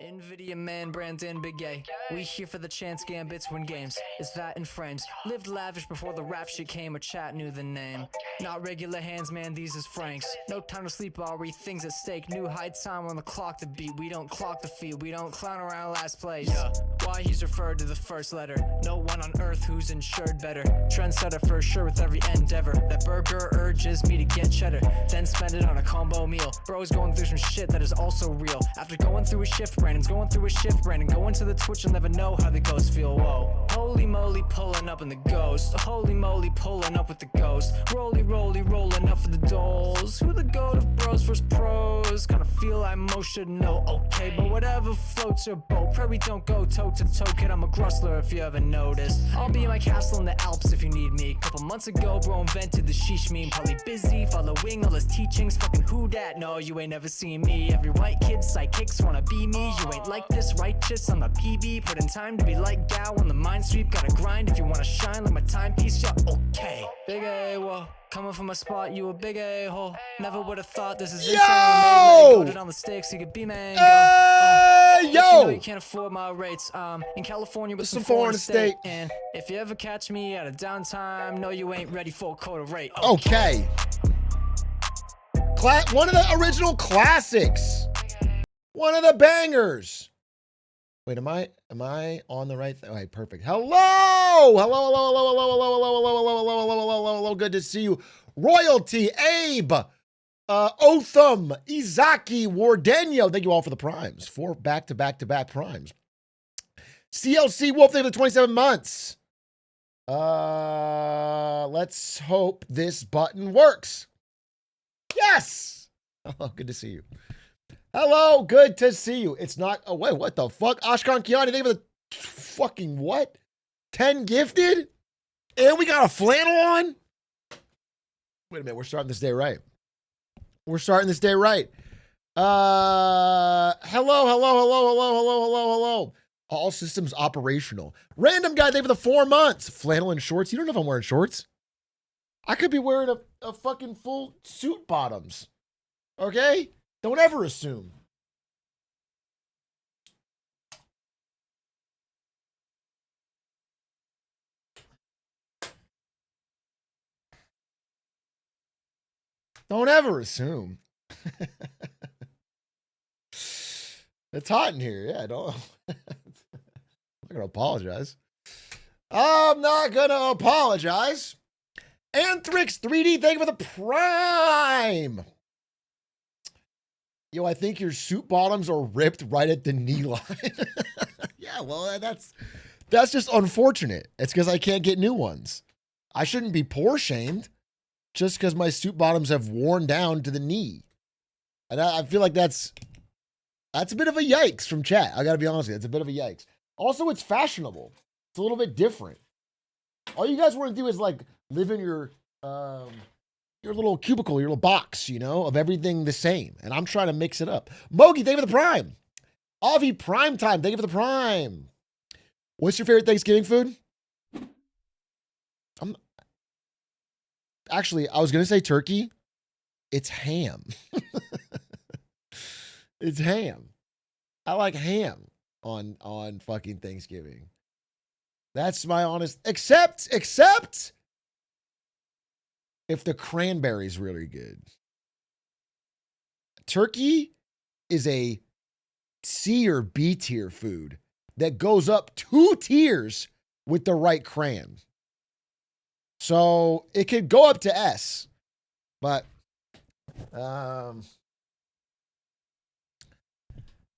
Nvidia man, Brandon, Big A. We here for the chance gambits, win games. It's that in frames. Lived lavish before the rap shit came, a chat knew the name. Not regular hands, man, these is Franks. No time to sleep, Ari, things at stake. New high time on the clock to beat. We don't clock the feed, we don't clown around last place. Why he's referred to the first letter. No one on earth who's insured better. Trendsetter for sure with every endeavor. That burger urges me to get cheddar, then spend it on a combo meal. Bro's going through some shit that is also real. After going through a shift, Brandon's going through a shift. Brandon going to the Twitch, you'll never know how the ghosts feel. Whoa, holy moly, pulling up in the ghost. Holy moly, pulling up with the ghost. Roly roly, rolling up for the dolls. Who the goat of bros versus pros? Kinda feel I most should know. Okay, but whatever floats your boat. Pray we don't go toe to toe, kid. I'm a grustler if you haven't noticed. I'll be in my castle in the Alps if you need me. Couple months ago, bro invented the sheesh meme. Probably busy following all his teachings. Fucking who dat? No, you ain't never seen me. Every white kid sidekicks wanna be me. You ain't like this, righteous on the PB. Put in time to be like Gal on the mind sweep. Gotta grind if you wanna shine like my timepiece. Yeah, okay. Big A, whoa. Coming from a spot, you a big A-hole. Never would've thought this is insane. Maybe go down the stakes, you could be man. Yo! You know you can't afford my rates. In California with some foreign estate. And if you ever catch me at a downtime, no, you ain't ready for a quarter rate. Okay. One of the original classics. One of the bangers. Wait, am I on the right thing? Okay, perfect. Hello! Hello, hello, hello, hello, hello, hello, hello, hello, hello, hello, hello, hello. Good to see you. Royalty, Abe, Otham, Izaki, Wardeno. Thank you all for the primes. 4 back-to-back-to-back primes. CLC Wolf, thank you for the 27 months. Let's hope this button works. Yes! Oh, good to see you. Hello, good to see you. It's not, oh wait, what the fuck? Ashkan Kiani, thank you for the fucking what? 10 gifted? And we got a flannel on? Wait a minute, we're starting this day right. We're starting this day right. Hello, hello, hello, hello, hello, hello, hello. All systems operational. Random guy, thank you for the 4 months. Flannel and shorts. You don't know if I'm wearing shorts. I could be wearing a fucking full suit bottoms. Okay? Don't ever assume. Don't ever assume. It's hot in here. Yeah, don't. I'm not going to apologize. I'm not going to apologize. Anthrix 3D, thank you for the prime. Yo, I think your suit bottoms are ripped right at the knee line. Yeah, well, that's just unfortunate. It's because I can't get new ones. I shouldn't be poor shamed just because my suit bottoms have worn down to the knee. And I feel like that's a bit of a yikes from chat. I got to be honest with you. It's a bit of a yikes. Also, it's fashionable. It's a little bit different. All you guys want to do is like live in your little cubicle, your little box, you know, of everything the same. And I'm trying to mix it up. Mogi, thank you for the prime. Avi, prime time. Thank you for the prime. What's your favorite Thanksgiving food? Actually, I was going to say turkey. It's ham. It's ham. I like ham on fucking Thanksgiving. That's my honest, except if the cranberry's really good. Turkey is a C or B tier food that goes up 2 tiers with the right cran. So it could go up to S, but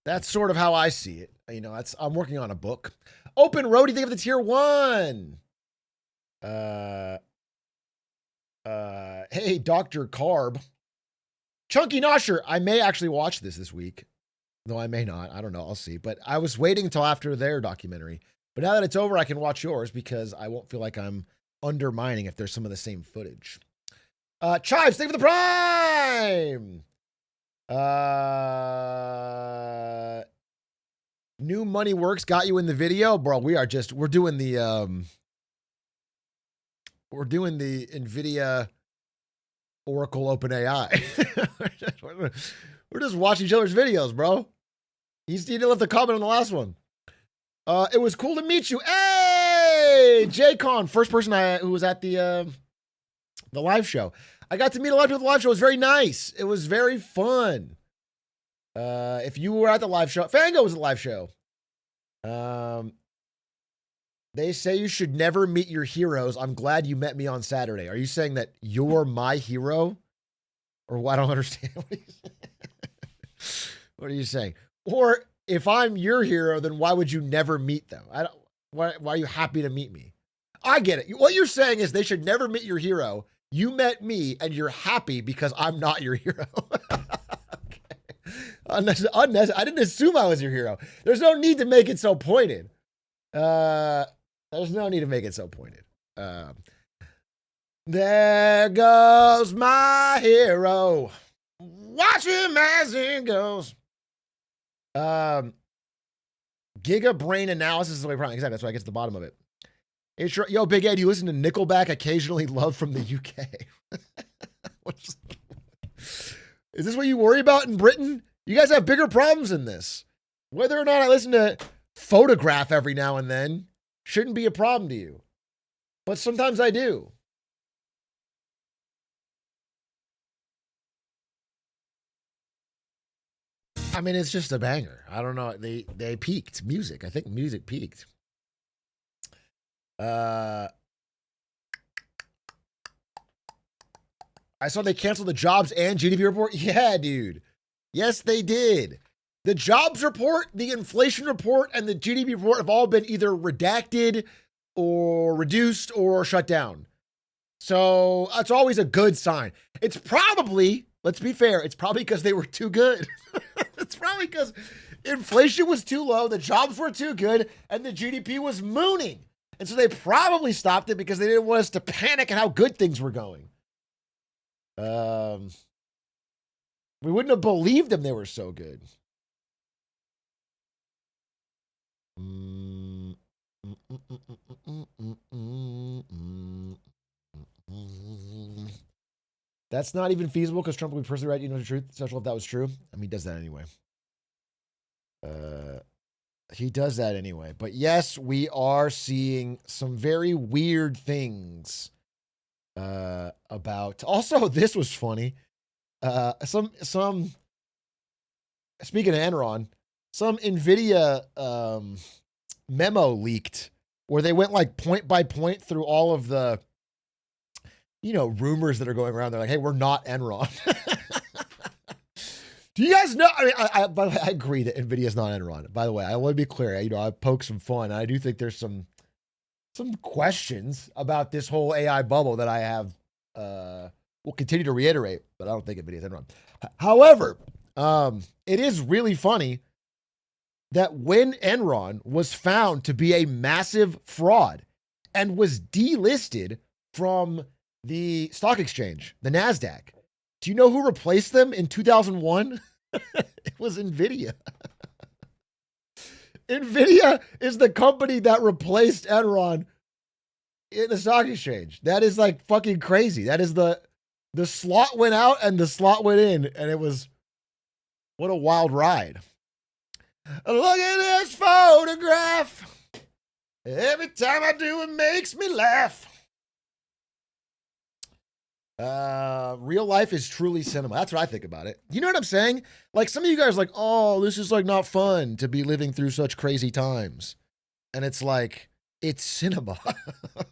that's sort of how I see it. You know, I'm working on a book. Open Roadie, think of the tier 1. Hey, Dr. Carb. Chunky Nosher. I may actually watch this week. No, I may not. I don't know. I'll see. But I was waiting until after their documentary. But now that it's over, I can watch yours because I won't feel like I'm undermining if there's some of the same footage. Chives, thank you for the prime. New Money Works got you in the video. Bro, we're doing the NVIDIA Oracle OpenAI. We're just watching each other's videos, bro. He didn't left a comment on the last one. It was cool to meet you. Hey, J-Con, first person who was at the live show. I got to meet a lot of people at the live show. It was very nice. It was very fun. If you were at the live show, Fango was at the live show. They say you should never meet your heroes. I'm glad you met me on Saturday. Are you saying that you're my hero? Or what? I don't understand. What are you saying? Or if I'm your hero, then why would you never meet them? Why are you happy to meet me? I get it. What you're saying is they should never meet your hero. You met me and you're happy because I'm not your hero. Okay. Unnecessary. I didn't assume I was your hero. There's no need to make it so pointed. There's no need to make it so pointed. There goes my hero. Watch him as he goes. Giga brain analysis is the way exactly. That's why I get to the bottom of it. Yo, Big Ed, you listen to Nickelback occasionally? Love from the UK. Is this what you worry about in Britain? You guys have bigger problems than this. Whether or not I listen to Photograph every now and then shouldn't be a problem to you. But sometimes I do. I mean, it's just a banger. I don't know. They peaked music. I think music peaked. I saw they canceled the jobs and GDP report. Yeah, dude. Yes, they did. The jobs report, the inflation report, and the GDP report have all been either redacted or reduced or shut down. So that's always a good sign. It's probably, let's be fair, it's probably because they were too good. It's probably because inflation was too low, the jobs were too good, and the GDP was mooning. And so they probably stopped it because they didn't want us to panic at how good things were going. We wouldn't have believed them they were so good. That's not even feasible because Trump would be personally right. You know the truth. Social if that was true. I mean, he does that anyway. He does that anyway. But yes, we are seeing some very weird things about. Also, this was funny. Some speaking of Enron, some NVIDIA memo leaked where they went like point by point through all of the, rumors that are going around. They're like, hey, we're not Enron. Do you guys know? I mean, by the way, I agree that NVIDIA is not Enron. By the way, I want to be clear. I poke some fun. I do think there's some questions about this whole AI bubble that I have will continue to reiterate, but I don't think NVIDIA is Enron. However, it is really funny that when Enron was found to be a massive fraud and was delisted from the stock exchange, the NASDAQ, do you know who replaced them in 2001? It was NVIDIA. NVIDIA is the company that replaced Enron in the stock exchange. That is like fucking crazy. That is the slot went out and the slot went in, and it was, what a wild ride. Look at this photograph. Every time I do, it makes me laugh. Real life is truly cinema. That's what I think about it. You know what I'm saying? Like some of you guys are like, oh, this is like not fun to be living through such crazy times. And it's like, it's cinema.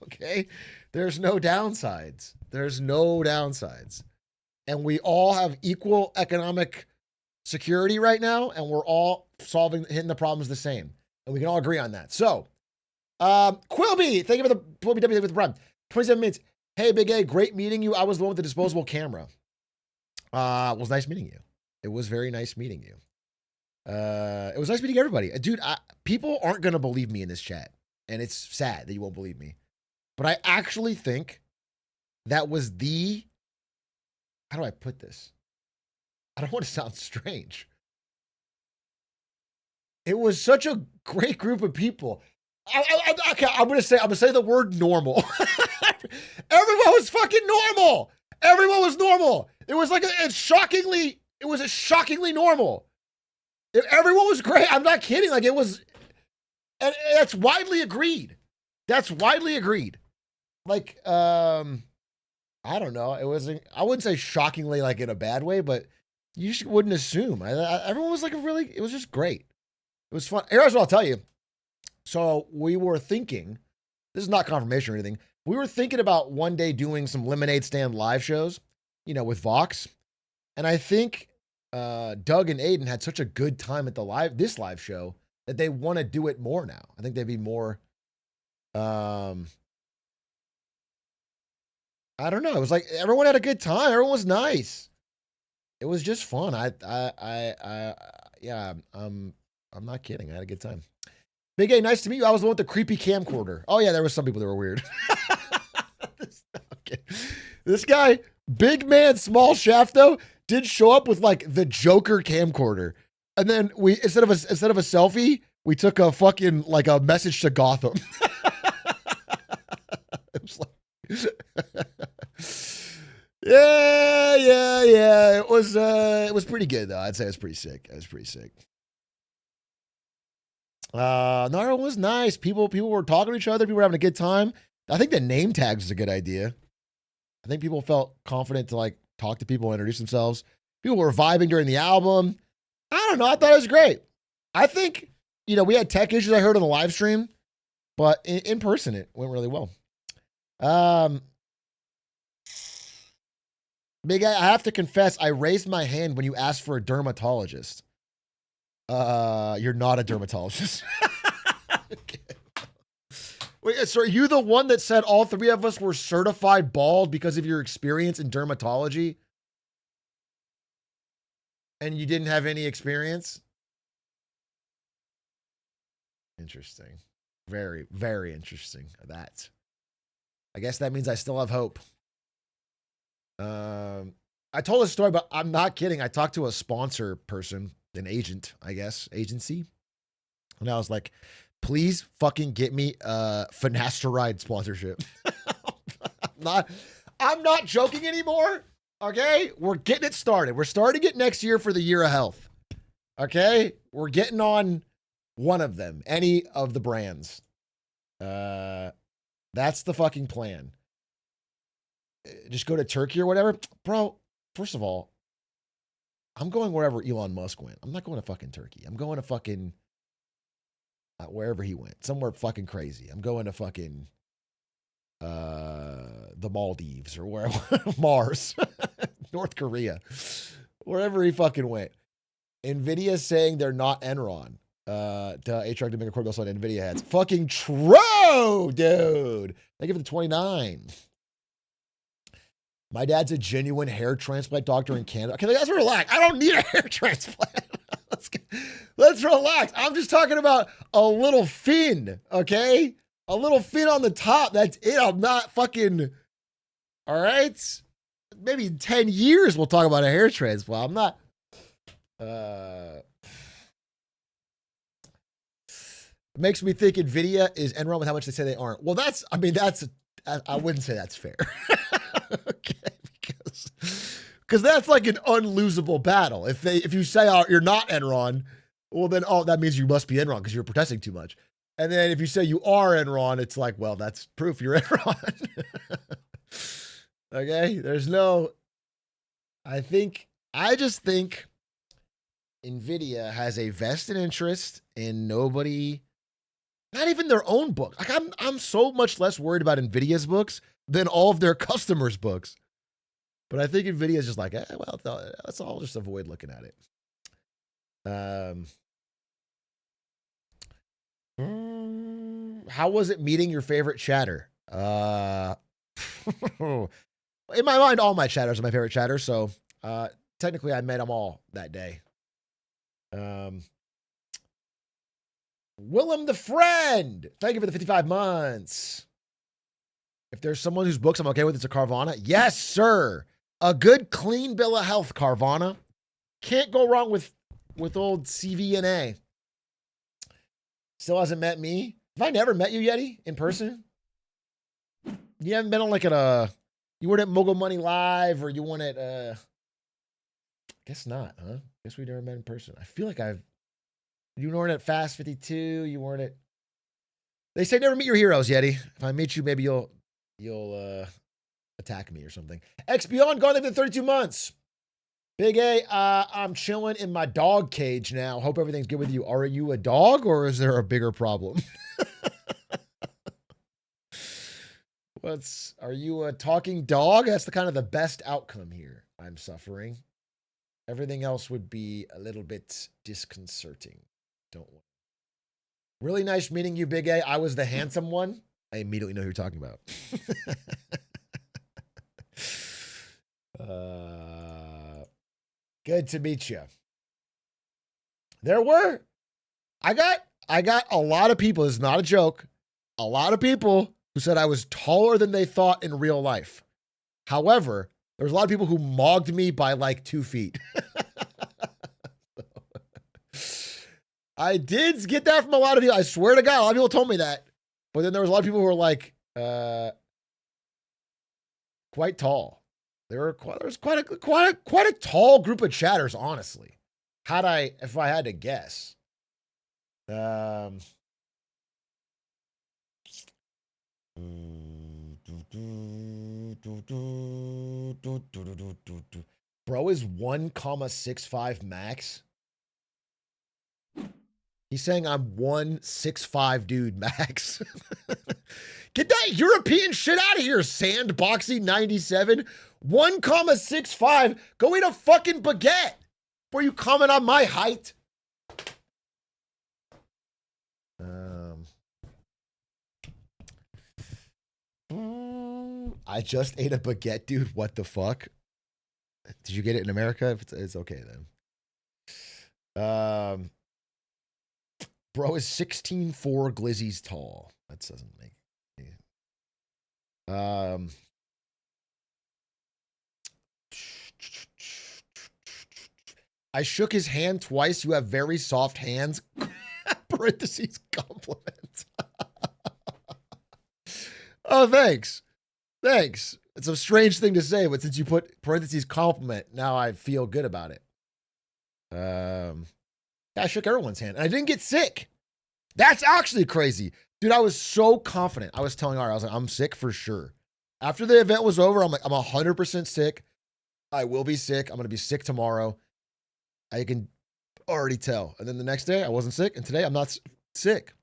Okay? There's no downsides. There's no downsides. And we all have equal economic security right now, and we're all hitting the problems the same. And we can all agree on that. So, Quilby, thank you for the Quilby W with the prime. 27 minutes. Hey, Big A, great meeting you. I was the one with the disposable camera. It was nice meeting you. It was very nice meeting you. It was nice meeting everybody. Dude, people aren't going to believe me in this chat. And it's sad that you won't believe me. But I actually think that was how do I put this? I don't want to sound strange. It was such a great group of people. I'm gonna say the word normal. Everyone was fucking normal. Everyone was normal. It was like it was a shockingly normal. Everyone was great. I'm not kidding. Like it was, and that's widely agreed. That's widely agreed. Like, I don't know. It wasn't. I wouldn't say shockingly like in a bad way, but you just wouldn't assume. Everyone was like it was just great. It was fun. Here's what I'll tell you. So we were thinking, this is not confirmation or anything. We were thinking about one day doing some lemonade stand live shows, with Vox. And I think Doug and Aiden had such a good time at this live show that they want to do it more now. I think they'd be more, I don't know. It was like everyone had a good time. Everyone was nice. It was just fun. Yeah, I'm not kidding. I had a good time. Big A, nice to meet you. I was the one with the creepy camcorder. Oh yeah, there were some people that were weird. Okay. This guy, big man, small shaft though, did show up with like the Joker camcorder, and then we instead of a selfie, we took a fucking like a message to Gotham. It was like, yeah. It was pretty good though. I'd say it was pretty sick. No, it was nice. People were talking to each other. People were having a good time. I think the name tags is a good idea. I think people felt confident to like talk to people, introduce themselves. People were vibing during the album. I don't know. I thought it was great. I think, we had tech issues I heard on the live stream, but in person, it went really well. Big guy, I have to confess, I raised my hand when you asked for a dermatologist. You're not a dermatologist. Okay. Wait, so are you the one that said all three of us were certified bald because of your experience in dermatology? And you didn't have any experience? Interesting. Very, very interesting. I guess that means I still have hope. I told a story, but I'm not kidding. I talked to a sponsor person, an agent, I guess, agency. And I was like, please fucking get me a finasteride sponsorship. I'm not joking anymore. Okay. We're getting it started. We're starting it next year for the year of health. Okay. We're getting on one of them, any of the brands. That's the fucking plan. Just go to Turkey or whatever. Bro, first of all, I'm going wherever Elon Musk went. I'm not going to fucking Turkey. I'm going to fucking wherever he went. Somewhere fucking crazy. I'm going to fucking the Maldives or where Mars, North Korea, wherever he fucking went. Nvidia's saying they're not Enron. Atrioc to make a core bill on Nvidia heads. Fucking true, dude. They give it to 29. My dad's a genuine hair transplant doctor in Canada. Okay, let's relax. I don't need a hair transplant. Let's relax. I'm just talking about a little fin, okay? A little fin on the top. That's it. I'm not fucking, all right? Maybe in 10 years we'll talk about a hair transplant. I'm not, it makes me think Nvidia is Enron with how much they say they aren't. Well, I wouldn't say that's fair. Okay, because that's like an unlosable battle. If you say you're not Enron, well then that means you must be Enron because you're protesting too much. And then if you say you are Enron, it's like, well, that's proof you're Enron. Okay, I just think Nvidia has a vested interest in nobody, not even their own book. Like I'm so much less worried about Nvidia's books than all of their customers' books. But I think Nvidia is just like, well, let's all just avoid looking at it. How was it meeting your favorite chatter? In my mind, all my chatters are my favorite chatters. So technically, I met them all that day. Willem the Friend, thank you for the 55 months. If there's someone whose books I'm okay with, it's a Carvana. Yes, sir. A good clean bill of health, Carvana. Can't go wrong with old CVNA. Still hasn't met me. Have I never met you, Yeti, in person? You haven't been on like you weren't at Mogul Money Live or you weren't at, guess not, huh? Guess we never met in person. I feel like I've You weren't at Fast 52. You weren't at. They say never meet your heroes, Yeti. If I meet you, maybe you'll attack me or something. X Beyond gone there for 32 months. Big A, I'm chilling in my dog cage now. Hope everything's good with you. Are you a dog or is there a bigger problem? Are you a talking dog? That's the kind of the best outcome here. I'm suffering. Everything else would be a little bit disconcerting. Don't worry. Really nice meeting you, Big A. I was the handsome one. I immediately know who you're talking about. Good to meet you. I got a lot of people, it's not a joke, a lot of people who said I was taller than they thought in real life. However, there was a lot of people who mogged me by like 2 feet. I did get that from a lot of people. I swear to God, a lot of people told me that. But then there was a lot of people who were like, quite tall. There was quite a tall group of chatters, honestly. If I had to guess. Bro is 1,65 max. He's saying I'm 165 dude max. Get that European shit out of here, Sandboxy 97. 1,65. Go eat a fucking baguette before you comment on my height. I just ate a baguette, dude. What the fuck? Did you get it in America? It's okay then. Bro is 16'4", glizzy's tall. That doesn't make. I shook his hand twice. You have very soft hands. Parentheses compliment. Oh, thanks. Thanks. It's a strange thing to say, but since you put parentheses compliment, now I feel good about it. I shook everyone's hand and I didn't get sick. That's actually crazy. Dude, I was so confident. I was telling Ara, I was like, I'm sick for sure. After the event was over, I'm like, I'm 100% sick. I will be sick. I'm going to be sick tomorrow. I can already tell. And then the next day I wasn't sick. And today I'm not sick.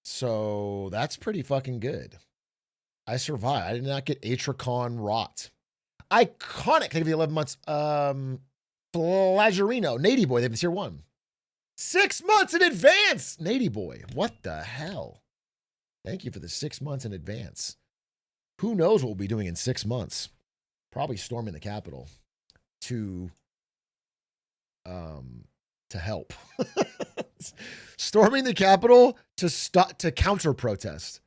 So that's pretty fucking good. I survived. I did not get Atrioc rot. Iconic. Thank you for the 11 months. Flagerino, Nady Boy, they've been tier 1. 6 months in advance, Nady Boy. What the hell? Thank you for the 6 months in advance. Who knows what we'll be doing in 6 months? Probably storming the Capitol to help. Storming the Capitol to counter protest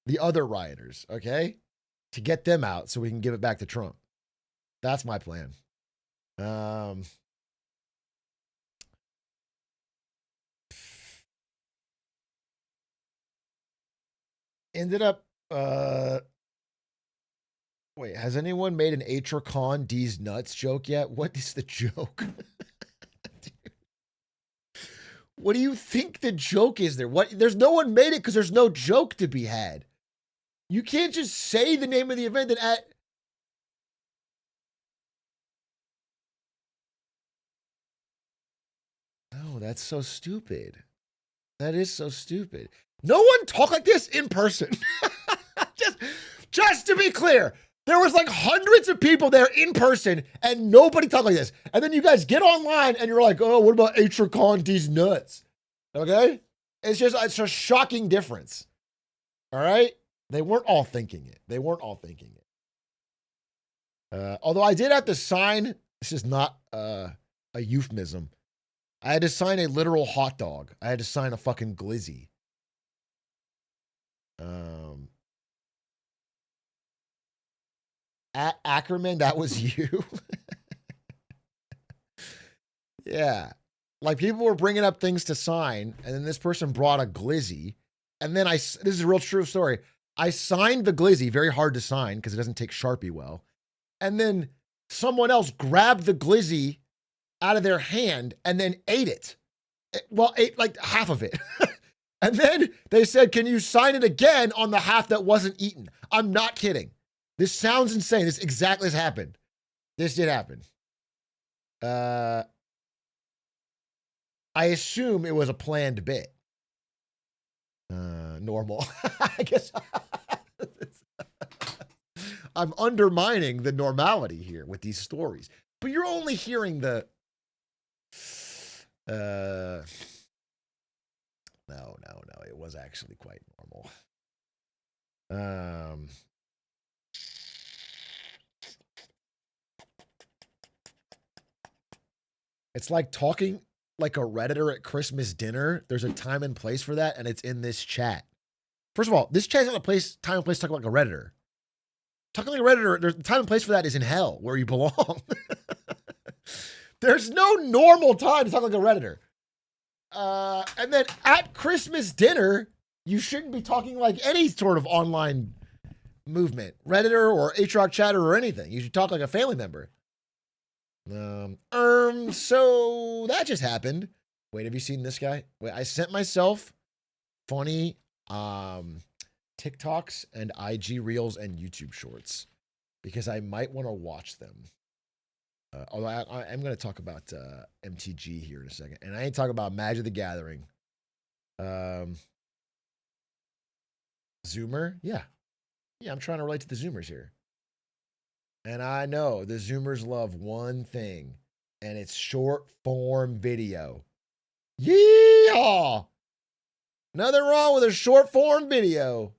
the other rioters, okay? To get them out so we can give it back to Trump. That's my plan. Ended up wait, has anyone made an Atrioc D's nuts joke yet? What is the joke? What do you think the joke is there? There's no one made it because there's no joke to be had. You can't just say the name of the event and Oh, that's so stupid. That is so stupid. No one talk like this in person. just to be clear, there was like hundreds of people there in person and nobody talked like this. And then you guys get online and you're like, oh, what about Atrioc D's nuts? Okay? It's a shocking difference. All right? They weren't all thinking it. Although I did have to sign, this is not a euphemism. I had to sign a literal hot dog. I had to sign a fucking glizzy. At Ackerman, that was you. Yeah. Like people were bringing up things to sign, and then this person brought a glizzy. And then this is a real true story. I signed the glizzy, very hard to sign because it doesn't take Sharpie well. And then someone else grabbed the glizzy out of their hand and then ate it. Well, ate like half of it. And then they said, can you sign it again on the half that wasn't eaten? I'm not kidding. This sounds insane. This exactly has happened. This did happen. I assume it was a planned bit. Normal. I guess I'm undermining the normality here with these stories. But you're only hearing the no, it was actually quite normal. It's like talking like a Redditor at Christmas dinner. There's a time and place for that, and it's in this chat. First of all, this chat's not a time and place to talk like a Redditor. Talking like a Redditor, there's the time and place for that is in hell, where you belong. There's no normal time to talk like a Redditor. And then at Christmas dinner, you shouldn't be talking like any sort of online movement, Redditor or Atrioc chatter or anything. You should talk like a family member. So that just happened. Wait, have you seen this guy? Wait, I sent myself funny TikToks and IG Reels and YouTube Shorts because I might want to watch them. Although I'm going to talk about MTG here in a second. And I ain't talking about Magic the Gathering. Zoomer? Yeah. Yeah, I'm trying to relate to the Zoomers here. And I know the Zoomers love one thing, and it's short form video. Yeehaw! Nothing wrong with a short form video.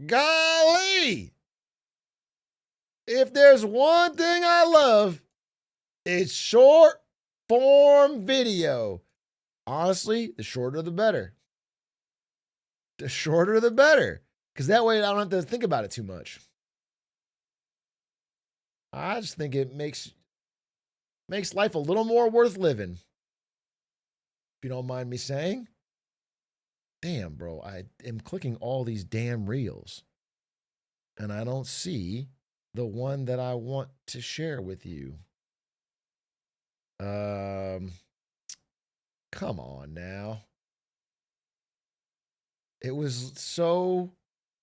Golly! If there's one thing I love, it's short form video. Honestly, the shorter the better. The shorter the better. Because that way I don't have to think about it too much. I just think it makes life a little more worth living. If you don't mind me saying. Damn, bro. I am clicking all these damn reels. And I don't see the one that I want to share with you. Come on now. It was so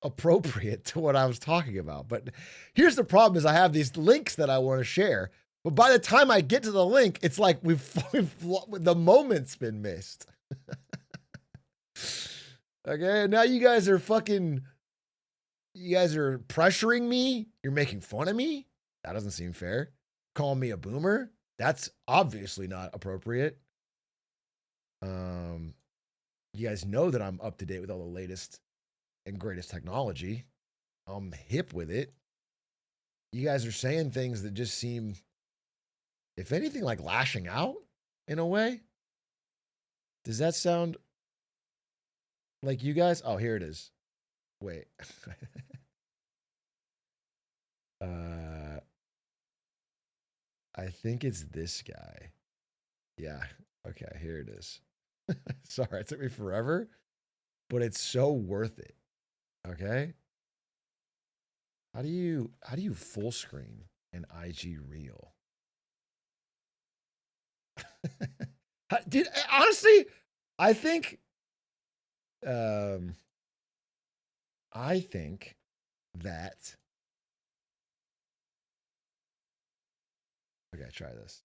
appropriate to what I was talking about. But here's the problem is I have these links that I want to share. But by the time I get to the link, it's like the moment's been missed. Okay, now you guys are pressuring me. You're making fun of me. That doesn't seem fair. Calling me a boomer. That's obviously not appropriate. You guys know that I'm up to date with all the latest and greatest technology. I'm hip with it. You guys are saying things that just seem, if anything, like lashing out in a way. Does that sound like you guys? Oh, here it is. Wait. I think it's this guy. Yeah. Okay, here it is. Sorry, it took me forever, but it's so worth it. Okay? How do you full screen an IG reel? Honestly, I think that okay, try this.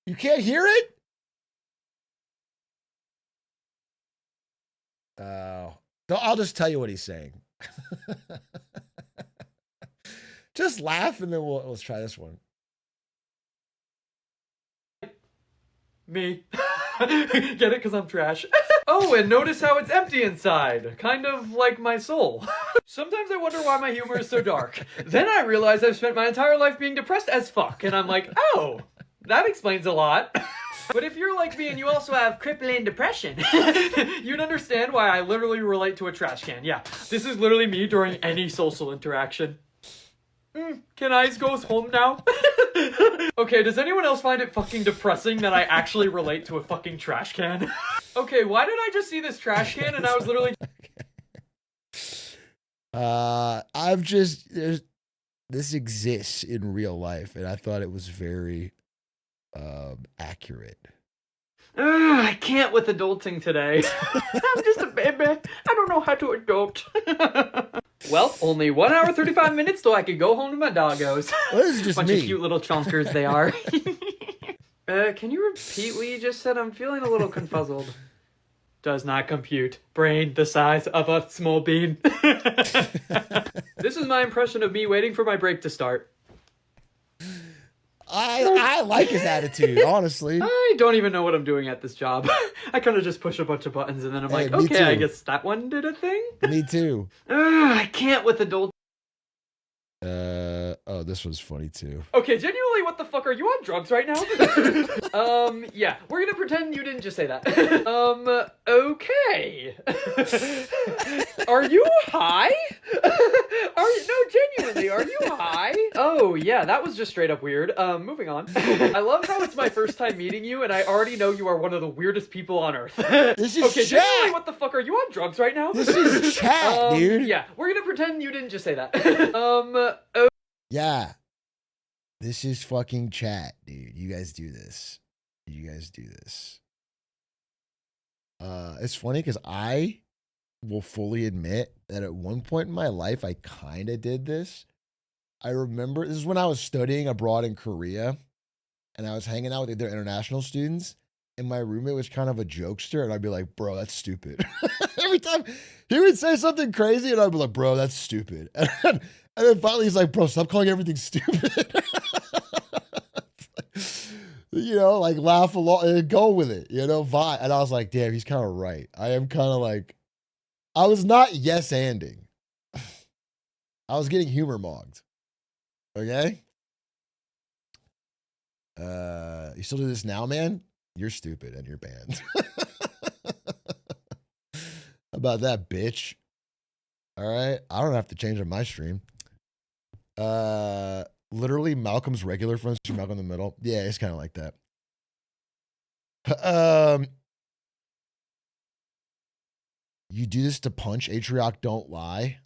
You can't hear it? I'll just tell you what he's saying. Just laugh and then let's try this one. Me. Get it? Because I'm trash. Oh, and notice how it's empty inside. Kind of like my soul. Sometimes I wonder why my humor is so dark. Then I realize I've spent my entire life being depressed as fuck. And I'm like, oh, that explains a lot. But if you're like me and you also have crippling depression, you'd understand why I literally relate to a trash can. Yeah, this is literally me during any social interaction. Can I go home now? Okay, does anyone else find it fucking depressing that I actually relate to a fucking trash can? Okay, why did I just see this trash can and I was literally... This exists in real life, and I thought it was very accurate. I can't with adulting today. I'm just a baby. I don't know how to adult. Well, only 1 hour 35 minutes till I could go home to my doggos. Well, this is just Bunch me. of cute little chonkers they are. Can you repeat what you just said? I'm feeling a little confuzzled. Does not compute. Brain the size of a small bean. This is my impression of me waiting for my break to start. I like his attitude, honestly. I don't even know what I'm doing at this job. I kind of just push a bunch of buttons and then I'm Hey, like, me okay, too. I guess that one did a thing? Me too. I can't with adult. Oh, this was funny too. Okay, genuinely, what the fuck? Are you on drugs right now? Yeah, we're gonna pretend you didn't just say that. Okay. Are you high? No, genuinely, are you high? Oh, yeah, that was just straight up weird. Moving on. I love how it's my first time meeting you, and I already know you are one of the weirdest people on earth. This is okay, chat. genuinely, what the fuck? Are you on drugs right now? This is chat, dude. Yeah, we're gonna pretend you didn't just say that. Yeah. This is fucking chat, dude. You guys do this. You guys do this. It's funny because I will fully admit that at one point in my life, I kind of did this. I remember, this is when I was studying abroad in Korea, and I was hanging out with other international students, and my roommate was kind of a jokester, and I'd be like, bro, that's stupid. Every time he would say something crazy, and I'd be like, bro, that's stupid. And then finally he's like, bro, stop calling everything stupid. You know, like laugh along and go with it, you know, vibe. And I was like, damn, he's kind of right. I am kind of like, I was not yes-anding. I was getting humor mogged. Okay? You still do this now, man? You're stupid and you're banned. About that, bitch. All right? I don't have to change on my stream. Literally Malcolm's regular friends, Malcolm in the middle. Yeah, it's kind of like that. You do this to punch Atrioc, don't lie.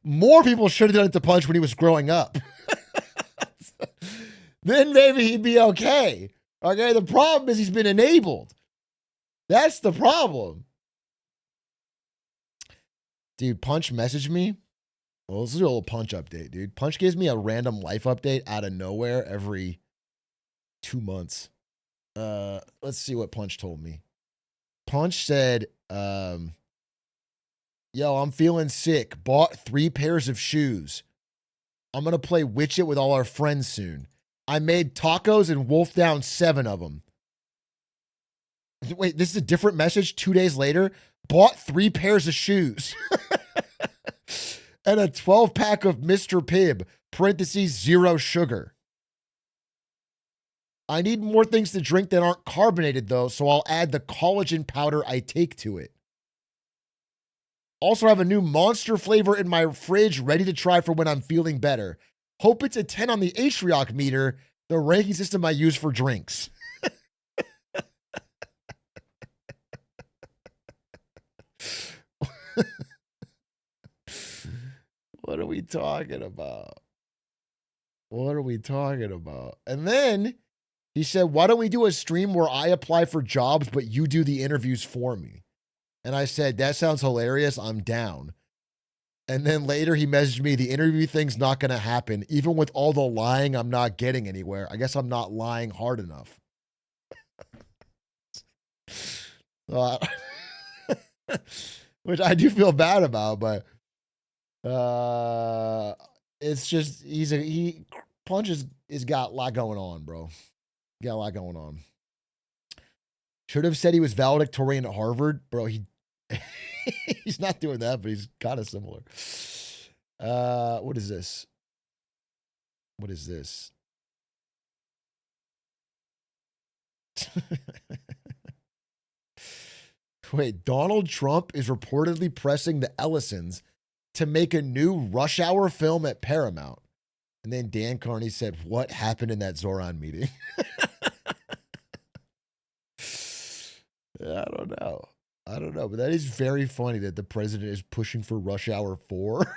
More people should have done it to punch when he was growing up. Then maybe he'd be okay. Okay, the problem is he's been enabled. That's the problem. Dude, Punch messaged me. Well, let's do a little Punch update, dude. Punch gives me a random life update out of nowhere every 2 months. Let's see what Punch told me. Punch said, yo, I'm feeling sick. Bought 3 pairs of shoes. I'm going to play Witch It with all our friends soon. I made tacos and wolfed down 7 of them. Wait, this is a different message 2 days later. Bought 3 pairs of shoes. And a 12-pack of Mr. Pibb, parentheses, 0 sugar. I need more things to drink that aren't carbonated, though, so I'll add the collagen powder I take to it. Also have a new Monster flavor in my fridge ready to try for when I'm feeling better. Hope it's a 10 on the Atrioc meter, the ranking system I use for drinks. What are we talking about? What are we talking about? And then he said, why don't we do a stream where I apply for jobs, but you do the interviews for me? And I said, that sounds hilarious. I'm down. And then later he messaged me, the interview thing's not going to happen. Even with all the lying, I'm not getting anywhere. I guess I'm not lying hard enough. Which I do feel bad about, but it's just, Punch has got a lot going on, bro. Got a lot going on. Should have said he was valedictorian at Harvard. Bro, he's not doing that, but he's kind of similar. What is this? What is this? Wait, Donald Trump is reportedly pressing the Ellisons to make a new Rush Hour film at Paramount. And then Dan Carney said, what happened in that Zoran meeting? I don't know. But that is very funny that the president is pushing for Rush Hour 4.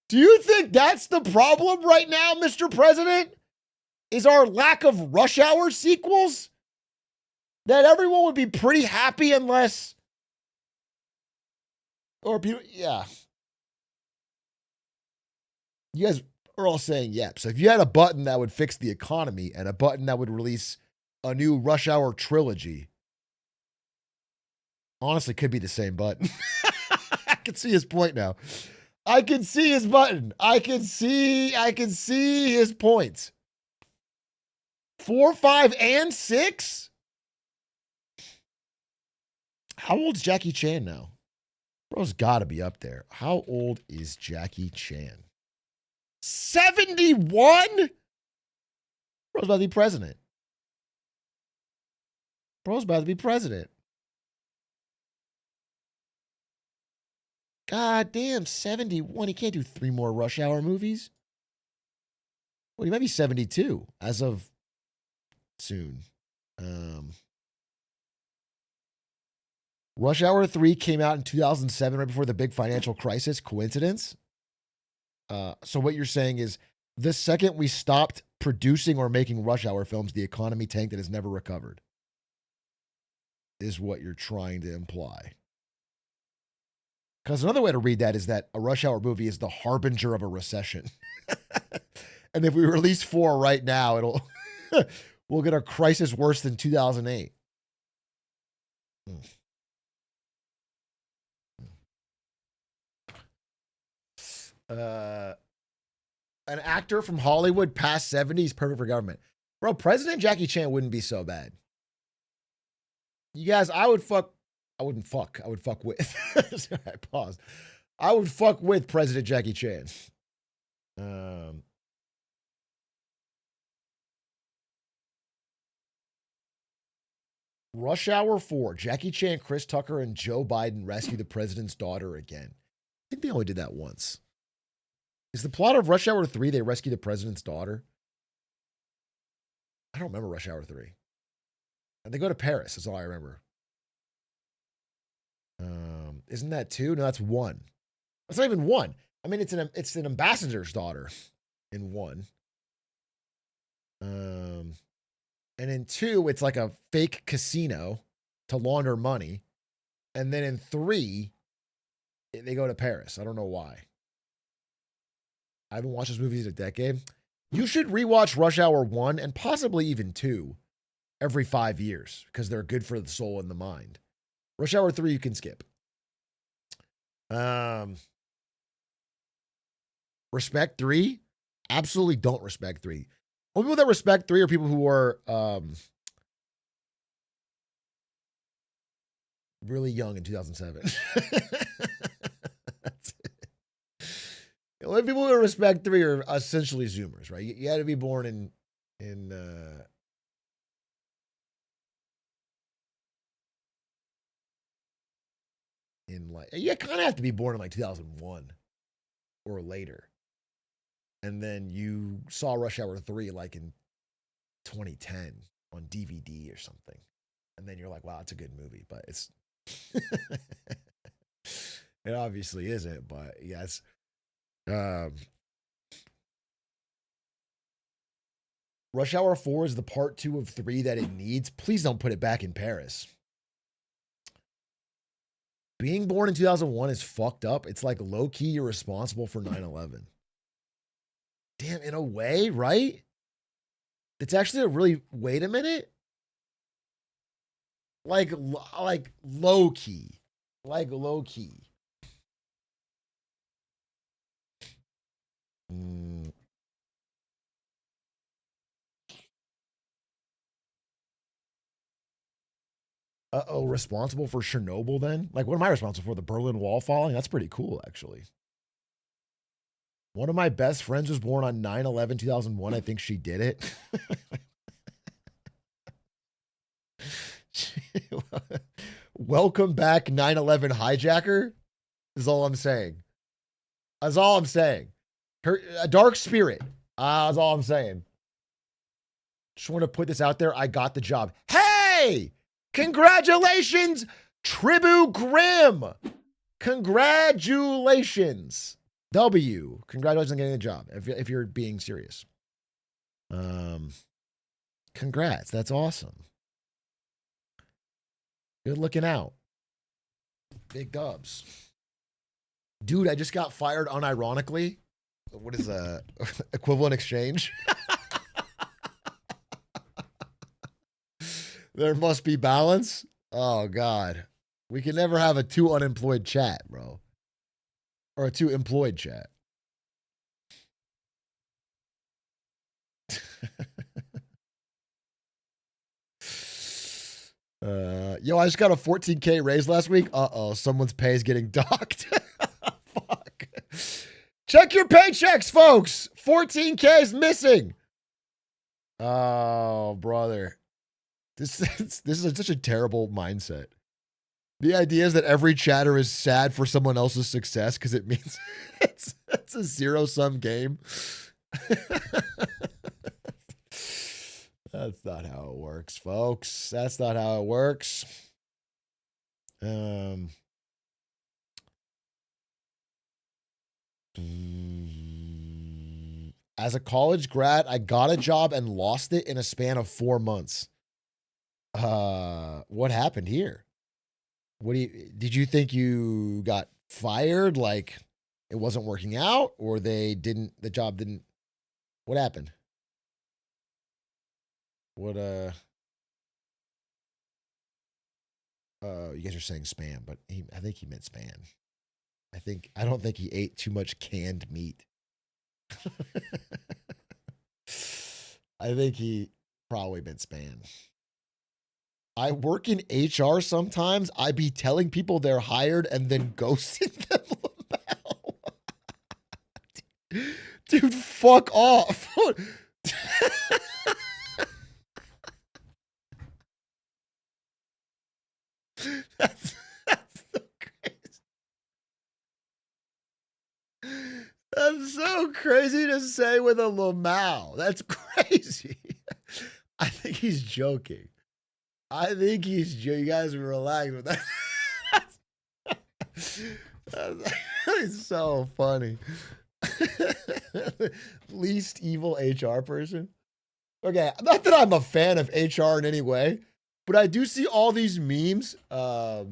Do you think that's the problem right now, Mr. President? Is our lack of Rush Hour sequels? That everyone would be pretty happy unless, or people, yeah. You guys are all saying yep. So if you had a button that would fix the economy and a button that would release a new Rush Hour trilogy, honestly, could be the same button. I can see his point now. I can see his button. I can see his points. 4, 5, and 6? How old's Jackie Chan now? Bro's got to be up there. How old is Jackie Chan? 71? Bro's about to be president. Bro's about to be president. God damn, 71. He can't do 3 more Rush Hour movies. Well, he might be 72 as of soon. Rush Hour 3 came out in 2007, right before the big financial crisis. Coincidence? So what you're saying is the second we stopped producing or making Rush Hour films, the economy tanked and has never recovered, is what you're trying to imply. Because another way to read that is that a Rush Hour movie is the harbinger of a recession. And if we release 4 right now, we'll get a crisis worse than 2008. An actor from Hollywood past 70 is perfect for government. Bro, President Jackie Chan wouldn't be so bad. You guys, I would fuck with. Sorry, I paused. I would fuck with President Jackie Chan. Rush Hour 4. Jackie Chan, Chris Tucker, and Joe Biden rescue the president's daughter again. I think they only did that once. Is the plot of Rush Hour 3 they rescue the president's daughter? I don't remember Rush Hour 3. And they go to Paris. That's all I remember. Isn't that 2? No, that's 1. That's not even 1. I mean, it's an ambassador's daughter in 1. And in 2, it's like a fake casino to launder money. And then in 3, they go to Paris. I don't know why. I haven't watched those movies in a decade. You should rewatch Rush Hour 1 and possibly even 2 every 5 years because they're good for the soul and the mind. Rush Hour 3 you can skip. Respect 3? Absolutely don't respect 3. Only people that respect 3 are people who are really young in 2007. That's it. The only people who respect 3 are essentially Zoomers, right? You had to be born in like, you kind of have to be born in like 2001 or later. And then you saw Rush Hour 3 like in 2010 on DVD or something. And then you're like, wow, it's a good movie, but it's it obviously isn't, but yes. Rush Hour 4 is the part 2 of 3 that it needs. Please don't put it back in Paris. Being born in 2001 is fucked up. It's like low-key you're responsible for 9/11. Damn, in a way, right? It's actually a really, wait a minute. Like low-key. Like low-key. Uh-oh, responsible for Chernobyl then? Like, what am I responsible for? The Berlin Wall falling? That's pretty cool, actually. One of my best friends was born on 9/11/2001. I think she did it. Welcome back, 9/11 hijacker. Is all I'm saying. That's all I'm saying. A dark spirit. That's all I'm saying. Just want to put this out there. I got the job. Hey! Congratulations, Tribu Grim. Congratulations. W. Congratulations on getting the job, if you're being serious. Congrats. That's awesome. Good looking out. Big dubs. Dude, I just got fired unironically. What is a equivalent exchange? There must be balance. Oh, God. We can never have a too unemployed chat, bro. Or a too employed chat. Yo, I just got a 14K raise last week. Uh-oh, someone's pay is getting docked. Fuck. Check your paychecks, folks. 14K is missing. Oh, brother. This is such a terrible mindset. The idea is that every chatter is sad for someone else's success because it means it's a zero-sum game. That's not how it works, folks. That's not how it works. As a college grad, I got a job and lost it in a span of 4 months. What happened here? Did you think you got fired? Like it wasn't working out, or the job didn't, what happened? What, you guys are saying spam, but I think he meant span. I don't think he ate too much canned meat. I think he probably meant span. I work in HR sometimes. I be telling people they're hired and then ghosting them. Dude, fuck off. That's so crazy. That's so crazy to say with a lamau. That's crazy. I think he's joking. You guys relax with that. It's so funny. Least evil HR person. Okay, not that I'm a fan of HR in any way, but I do see all these memes. I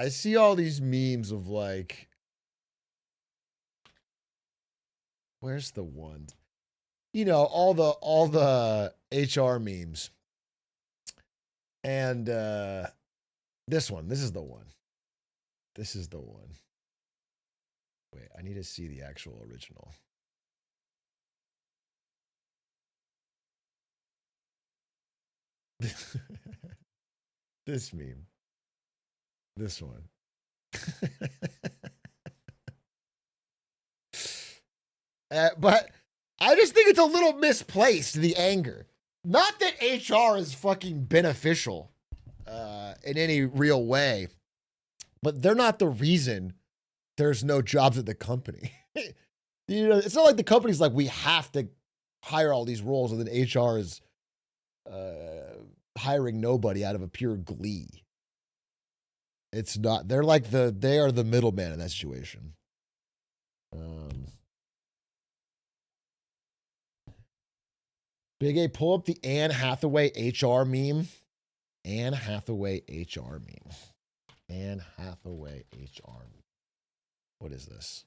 see all these memes of like, where's the one? You know, all the HR memes. And this is the one. This is the one. Wait, I need to see the actual original. This meme. This one. But I just think it's a little misplaced, the anger. Not that HR is fucking beneficial in any real way, but they're not the reason there's no jobs at the company. You know, it's not like the company's like, we have to hire all these roles, and then HR is hiring nobody out of a pure glee. It's not. They're like they are the middleman in that situation. Big A, pull up the Anne Hathaway HR meme. Anne Hathaway HR meme. Anne Hathaway HR meme. What is this?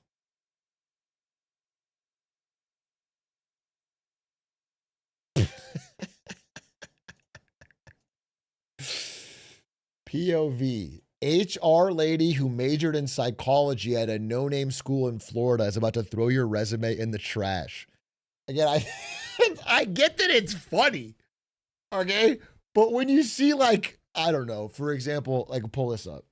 POV. HR lady who majored in psychology at a no-name school in Florida is about to throw your resume in the trash. Again, I get that it's funny, okay? But when you see, like, I don't know, for example, like, pull this up.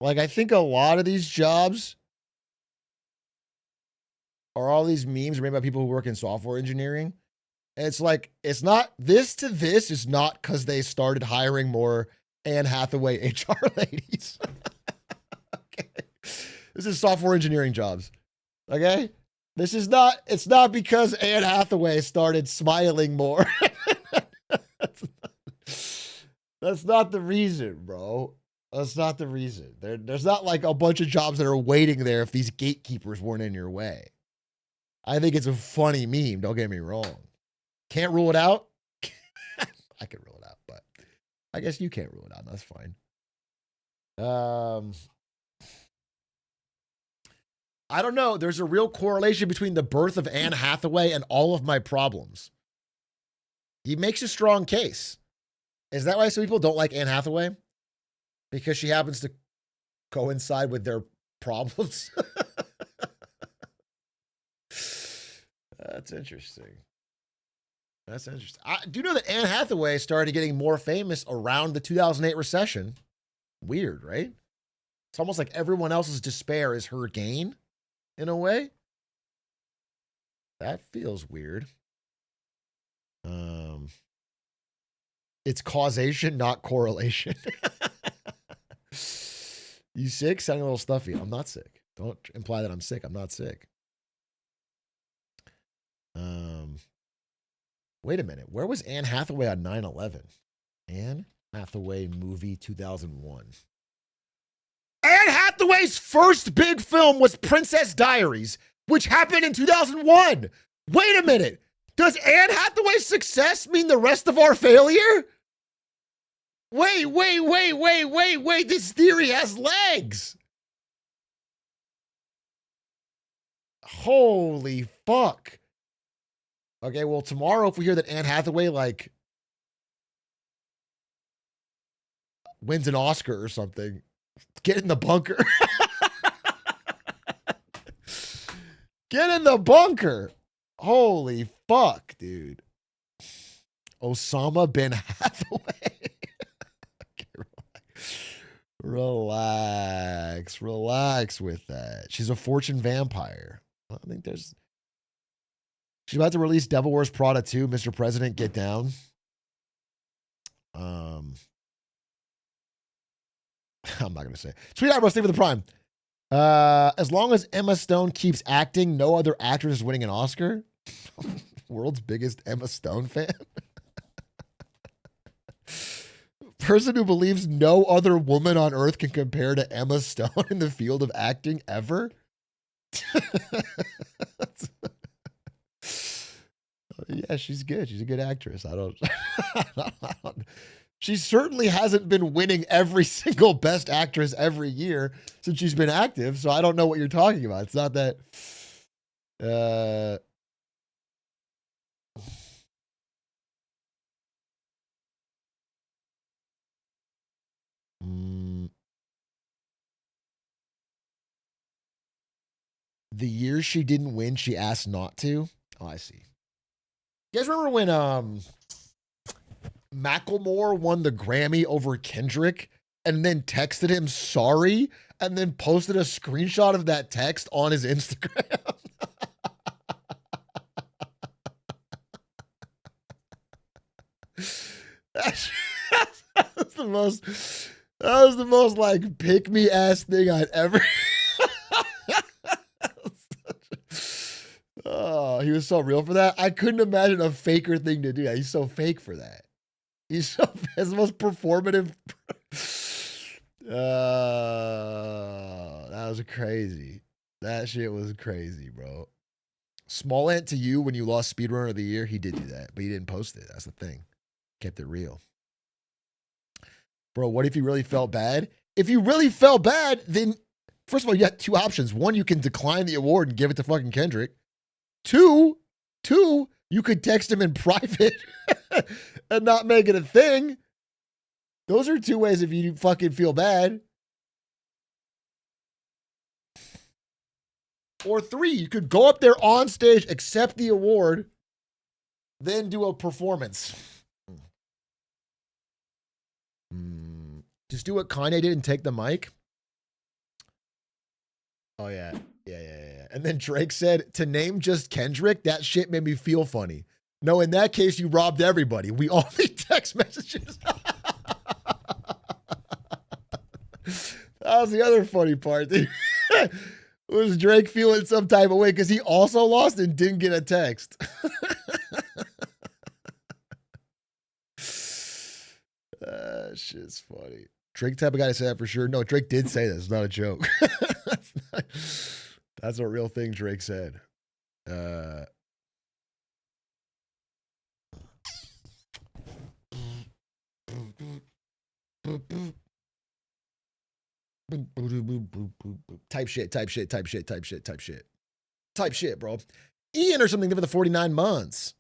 Like, I think a lot of these jobs are all these memes made by people who work in software engineering. And it's like, it's not, this to this is not because they started hiring more Anne Hathaway HR ladies. Okay. This is software engineering jobs. Okay. This is not, it's not because Anne Hathaway started smiling more. That's not the reason, bro. That's not the reason. There's not like a bunch of jobs that are waiting there if these gatekeepers weren't in your way. I think it's a funny meme. Don't get me wrong. Can't rule it out. I can rule it out, but I guess you can't rule it out. That's fine. I don't know. There's a real correlation between the birth of Anne Hathaway and all of my problems. He makes a strong case. Is that why some people don't like Anne Hathaway? Because she happens to coincide with their problems? That's interesting. That's interesting. Do you know that Anne Hathaway started getting more famous around the 2008 recession? Weird, right? It's almost like everyone else's despair is her gain, in a way. That feels weird. It's causation, not correlation. You sick? Sounding a little stuffy. I'm not sick. Don't imply that I'm sick. I'm not sick. Wait a minute. Where was Anne Hathaway on 9/11? Anne Hathaway movie 2001. Anne Hathaway's first big film was Princess Diaries, which happened in 2001. Wait a minute. Does Anne Hathaway's success mean the rest of our failure? Wait. This theory has legs. Holy fuck. Okay, well, tomorrow, if we hear that Anne Hathaway, like, wins an Oscar or something, get in the bunker. Get in the bunker. Holy fuck, dude. Osama bin Hathaway. Okay, relax with that. She's a fortune vampire. I think there's... She's about to release Devil Wears Prada 2. Mr. President, get down. I'm not going to say. Sweet eyebrows, stay for the prime. As long as Emma Stone keeps acting, no other actress is winning an Oscar. World's biggest Emma Stone fan. Person who believes no other woman on earth can compare to Emma Stone in the field of acting ever. Yeah, she's good. She's a good actress. I don't she certainly hasn't been winning every single best actress every year since she's been active. So I don't know what you're talking about. It's not that, the years she didn't win, she asked not to. Oh, I see. You guys remember when Macklemore won the Grammy over Kendrick and then texted him sorry and then posted a screenshot of that text on his Instagram? That was the most like pick me ass thing I'd ever. Oh, he was so real for that. I couldn't imagine a faker thing to do that. He's so fake for that. He's so it's the most performative. That was crazy. That shit was crazy, bro. Small ant to you when you lost Speedrunner of the Year. He did do that, but he didn't post it. That's the thing. Kept it real. Bro, what if you really felt bad? If you really felt bad, then first of all, you got two options. One, you can decline the award and give it to fucking Kendrick. Two, you could text him in private and not make it a thing. Those are two ways if you fucking feel bad. Or three, you could go up there on stage, accept the award, then do a performance. Just do what Kanye did and take the mic. Oh, yeah. Yeah. And then Drake said, to name just Kendrick, that shit made me feel funny. No, in that case, you robbed everybody. We all need text messages. That was the other funny part. Was Drake feeling some type of way because he also lost and didn't get a text? Shit's funny. Drake type of guy to say that for sure. No, Drake did say that. It's not a joke. That's a real thing Drake said. Type shit, bro. Ian or something for the 49 months.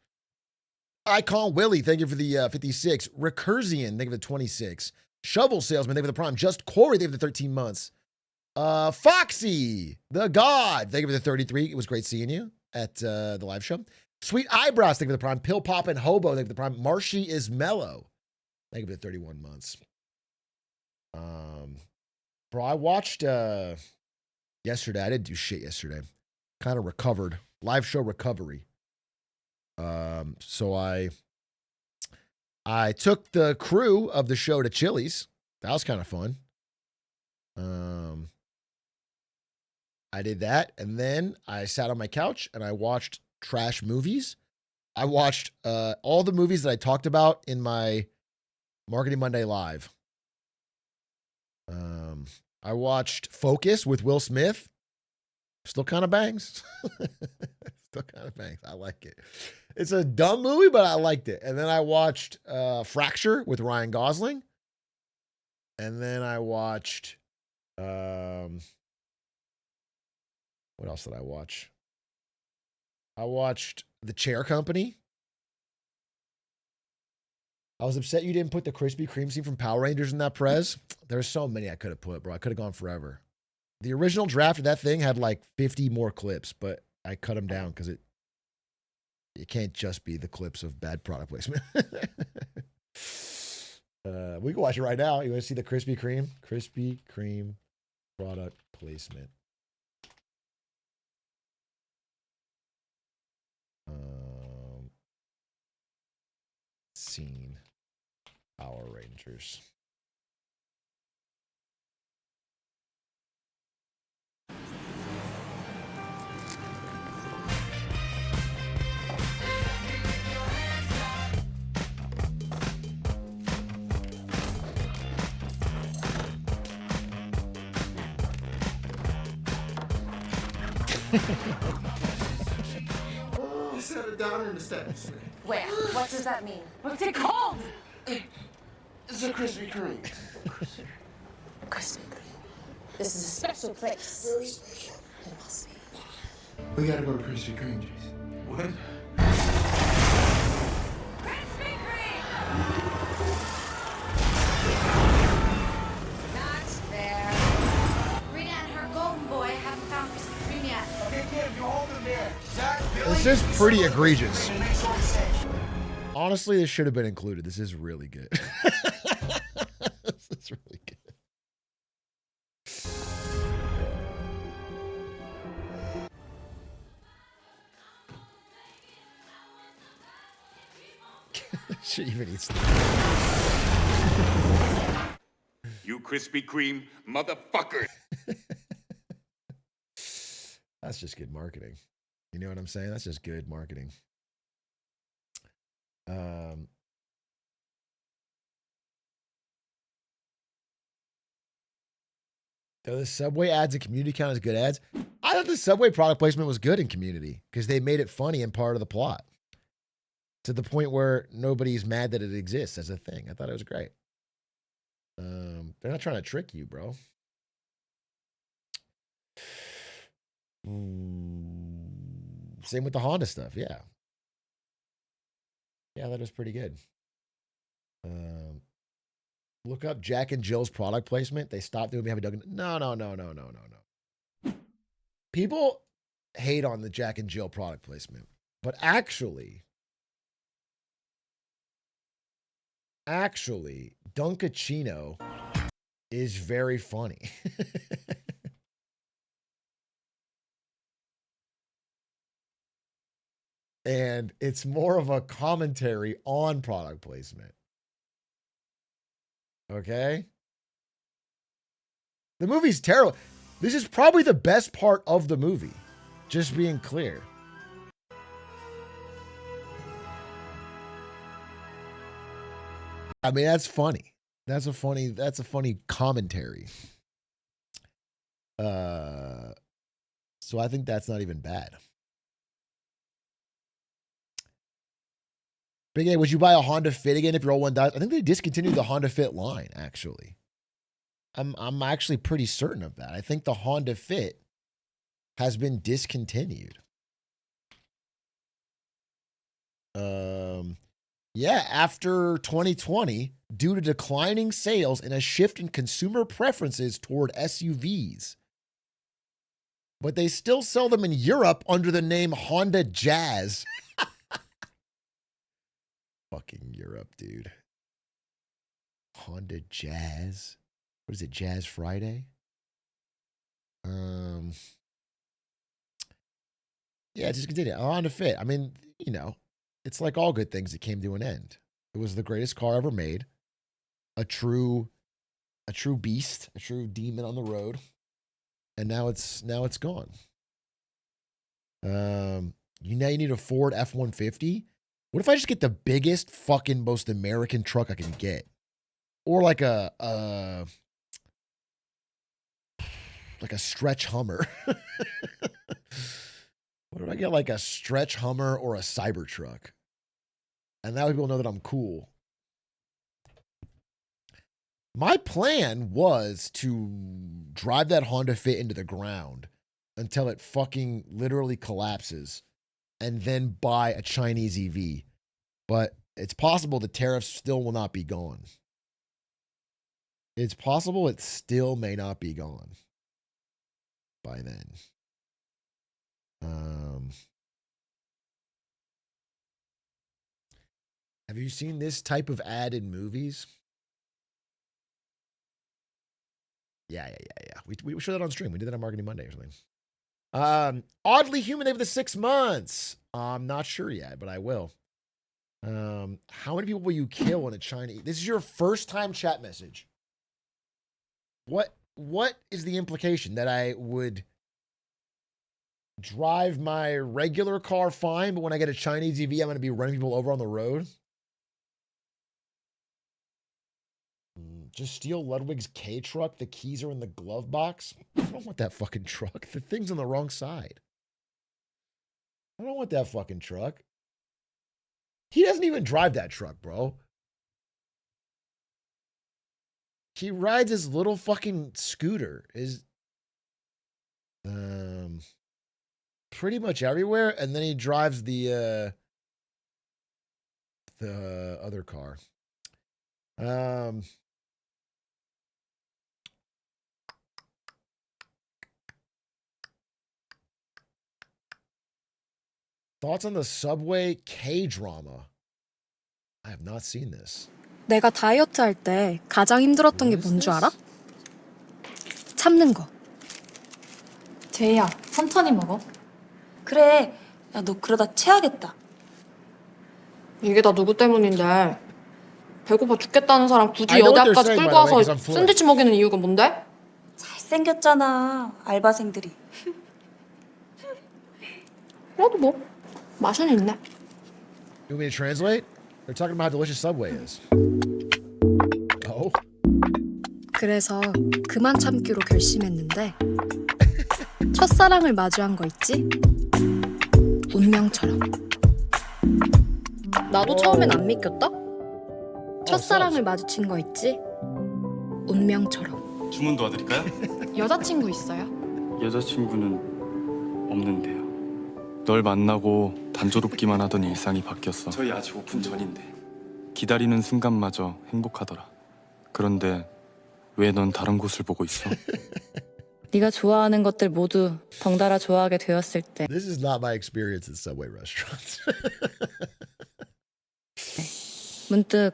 Icon Willie, thank you for the 56. Recursian, thank you for the 26. Shovel Salesman, thank you for the prime. Just Corey, thank you for the 13 months. Foxy, the God, thank you for the 33. It was great seeing you at the live show. Sweet Eyebrows, thank you for the prime. Pill Poppin' Hobo, thank you for the prime. Marshy is Mellow, thank you for the 31 months. Bro, I watched yesterday. I didn't do shit yesterday. Kind of recovered. Live show recovery. So I took the crew of the show to Chili's. That was kind of fun. I did that, and then I sat on my couch and I watched trash movies. I watched all the movies that I talked about in my Marketing Monday Live. I watched Focus with Will Smith. Still kind of bangs. Still kind of bangs. I like it. It's a dumb movie, but I liked it. And then I watched Fracture with Ryan Gosling. And then I watched what else did I watch? I watched The Chair Company. I was upset you didn't put the Krispy Kreme scene from Power Rangers in that Prez. There's so many I could have put, bro. I could have gone forever. The original draft of that thing had like 50 more clips, but I cut them down because it can't just be the clips of bad product placement. We can watch it right now. You want to see the Krispy Kreme? Krispy Kreme product placement. Scene. Power Rangers. You set it down in the steps. Where? What does that mean? What's it called? It's a Krispy Kreme. Krispy Kreme. This is a special place. Very special. It must be. We gotta go to Krispy Kreme, Jason. What? Krispy Kreme! Not there. Rita and her golden boy haven't found Krispy Kreme yet. Okay, Kim, you hold him there. Zach, Billy, This is pretty egregious. make sure he's safe. Honestly, this should have been included. This is really good. This is really good. She even eats. You Krispy Kreme motherfucker. That's just good marketing. You know what I'm saying? That's just good marketing. Though the Subway ads and community count as good ads, I thought the Subway product placement was good in community because they made it funny and part of the plot to the point where nobody's mad that it exists as a thing. I thought it was great. They're not trying to trick you, bro. Same with the Honda stuff. Yeah. Yeah, that was pretty good. Look up Jack and Jill's product placement. They stopped doing Happy Duggan. No. People hate on the Jack and Jill product placement, but actually, Dunkachino is very funny. And it's more of a commentary on product placement. Okay? The movie's terrible. This is probably the best part of the movie. Just being clear. I mean, that's funny. That's a funny commentary. So I think that's not even bad. Big A, would you buy a Honda Fit again if your old one dies? I think they discontinued the Honda Fit line, actually. I'm actually pretty certain of that. I think the Honda Fit has been discontinued. Yeah, after 2020, due to declining sales and a shift in consumer preferences toward SUVs. But they still sell them in Europe under the name Honda Jazz. Fucking Europe, dude. Honda Jazz. What is it, Jazz Friday? Yeah, just continue. Honda Fit. I mean, you know, it's like all good things that came to an end. It was the greatest car ever made. A true beast, a true demon on the road. And now it's gone. You need a Ford F-150. What if I just get the biggest fucking most American truck I can get? Or like a stretch Hummer. What if I get like a stretch Hummer or a Cybertruck? And that way people know that I'm cool. My plan was to drive that Honda Fit into the ground until it fucking literally collapses and then buy a Chinese EV. But it's possible the tariffs still will not be gone. It's possible it still may not be gone by then. Have you seen this type of ad in movies? Yeah. We showed that on stream. We did that on Marketing Monday or something. Oddly Human Day for the 6 months. I'm not sure yet, but I will. How many people will you kill in a Chinese? This is your first time chat message. What is the implication? That I would drive my regular car fine, but when I get a Chinese EV, I'm going to be running people over on the road? Just steal Ludwig's K truck. The keys are in the glove box. I don't want that fucking truck. The thing's on the wrong side. I don't want that fucking truck. He doesn't even drive that truck, bro. He rides his little fucking scooter. Pretty much everywhere, and then he drives the other car. Thoughts on the Subway K-drama? I have not seen this. 내가 다이어트 할 때 가장 힘들었던 게 뭔 줄 알아? 참는 거. 제이야, 천천히 먹어. 그래, 야, 너 그러다 체하겠다. 이게 다 누구 때문인데? 배고파 죽겠다는 사람 굳이 I know what they're 여대학까지 saying, 끌고 by the way, 와서 'cause I'm full. 샌드위치 먹이는 이유가 뭔데? 잘생겼잖아, 알바생들이. 그래도 뭐 맛은 있네. You want me to translate? They're talking about how delicious Subway is. Oh? 그래서 그만 참기로 결심했는데 첫사랑을 마주한 거 있지? 운명처럼. 나도 처음엔 안 믿겼다? 첫사랑을 마주친 거 있지? 운명처럼. 주문 도와드릴까요? 여자친구 있어요? 여자친구는 없는데요. 널 만나고 단조롭기만 하던 일상이 바뀌었어. 저희 아직 오픈 전인데. 기다리는 순간마저 행복하더라. 그런데 왜 넌 다른 곳을 보고 있어? 네가 좋아하는 것들 모두 덩달아 좋아하게 되었을 때 This is not my experience at Subway restaurants. 문득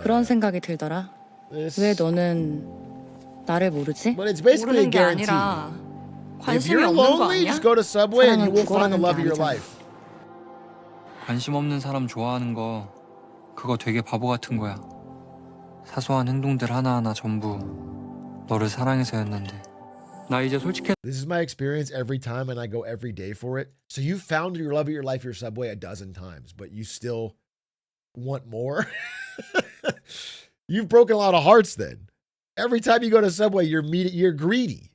그런 생각이 들더라. 왜 너는 나를 모르지? But it's basically a 모르는 게 guarantee. 아니라 If 관심이 you're 없는 거 lonely, 아니야? just go to Subway and you will 사랑은 find the love of your 그거라는 게 life. 관심 없는 사람 좋아하는 거 그거 되게 바보 같은 거야. 사소한 행동들 하나하나 전부 너를 사랑해서였는데. 나 이제 솔직해. This is my experience every time, and I go every day for it. So you found your love of your life, your Subway, a dozen times, but you still want more. You've broken a lot of hearts. Then every time you go to Subway, you're greedy.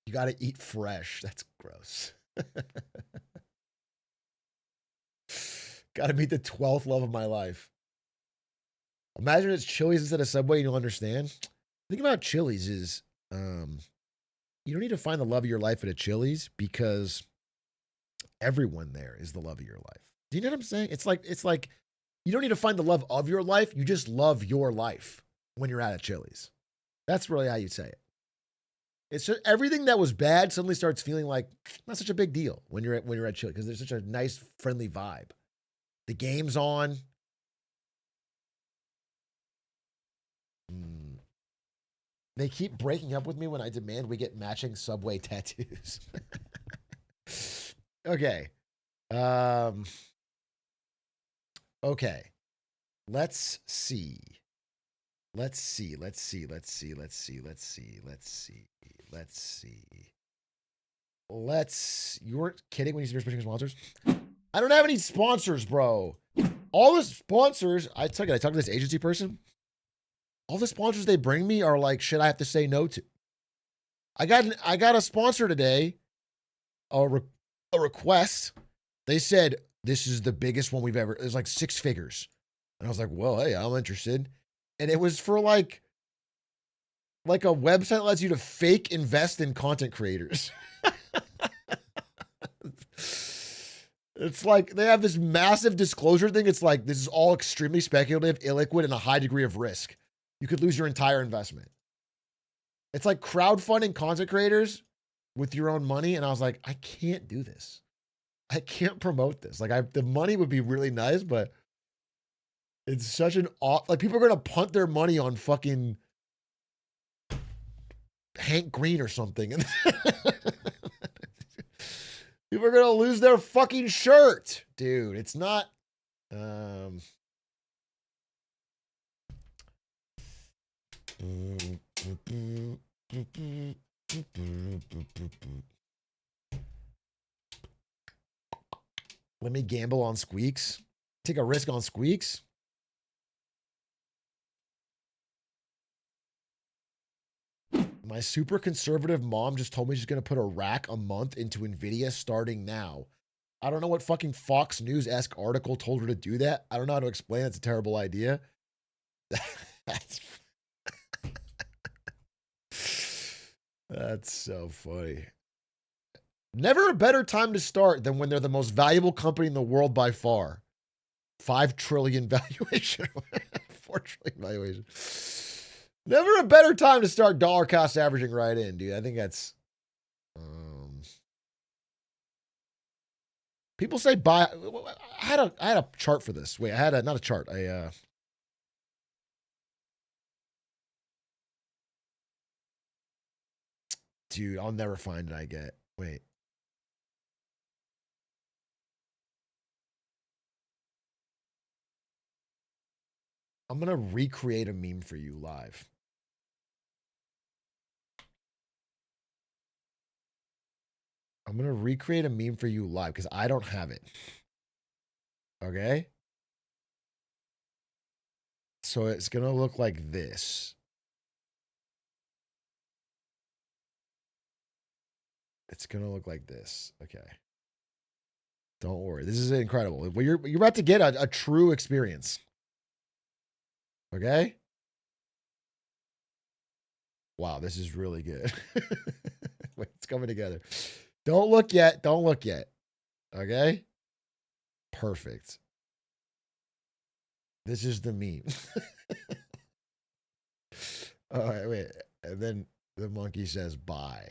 You got to eat fresh. That's gross. Got to meet the 12th love of my life. Imagine it's Chili's instead of Subway and you'll understand. The thing about Chili's is you don't need to find the love of your life at a Chili's because everyone there is the love of your life. Do you know what I'm saying? It's like you don't need to find the love of your life. You just love your life when you're at a Chili's. That's really how you say it. It's just everything that was bad suddenly starts feeling like not such a big deal when you're at Chili's because there's such a nice, friendly vibe. The game's on. They keep breaking up with me when I demand we get matching Subway tattoos. Okay. Okay. Let's see. You weren't kidding when you said you're switching sponsors? I don't have any sponsors, bro. All the sponsors, I talked to this agency person. All the sponsors they bring me are like shit I have to say no to. I got a sponsor today, a request. They said, this is the biggest one we've ever, it was like 6 figures. And I was like, well, hey, I'm interested. And it was for like a website that lets you to fake invest in content creators. It's like they have this massive disclosure thing. It's like, this is all extremely speculative, illiquid, and a high degree of risk. You could lose your entire investment. It's like crowdfunding content creators with your own money. And I was like, I can't do this. I can't promote this. Like the money would be really nice, but it's such an like people are going to punt their money on fucking Hank Greene or something. And people are going to lose their fucking shirt. Dude, it's not, let me gamble on squeaks. Take a risk on squeaks. My super conservative mom just told me she's going to put a rack a month into NVIDIA starting now. I don't know what fucking Fox News-esque article told her to do that. I don't know how to explain it. It's a terrible idea. That's so funny. Never a better time to start than when they're the most valuable company in the world by far. 5 trillion valuation. 4 trillion valuation. Never a better time to start dollar cost averaging right in, dude. I think that's... people say buy... I had a chart for this. Wait, I had not a chart. Dude, I'll never find it, I get. Wait. I'm going to recreate a meme for you live. I'm going to recreate a meme for you live because I don't have it. Okay? So it's going to look like this. It's going to look like this. Okay. Don't worry. This is incredible. Well, you're about to get a true experience. Okay? Wow, this is really good. Wait, it's coming together. Don't look yet. Don't look yet. Okay? Perfect. This is the meme. All right, wait. And then the monkey says bye.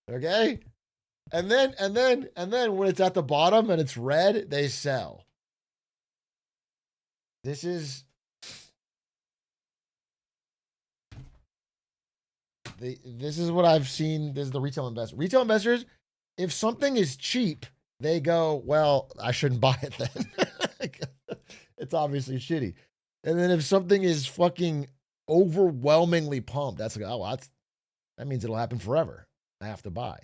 Okay? And then when it's at the bottom and it's red, they sell. This is what I've seen. This is the retail investor. Retail investors, if something is cheap, they go, well, I shouldn't buy it then. It's obviously shitty. And then if something is fucking overwhelmingly pumped, that's like, oh, well, that means it'll happen forever. I have to buy.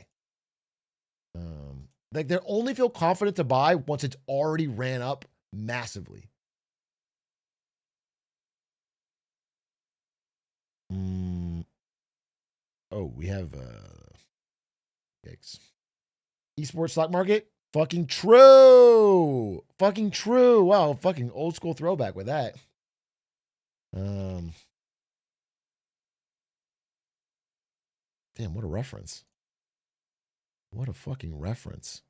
Like they only feel confident to buy once it's already ran up massively. Oh, we have yikes. Esports stock market? Fucking true. Fucking true. Wow, fucking old school throwback with that. Damn, what a reference. What a fucking reference.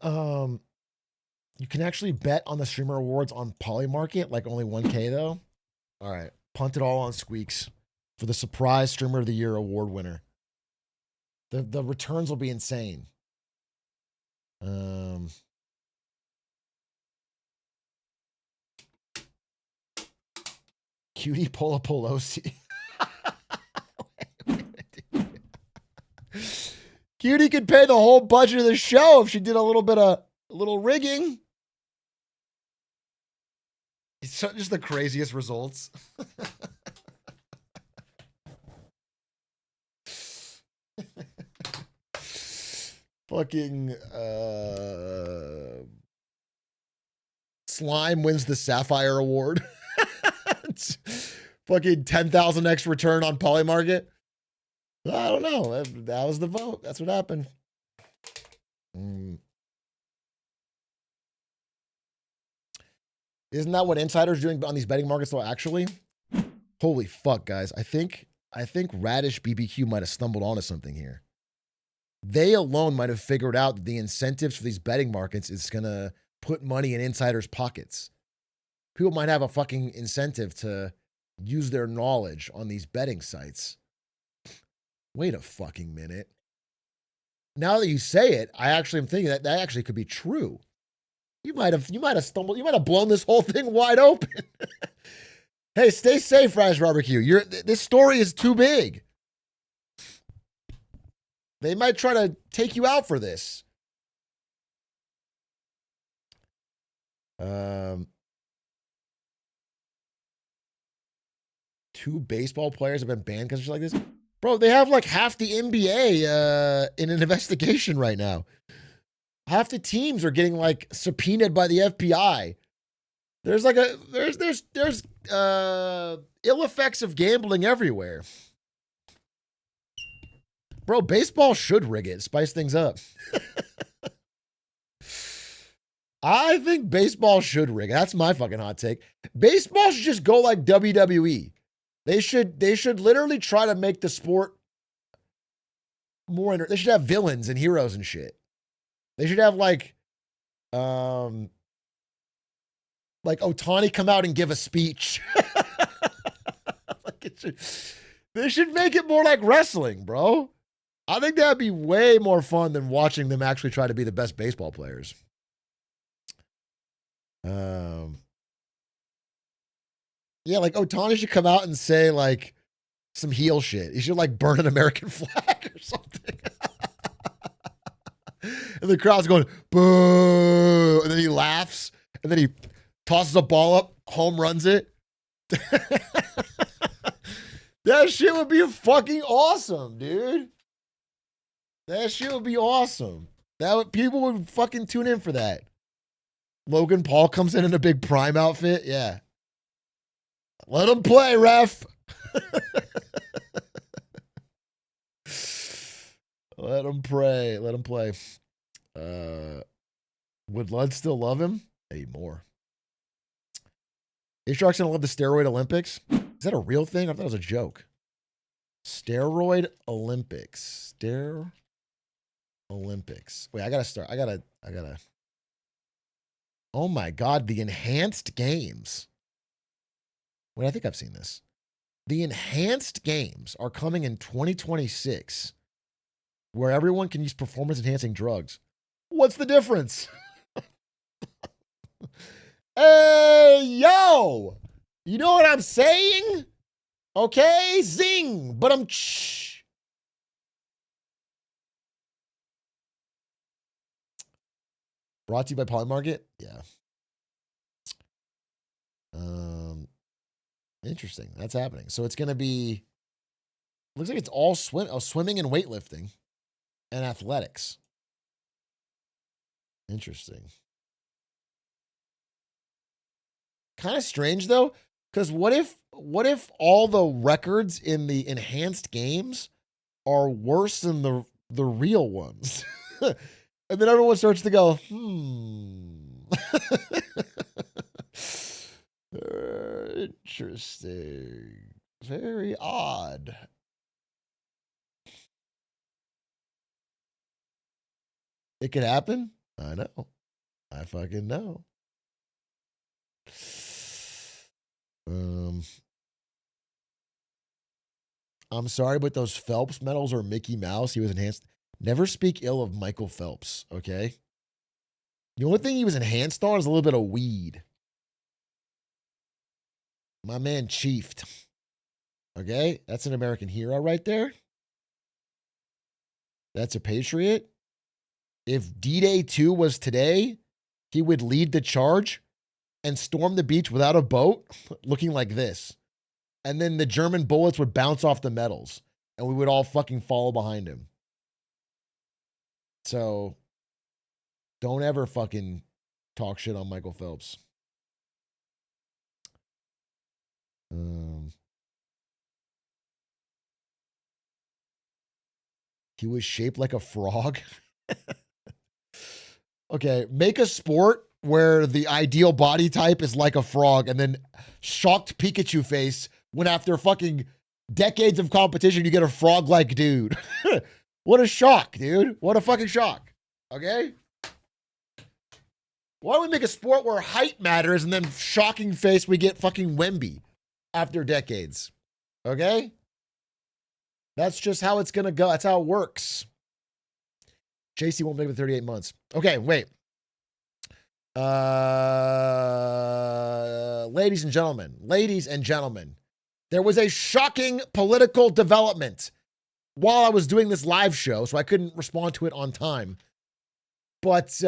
You can actually bet on the streamer awards on Polymarket, like only 1K though. All right, punt it all on Squeaks for the surprise streamer of the year award winner. The returns will be insane. Cutie Pola Polosi. Cutie could pay the whole budget of the show if she did a little rigging. It's just the craziest results. Fucking Slime wins the Sapphire Award. Fucking 10,000x return on Polymarket. I don't know. That was the vote. That's what happened. Isn't that what insiders doing on these betting markets though? Actually, holy fuck, guys! I think Radish BBQ might have stumbled onto something here. They alone might have figured out that the incentives for these betting markets is gonna put money in insiders' pockets. People might have a fucking incentive to use their knowledge on these betting sites. Wait a fucking minute. Now that you say it, I actually am thinking that actually could be true. You might have stumbled. You might have blown this whole thing wide open. Hey, stay safe, Radish Barbecue. This story is too big. They might try to take you out for this. Two baseball players have been banned because of shit like this. Bro, they have like half the NBA in an investigation right now. Half the teams are getting like subpoenaed by the FBI. There's like there's ill effects of gambling everywhere. Bro, baseball should rig it, spice things up. I think baseball should rig it. That's my fucking hot take. Baseball should just go like WWE. They should literally try to make the sport more. They should have villains and heroes and shit. They should have like Ohtani come out and give a speech. They should make it more like wrestling, bro. I think that'd be way more fun than watching them actually try to be the best baseball players. Yeah, like Ohtani should come out and say like some heel shit. He should like burn an American flag or something. And the crowd's going, boo. And then he laughs. And then he tosses a ball up, home runs it. That shit would be fucking awesome, dude. That shit would be awesome. People would fucking tune in for that. Logan Paul comes in a big Prime outfit. Yeah. Let him play, ref. Let him pray. Let him play. Would Lud still love him? Hey, more. Atrioc gonna love the steroid Olympics. Is that a real thing? I thought it was a joke. Steroid Olympics. Olympics. Wait, I gotta start. I gotta. Oh my God, the enhanced games. Wait, I think I've seen this. The enhanced games are coming in 2026, where everyone can use performance enhancing drugs. What's the difference? Hey, yo! You know what I'm saying? Okay, zing, but I'm. Brought to you by Polymarket. Yeah. Interesting. That's happening. So it's gonna be. Looks like it's all swimming and weightlifting, and athletics. Interesting. Kind of strange though, because what if all the records in the enhanced games are worse than the real ones? And then everyone starts to go, interesting. Very odd. It could happen. I know. I fucking know. I'm sorry, but those Phelps medals are Mickey Mouse. He was enhanced. Never speak ill of Michael Phelps, okay? The only thing he was enhanced on is a little bit of weed. My man chiefed. Okay? That's an American hero right there. That's a patriot. If D-Day 2 was today, he would lead the charge and storm the beach without a boat, looking like this. And then the German bullets would bounce off the medals, and we would all fucking follow behind him. So, don't ever fucking talk shit on Michael Phelps. He was shaped like a frog. Okay, make a sport where the ideal body type is like a frog, and then shocked Pikachu face when after fucking decades of competition, you get a frog-like dude. What a shock, dude. What a fucking shock. Okay? Why don't we make a sport where height matters and then shocking face we get fucking Wemby after decades? Okay? That's just how it's gonna go. That's how it works. JC won't make it 38 months. Okay, wait. Ladies and gentlemen, there was a shocking political development while I was doing this live show, so I couldn't respond to it on time. But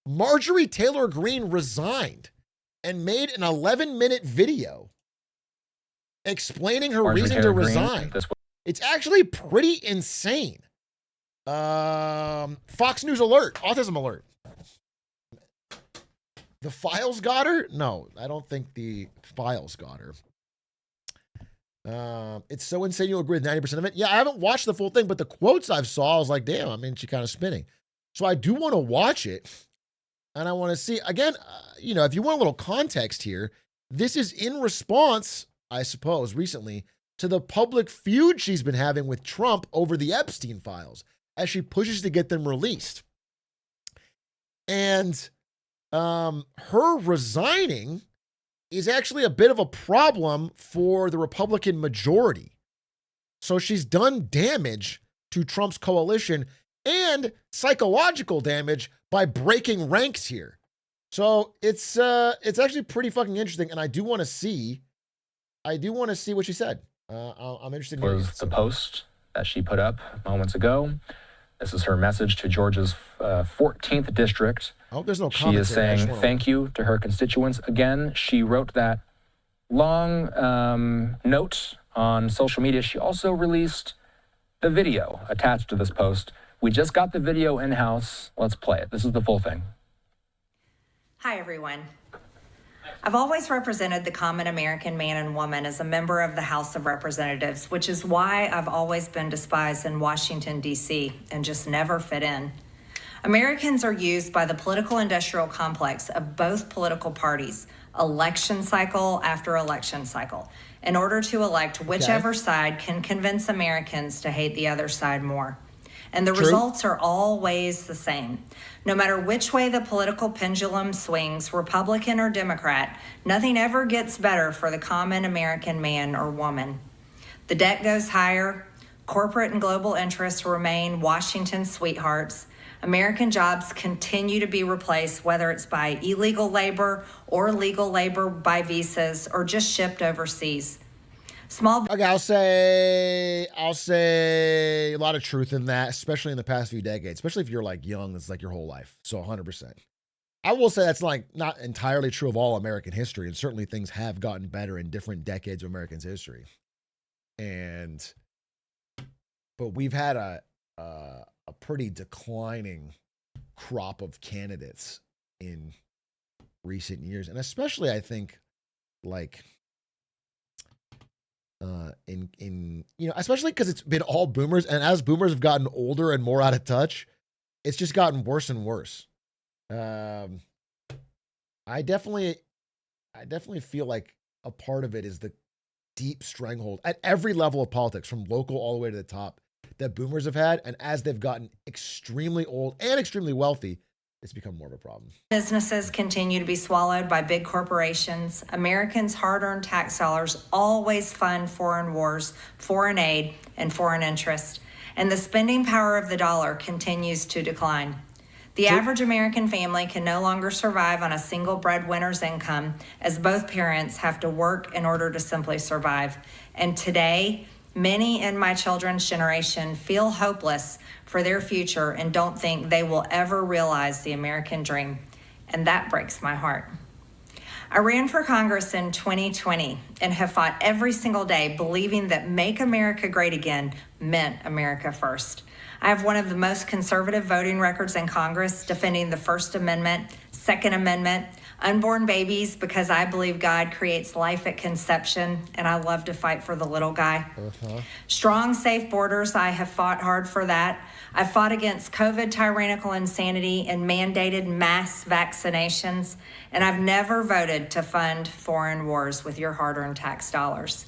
Marjorie Taylor Greene resigned and made an 11-minute video explaining her reason to resign. It's actually pretty insane. Fox News alert, autism alert. The files got her? No, I don't think the files got her. It's so insane you'll agree with 90% of it. Yeah, I haven't watched the full thing, but the quotes I've saw, I was like, damn, I mean, she kind of spinning. So I do want to watch it. And I want to see, again, you know, if you want a little context here, this is in response, I suppose, recently to the public feud she's been having with Trump over the Epstein files as she pushes to get them released. And her resigning is actually a bit of a problem for the Republican majority. So she's done damage to Trump's coalition and psychological damage by breaking ranks here. So it's actually pretty fucking interesting, and I do want to see what she said. I'm interested in was the post that she put up moments ago. This is her message to Georgia's 14th district. I hope there's no She is saying thank you to her constituents. Again, she wrote that long note on social media. She also released the video attached to this post. We just got the video in-house. Let's play it. This is the full thing. Hi, everyone. I've always represented the common American man and woman as a member of the House of Representatives, which is why I've always been despised in Washington, D.C., and just never fit in. Americans are used by the political industrial complex of both political parties, election cycle after election cycle, in order to elect whichever side can convince Americans to hate the other side more. And the results are always the same. No matter which way the political pendulum swings, Republican or Democrat, nothing ever gets better for the common American man or woman. The debt goes higher, corporate and global interests remain Washington's sweethearts, American jobs continue to be replaced, whether it's by illegal labor or legal labor by visas or just shipped overseas. Okay, I'll say a lot of truth in that, especially in the past few decades, especially if you're like young, it's like your whole life. So 100%. I will say that's like not entirely true of all American history, and certainly things have gotten better in different decades of Americans' history. But we've had a pretty declining crop of candidates in recent years, and especially I think like especially because it's been all boomers, and as boomers have gotten older and more out of touch, it's just gotten worse and worse. I definitely feel like a part of it is the deep stranglehold at every level of politics, from local all the way to the top, that boomers have had, and as they've gotten extremely old and extremely wealthy, it's become more of a problem. Businesses continue to be swallowed by big corporations. Americans' hard-earned tax dollars always fund foreign wars, foreign aid, and foreign interest, and the spending power of the dollar continues to decline. The average American family can no longer survive on a single breadwinner's income, as both parents have to work in order to simply survive. And today, many in my children's generation feel hopeless for their future and don't think they will ever realize the American dream. And that breaks my heart. I ran for Congress in 2020 and have fought every single day believing that Make America Great Again meant America first. I have one of the most conservative voting records in Congress, defending the First Amendment, Second Amendment, unborn babies, because I believe God creates life at conception, and I love to fight for the little guy. Strong, safe borders, I have fought hard for that. I've fought against COVID tyrannical insanity and mandated mass vaccinations, and I've never voted to fund foreign wars with your hard-earned tax dollars.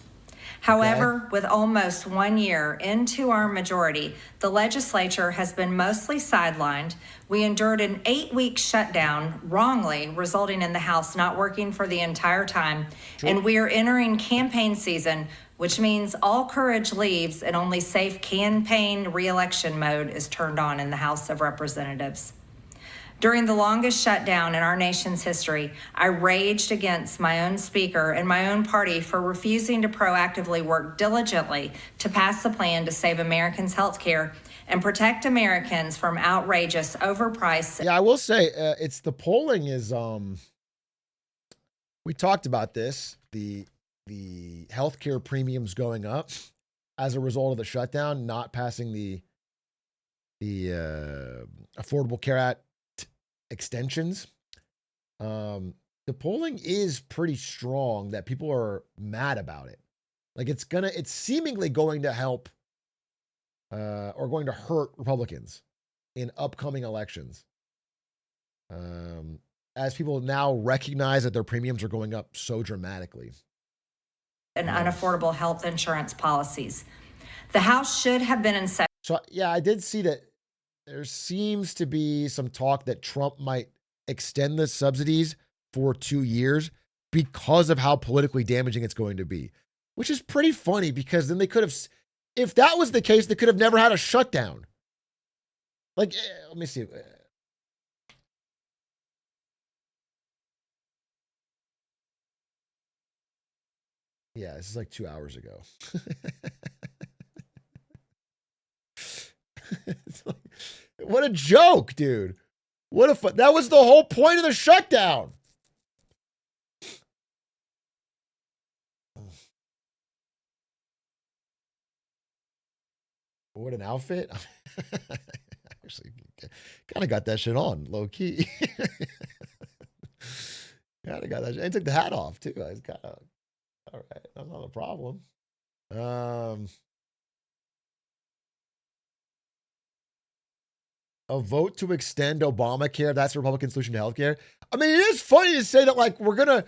However, with almost 1 year into our majority, the legislature has been mostly sidelined. We endured an 8-week shutdown, wrongly, resulting in the House not working for the entire time. And we are entering campaign season, which means all courage leaves and only safe campaign re-election mode is turned on in the House of Representatives. During the longest shutdown in our nation's history, I raged against my own speaker and my own party for refusing to proactively work diligently to pass the plan to save Americans' health care and protect Americans from outrageous, overpriced. Yeah, I will say it's the polling is we talked about this, the healthcare premiums going up as a result of the shutdown, not passing the Affordable Care Act extensions. The polling is pretty strong that people are mad about it. Like it's seemingly going to help or going to hurt Republicans in upcoming elections. As people now recognize that their premiums are going up so dramatically. And unaffordable health insurance policies. The House should have been in session. So yeah, I did see that there seems to be some talk that Trump might extend the subsidies for 2 years because of how politically damaging it's going to be, which is pretty funny because then they could have, if that was the case, they could have never had a shutdown. Like, let me see. Yeah, this is like 2 hours ago. It's like, what a joke, dude. What a that was the whole point of the shutdown. What an outfit. Actually, kind of got that shit on, low key. Kind of got that shit. And took the hat off, too. I was kind of, all right, that's not a problem. A vote to extend Obamacare. That's the Republican solution to healthcare. I mean, it is funny to say that, like, we're going to,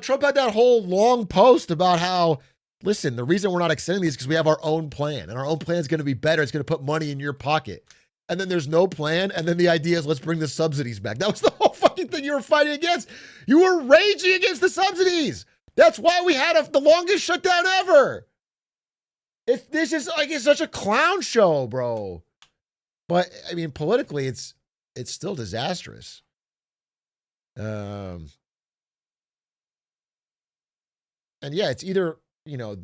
Trump had that whole long post about how, listen, the reason we're not extending these is because we have our own plan, and our own plan is going to be better. It's going to put money in your pocket. And then there's no plan. And then the idea is let's bring the subsidies back. That was the whole fucking thing you were fighting against. You were raging against the subsidies. That's why we had the longest shutdown ever. If this is like, it's such a clown show, bro. But I mean, politically, it's still disastrous. And yeah, it's either, you know,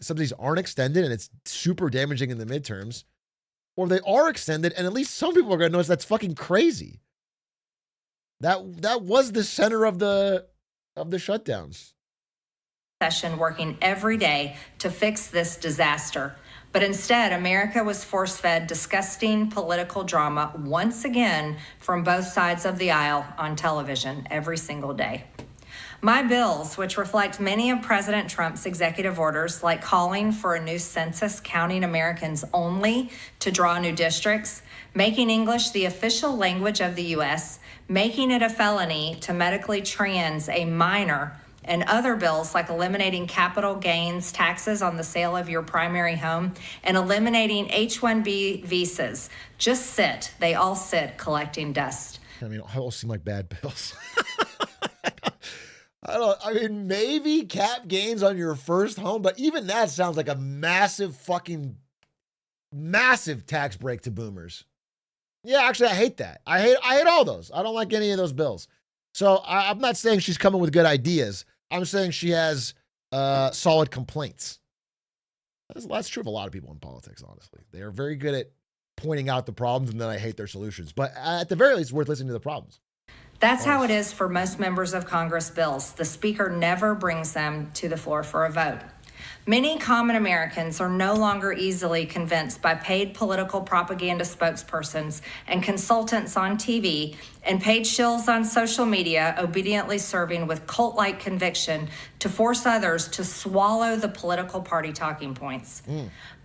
some of these aren't extended and it's super damaging in the midterms, or they are extended and at least some people are going to notice that's fucking crazy. That was the center of the shutdowns. Session working every day to fix this disaster. But instead, America was force-fed disgusting political drama once again from both sides of the aisle on television every single day. My bills, which reflect many of President Trump's executive orders, like calling for a new census counting Americans only to draw new districts, making English the official language of the U.S., making it a felony to medically trans a minor, and other bills like eliminating capital gains taxes on the sale of your primary home and eliminating H-1B visas. Just sit. They all sit collecting dust. I mean, all seem like bad bills. I mean, maybe cap gains on your first home, but even that sounds like a massive tax break to boomers. Yeah, actually, I hate that. I hate all those. I don't like any of those bills. So I'm not saying she's coming with good ideas. I'm saying she has solid complaints. That's true of a lot of people in politics, honestly. They are very good at pointing out the problems, and then I hate their solutions. But at the very least, it's worth listening to the problems. That's how it is for most members of Congress bills. The Speaker never brings them to the floor for a vote. Many common Americans are no longer easily convinced by paid political propaganda spokespersons and consultants on TV and paid shills on social media obediently serving with cult-like conviction to force others to swallow the political party talking points.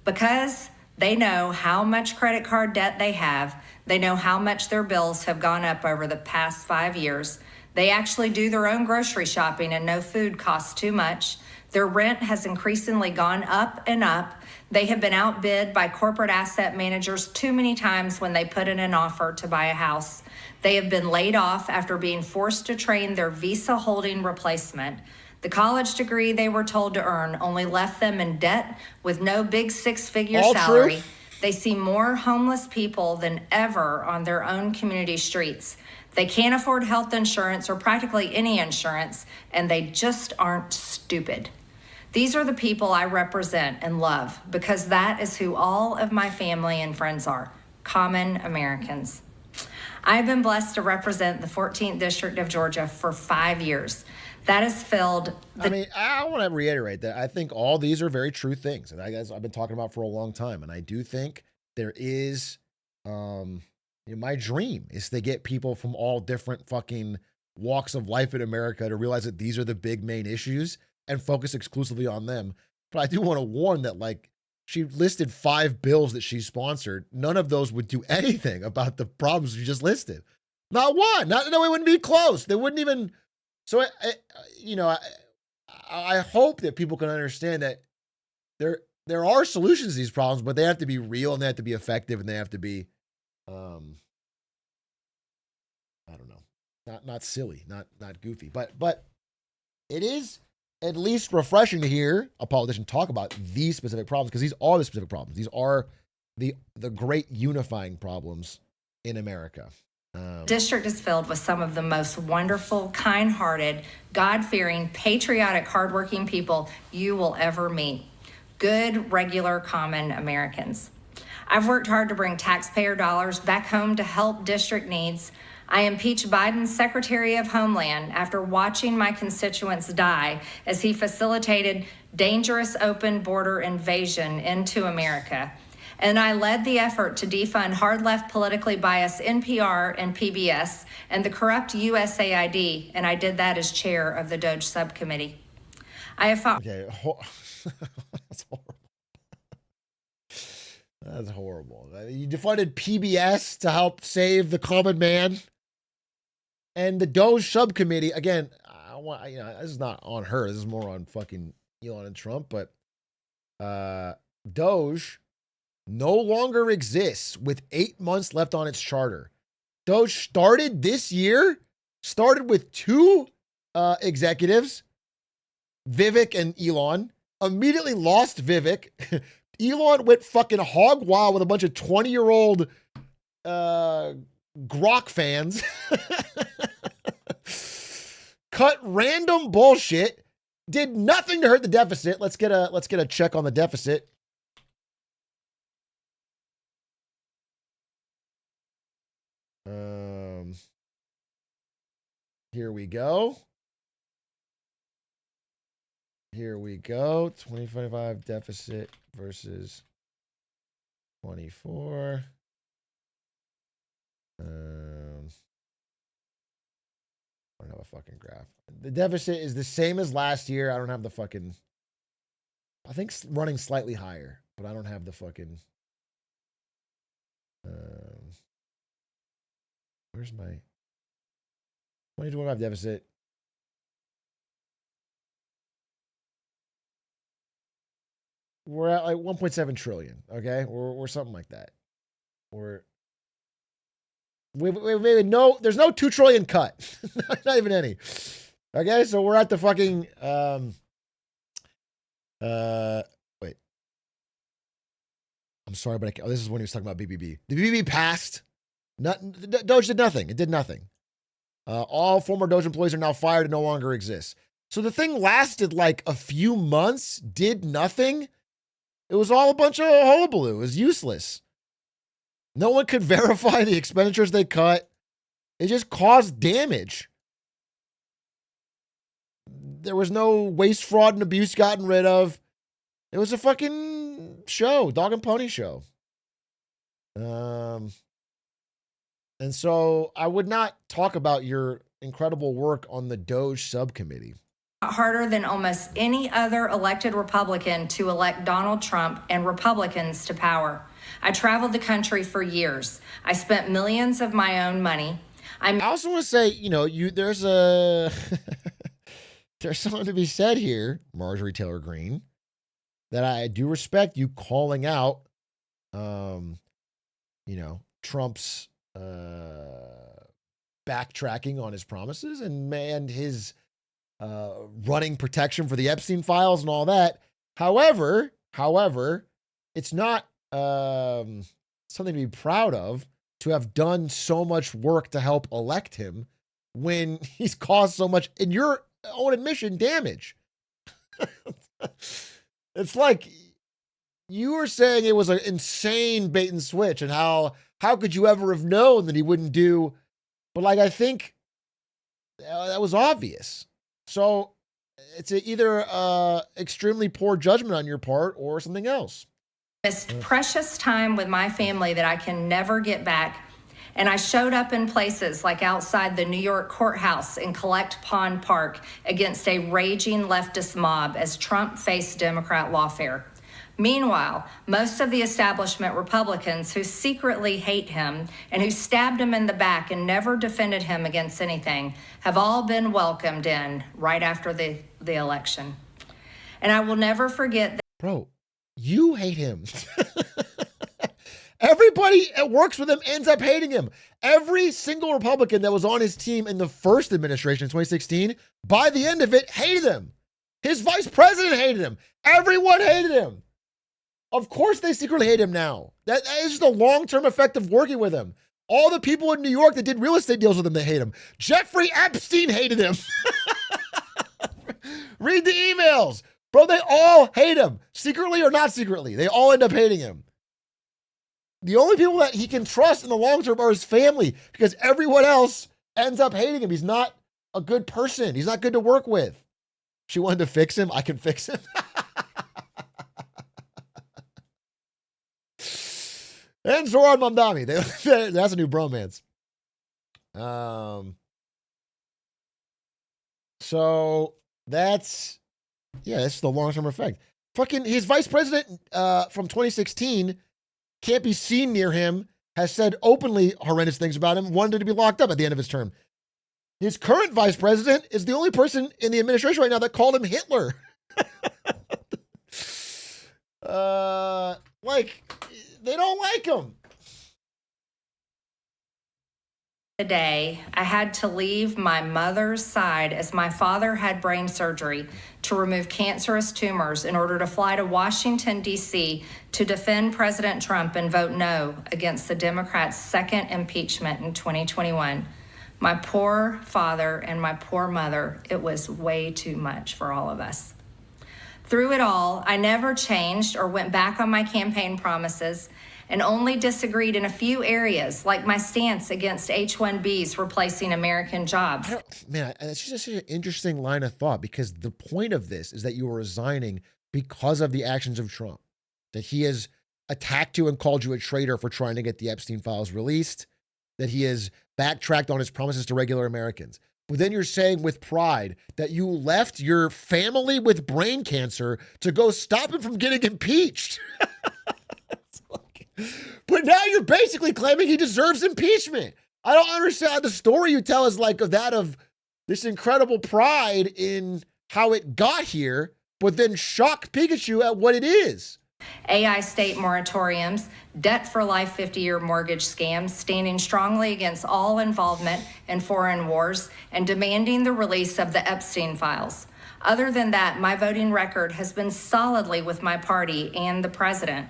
Because they know how much credit card debt they have, they know how much their bills have gone up over the past 5 years. They actually do their own grocery shopping and know food costs too much. Their rent has increasingly gone up and up. They have been outbid by corporate asset managers too many times when they put in an offer to buy a house. They have been laid off after being forced to train their visa holding replacement. The college degree they were told to earn only left them in debt with no big six-figure salary. True. They see more homeless people than ever on their own community streets. They can't afford health insurance or practically any insurance, and they just aren't stupid. These are the people I represent and love because that is who all of my family and friends are, common Americans. I've been blessed to represent the 14th District of Georgia for 5 years. That has filled I mean, I want to reiterate that I think all these are very true things, and I've been talking about for a long time, and I do think there is, my dream is to get people from all different fucking walks of life in America to realize that these are the big main issues and focus exclusively on them. But I do want to warn that, like, she listed 5 bills that she sponsored. None of those would do anything about the problems she just listed. Not one. No, it wouldn't be close. They wouldn't even. So, I hope that people can understand that there are solutions to these problems, but they have to be real and they have to be effective and they have to be, I don't know, not silly, not goofy, but it is at least refreshing to hear a politician talk about these specific problems, because these are the specific problems. These are the great unifying problems in America. District is filled with some of the most wonderful, kind-hearted, God-fearing, patriotic, hardworking people you will ever meet. Good, regular, common Americans. I've worked hard to bring taxpayer dollars back home to help district needs. I impeached Biden's Secretary of Homeland after watching my constituents die as he facilitated dangerous open border invasion into America. And I led the effort to defund hard-left politically biased NPR and PBS and the corrupt USAID, and I did that as chair of the DOJ subcommittee. I have fought... Okay, that's horrible. That's horrible. You defunded PBS to help save the common man. And the DOJ subcommittee, again, this is not on her. This is more on fucking Elon and Trump, but DOJ no longer exists with 8 months left on its charter. DOJ started this year, started with 2 executives, Vivek and Elon, immediately lost Vivek. Elon went fucking hog wild with a bunch of 20-year-old Grok fans cut random bullshit, did nothing to hurt the deficit. Let's get a check on the deficit. Here we go. Here we go. 2025 deficit versus 24. I don't have a fucking graph. The deficit is the same as last year. I don't have the fucking. I think running slightly higher, but I don't have the fucking. Where's my 2025 deficit? We're at like 1.7 trillion. Okay, or something like that. We've made no. There's no 2 trillion cut. Not even any. Okay, so we're at the fucking wait. I'm sorry, but this is when he was talking about BBB. The BBB passed. Doge did nothing. It did nothing. All former Doge employees are now fired and no longer exist. So the thing lasted like a few months, did nothing. It was all a bunch of hullabaloo. It was useless. No one could verify the expenditures they cut. It just caused damage. There was no waste, fraud, and abuse gotten rid of. It was a fucking show, dog and pony show. And so I would not talk about your incredible work on the Doge subcommittee. Harder than almost any other elected Republican to elect Donald Trump and Republicans to power. I traveled the country for years. I spent millions of my own money. I also want to say, there's there's something to be said here, Marjorie Taylor Greene, that I do respect you calling out, Trump's backtracking on his promises and his running protection for the Epstein files and all that. However, it's not something to be proud of to have done so much work to help elect him when he's caused so much, in your own admission, damage. It's like you were saying it was an insane bait and switch, and how could you ever have known that he wouldn't do? But like, I think that was obvious. So it's either extremely poor judgment on your part or something else. Missed precious time with my family that I can never get back. And I showed up in places like outside the New York courthouse in Collect Pond Park against a raging leftist mob as Trump faced Democrat lawfare. Meanwhile, most of the establishment Republicans who secretly hate him and who stabbed him in the back and never defended him against anything have all been welcomed in right after the election. And I will never forget that. Bro, you hate him. Everybody that works with him ends up hating him. Every single Republican that was on his team in the first administration in 2016, by the end of it, hated him. His vice president hated him. Everyone hated him. Of course they secretly hate him now. That is just a long-term effect of working with him. All the people in New York that did real estate deals with him, they hate him. Jeffrey Epstein hated him. Read the emails. Bro, they all hate him. Secretly or not secretly. They all end up hating him. The only people that he can trust in the long term are his family, because everyone else ends up hating him. He's not a good person. He's not good to work with. She wanted to fix him. I can fix him. And Zoran Mamdani. That's a new bromance. So that's the long-term effect. Fucking his vice president from 2016 can't be seen near him, has said openly horrendous things about him, wanted to be locked up at the end of his term. His current vice president is the only person in the administration right now that called him Hitler. Like, they don't like him. day, I had to leave my mother's side as my father had brain surgery to remove cancerous tumors in order to fly to Washington, D.C. to defend President Trump and vote no against the Democrats' second impeachment in 2021. My poor father and my poor mother, it was way too much for all of us. Through it all, I never changed or went back on my campaign promises and only disagreed in a few areas, like my stance against H-1Bs replacing American jobs. Man, it's just such an interesting line of thought, because the point of this is that you are resigning because of the actions of Trump, that he has attacked you and called you a traitor for trying to get the Epstein files released, that he has backtracked on his promises to regular Americans. But then you're saying with pride that you left your family with brain cancer to go stop him from getting impeached. But now you're basically claiming he deserves impeachment. I don't understand. The story you tell is like of that of this incredible pride in how it got here, but then shock Pikachu at what it is. AI state moratoriums, debt for life 50-year mortgage scams, standing strongly against all involvement in foreign wars, and demanding the release of the Epstein files. Other than that, my voting record has been solidly with my party and the president.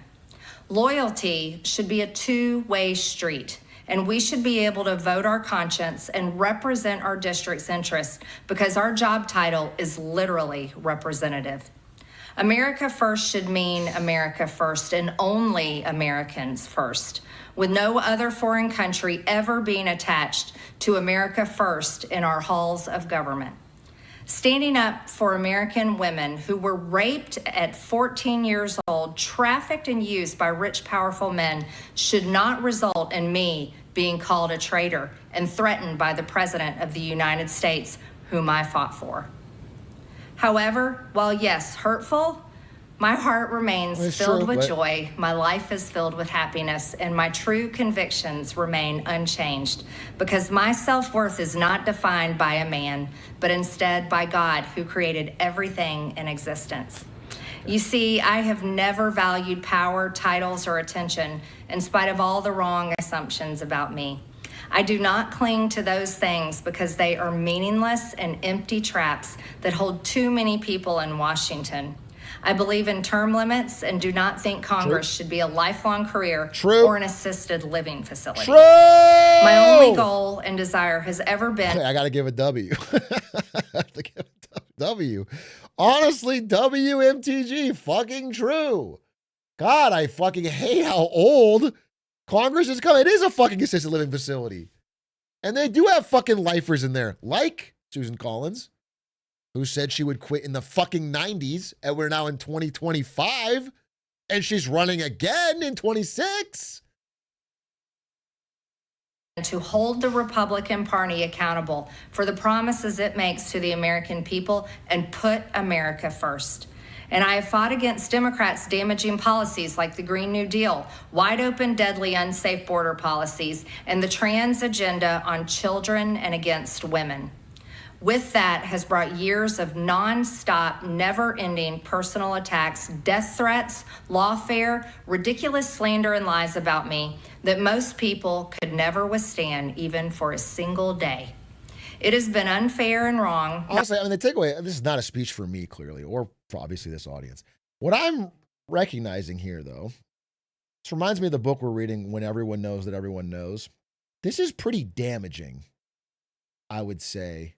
Loyalty should be a two-way street, and we should be able to vote our conscience and represent our district's interests, because our job title is literally representative. America first should mean America first and only Americans first, with no other foreign country ever being attached to America first in our halls of government. Standing up for American women who were raped at 14 years old, trafficked and used by rich, powerful men should not result in me being called a traitor and threatened by the President of the United States, whom I fought for. However, while yes, hurtful, my heart remains filled with joy, my life is filled with happiness, and my true convictions remain unchanged, because my self-worth is not defined by a man, but instead by God, who created everything in existence. You see, I have never valued power, titles, or attention, in spite of all the wrong assumptions about me. I do not cling to those things because they are meaningless and empty traps that hold too many people in Washington. I believe in term limits and do not think Congress should be a lifelong career or an assisted living facility. My only goal and desire has ever been... I got to give a W. I have to give a W. Honestly, WMTG, fucking true. God, I fucking hate how old Congress is coming. It is a fucking assisted living facility. And they do have fucking lifers in there, like Susan Collins, who said she would quit in the fucking 90s, and we're now in 2025, and she's running again in 26. To hold the Republican Party accountable for the promises it makes to the American people and put America first. And I have fought against Democrats' damaging policies like the Green New Deal, wide open, deadly, unsafe border policies, and the trans agenda on children and against women. With that has brought years of nonstop, never-ending personal attacks, death threats, lawfare, ridiculous slander and lies about me that most people could never withstand even for a single day. It has been unfair and wrong. Honestly, I mean, the takeaway, this is not a speech for me, clearly, or for obviously this audience. What I'm recognizing here, though, this reminds me of the book we're reading, When Everyone Knows That Everyone Knows. This is pretty damaging, I would say,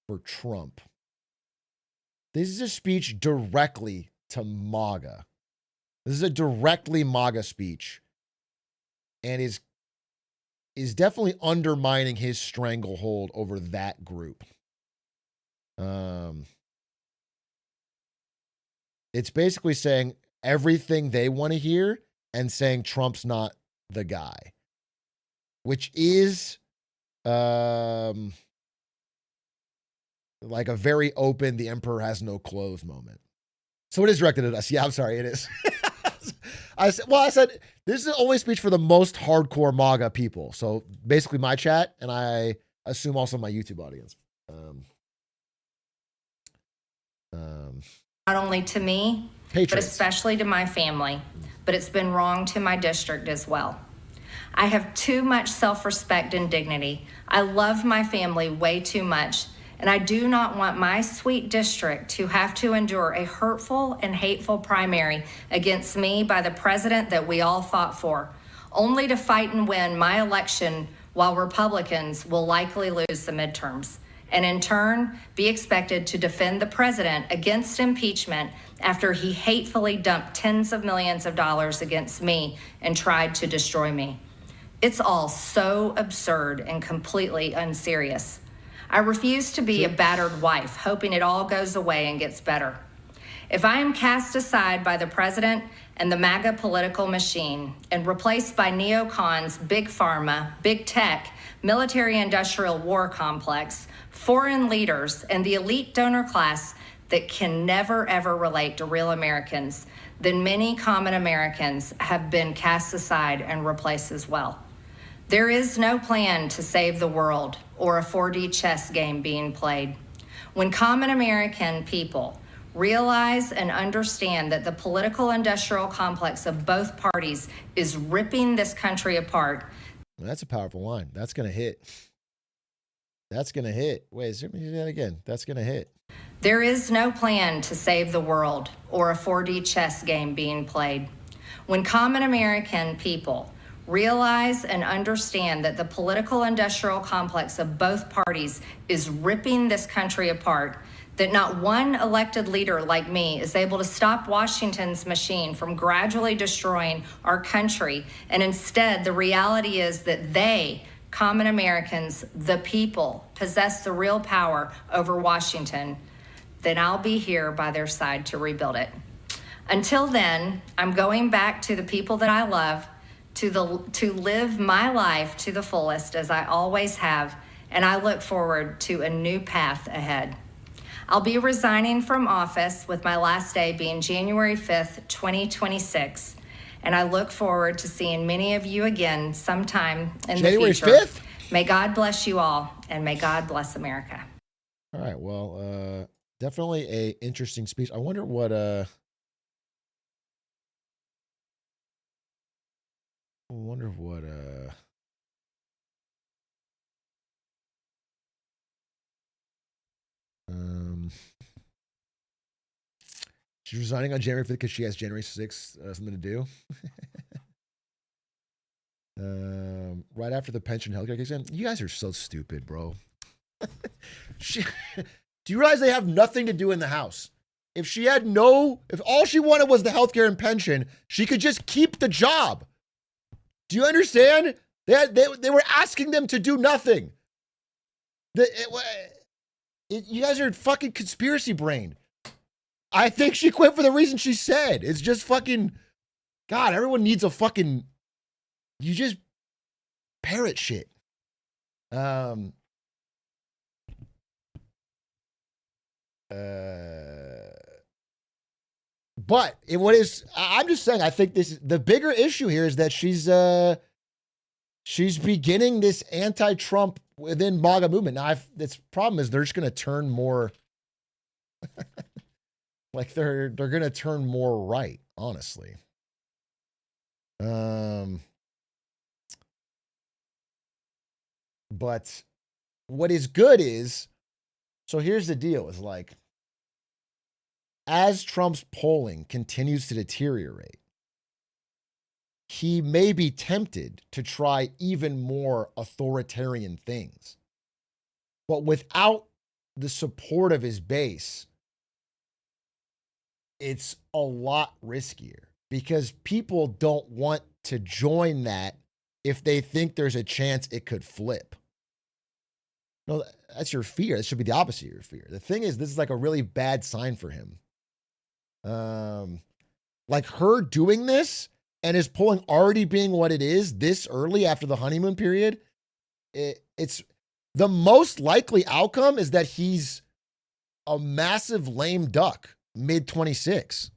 for Trump. This is a speech directly to MAGA. This is a directly MAGA speech, and is definitely undermining his stranglehold over that group. It's basically saying everything they want to hear and saying Trump's not the guy, which is like a very open, the emperor has no clothes moment. So it is directed at us. Yeah, I'm sorry, it is. I said, this is the only speech for the most hardcore MAGA people. So basically my chat, and I assume also my YouTube audience. Not only to me, but especially to my family, but it's been wrong to my district as well. I have too much self-respect and dignity. I love my family way too much, and I do not want my sweet district to have to endure a hurtful and hateful primary against me by the president that we all fought for, only to fight and win my election while Republicans will likely lose the midterms, and in turn be expected to defend the president against impeachment after he hatefully dumped tens of millions of dollars against me and tried to destroy me. It's all so absurd and completely unserious. I refuse to be a battered wife, hoping it all goes away and gets better. If I am cast aside by the president and the MAGA political machine and replaced by neocons, big pharma, big tech, military-industrial war complex, foreign leaders, and the elite donor class that can never, ever relate to real Americans, then many common Americans have been cast aside and replaced as well. There is no plan to save the world or a 4D chess game being played. When common American people realize and understand that the political industrial complex of both parties is ripping this country apart. That's a powerful line. That's going to hit. That's going to hit. Wait, let me do that again. That's going to hit. There is no plan to save the world or a 4D chess game being played. When common American people realize and understand that the political industrial complex of both parties is ripping this country apart, that not one elected leader like me is able to stop Washington's machine from gradually destroying our country, and instead the reality is that they, common Americans, the people, possess the real power over Washington, then I'll be here by their side to rebuild it. Until then, I'm going back to the people that I love, to live my life to the fullest as I always have, and I look forward to a new path ahead. I'll be resigning from office with my last day being January 5th, 2026, and I look forward to seeing many of you again sometime in January the future. 5th? May God bless you all, and may God bless America. All right, well, definitely a interesting speech. I wonder what she's resigning on January 5th because she has January 6th something to do. Right after the pension healthcare kicks in. You guys are so stupid, bro. Do you realize they have nothing to do in the house? If all she wanted was the healthcare and pension, she could just keep the job. Do you understand? They were asking them to do nothing. You guys are fucking conspiracy brain. I think she quit for the reason she said. It's just fucking, God, everyone needs a fucking, you just parrot shit. But I'm just saying, I think the bigger issue here is that she's beginning this anti-Trump within MAGA movement. Now, this problem is they're just going to turn more, like they're going to turn more right, honestly. But what is good is, so here's the deal, is like, as Trump's polling continues to deteriorate, he may be tempted to try even more authoritarian things. But without the support of his base, it's a lot riskier because people don't want to join that if they think there's a chance it could flip. No, that's your fear. That should be the opposite of your fear. The thing is, this is like a really bad sign for him. Like her doing this and his polling already being what it is this early after the honeymoon period, it's the most likely outcome is that he's a massive lame duck mid 26.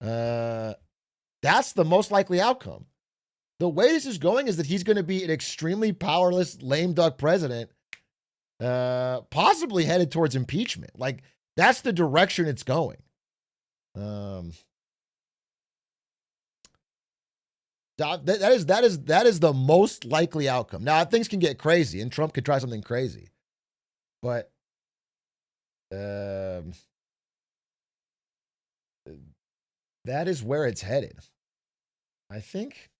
That's the most likely outcome. The way this is going is that he's going to be an extremely powerless lame duck president, possibly headed towards impeachment. Like that's the direction it's going. That is the most likely outcome. Now things can get crazy, and Trump could try something crazy, but that is where it's headed. I think.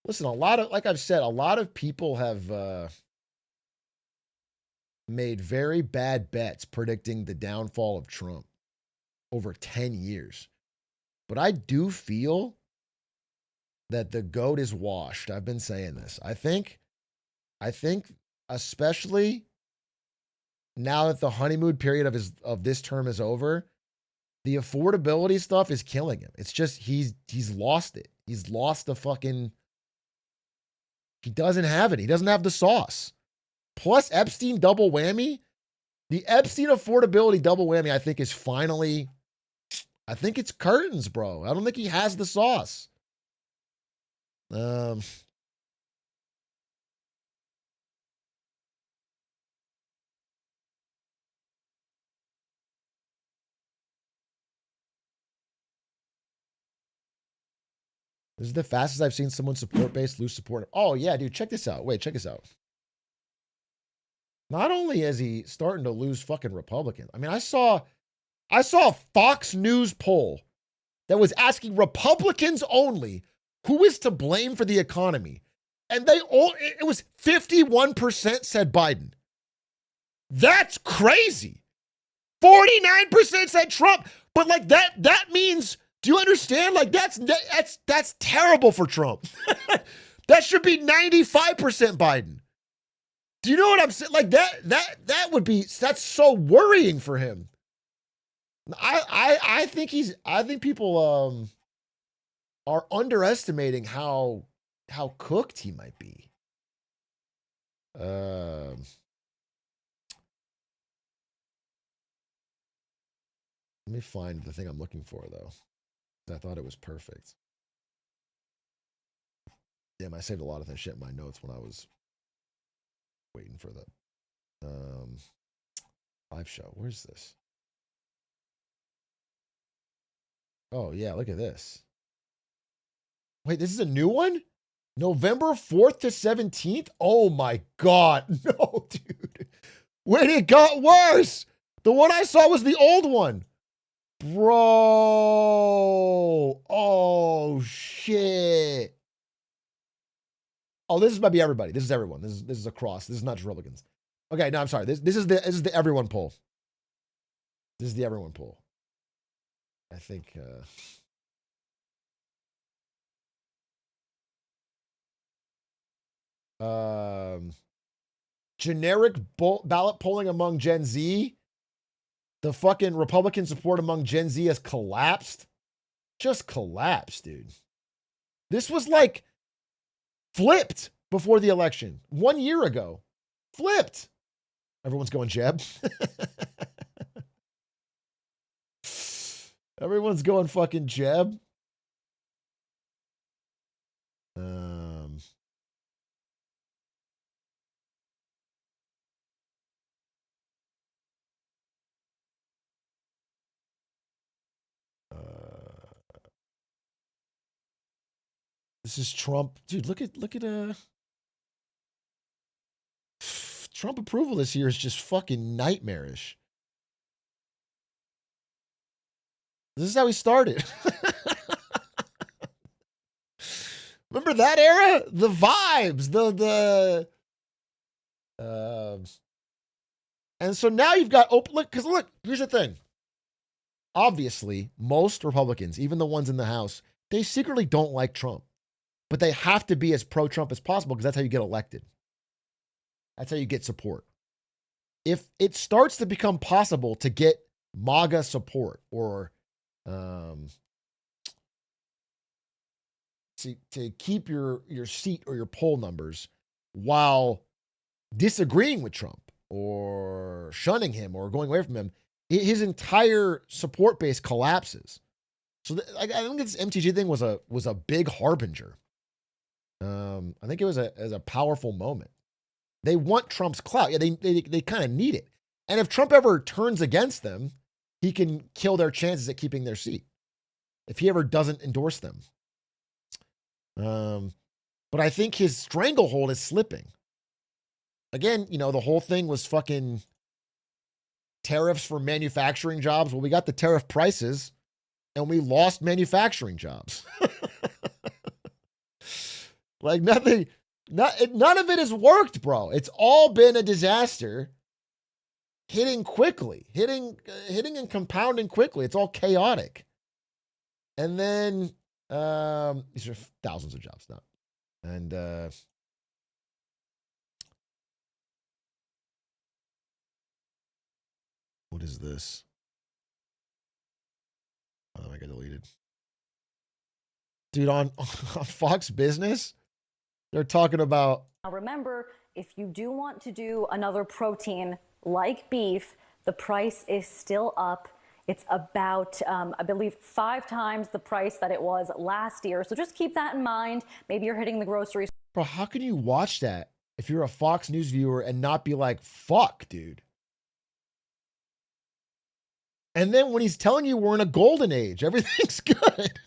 Listen, like I've said, a lot of people have made very bad bets predicting the downfall of Trump over 10 years. But I do feel that the GOAT is washed. I've been saying this. I think especially now that the honeymoon period of this term is over, the affordability stuff is killing him. It's just he's lost it. He's lost the fucking. He doesn't have it. He doesn't have the sauce. Plus Epstein double whammy. The Epstein affordability double whammy, I think, is finally. I think it's curtains, bro. I don't think he has the sauce. This is the fastest I've seen someone support base lose support. Oh, yeah, dude, check this out. Wait, check this out. Not only is he starting to lose fucking Republicans. I mean, I saw a Fox News poll that was asking Republicans only who is to blame for the economy. And it was 51% said Biden. That's crazy. 49% said Trump. But like that means, do you understand? Like that's terrible for Trump. That should be 95% Biden. Do you know what I'm saying? Like that would be, that's so worrying for him. I think people are underestimating how cooked he might be. Let me find the thing I'm looking for, though. I thought it was perfect. Damn, I saved a lot of that shit in my notes when I was waiting for the live show. Where's this? Oh, yeah, look at this. Wait, this is a new one? November 4th to 17th? Oh, my God. No, dude. Wait, it got worse. The one I saw was the old one. Bro. Oh, shit. Oh, this might be everybody. This is everyone. This is across. This is not just Republicans. Okay, no, I'm sorry. This is the everyone poll. This is the everyone poll. I think generic ballot polling among Gen Z. The fucking Republican support among Gen Z has collapsed. Just collapsed, dude. This was like flipped before the election 1 year ago. Flipped. Everyone's going Jeb. Everyone's going fucking Jeb. This is Trump. Dude, look at Trump approval this year is just fucking nightmarish. This is how he started. Remember that era? The vibes, and so now you've got open. Look, here's the thing. Obviously, most Republicans, even the ones in the House, they secretly don't like Trump, but they have to be as pro-Trump as possible because that's how you get elected. That's how you get support. If it starts to become possible to get MAGA support or to keep your seat or your poll numbers while disagreeing with Trump or shunning him or going away from him, his entire support base collapses. So I think this MTG thing was a big harbinger. I think it was a powerful moment. They want Trump's clout. Yeah, they kind of need it. And if Trump ever turns against them, he can kill their chances at keeping their seat if he ever doesn't endorse them. But I think his stranglehold is slipping. Again, you know, the whole thing was fucking tariffs for manufacturing jobs. Well, we got the tariff prices and we lost manufacturing jobs. Like none of it has worked, bro. It's all been a disaster. Hitting quickly, hitting and compounding quickly. It's all chaotic. And then these are thousands of jobs now. And what is this? Oh, I got deleted. Dude, on Fox Business, they're talking about. Now remember, if you do want to do another protein like beef, the price is still up. It's about, I believe, 5 times the price that it was last year. So just keep that in mind. Maybe you're hitting the grocery store. Bro, how can you watch that if you're a Fox News viewer and not be like, fuck, dude? And then when he's telling you we're in a golden age, everything's good.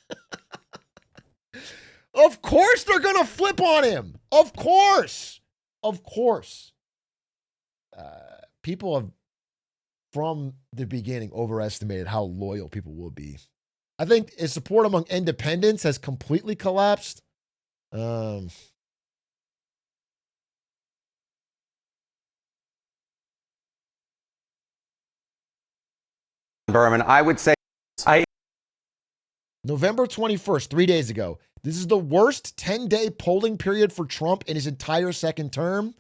Of course they're going to flip on him. Of course. Of course. People have, from the beginning, overestimated how loyal people will be. I think his support among independents has completely collapsed. Berman, I would say November 21st, 3 days ago. This is the worst 10-day polling period for Trump in his entire second term.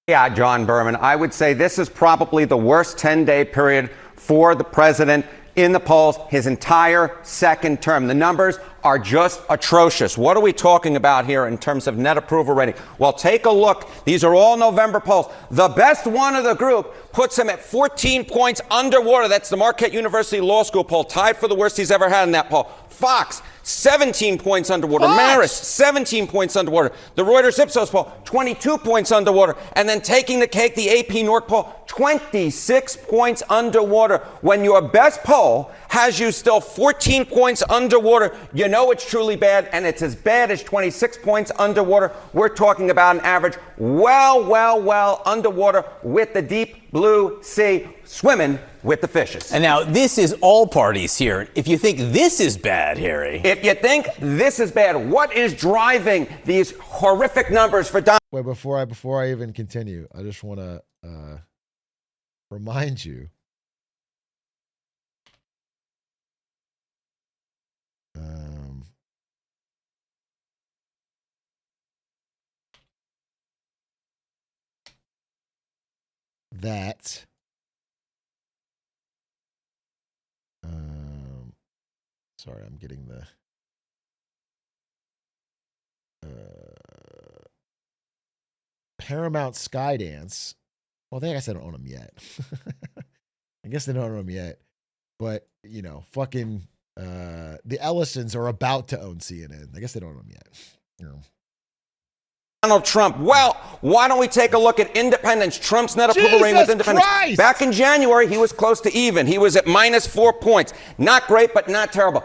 Yeah, John Berman, I would say this is probably the worst 10-day period for the president in the polls his entire second term. The numbers are just atrocious. What are we talking about here in terms of net approval rating? Well, take a look. These are all November polls. The best one of the group puts him at 14 points underwater. That's the Marquette University Law School poll, tied for the worst he's ever had in that poll. Fox, 17 points underwater. Marist, 17 points underwater. The Reuters Ipsos poll, 22 points underwater. And then taking the cake, the AP North poll, 26 points underwater. When your best poll has you still 14 points underwater, you know it's truly bad, and it's as bad as 26 points underwater. We're talking about an average well underwater with the deep blue sea, swimming with the fishes. And now this is all parties here. If you think this is bad, Harry. If you think this is bad, what is driving these horrific numbers for Donald? Wait, before I even continue, I just want to remind you that sorry, I'm getting the Paramount Skydance. Well, I think I said I don't own them yet. I guess they don't own them yet. But, you know, fucking the Ellisons are about to own CNN. I guess they don't own them yet. You know. Donald Trump. Well, why don't we take a look at independents? Trump's net approval rating with independents. Christ! Back in January, he was close to even. He was at -4 points. Not great, but not terrible.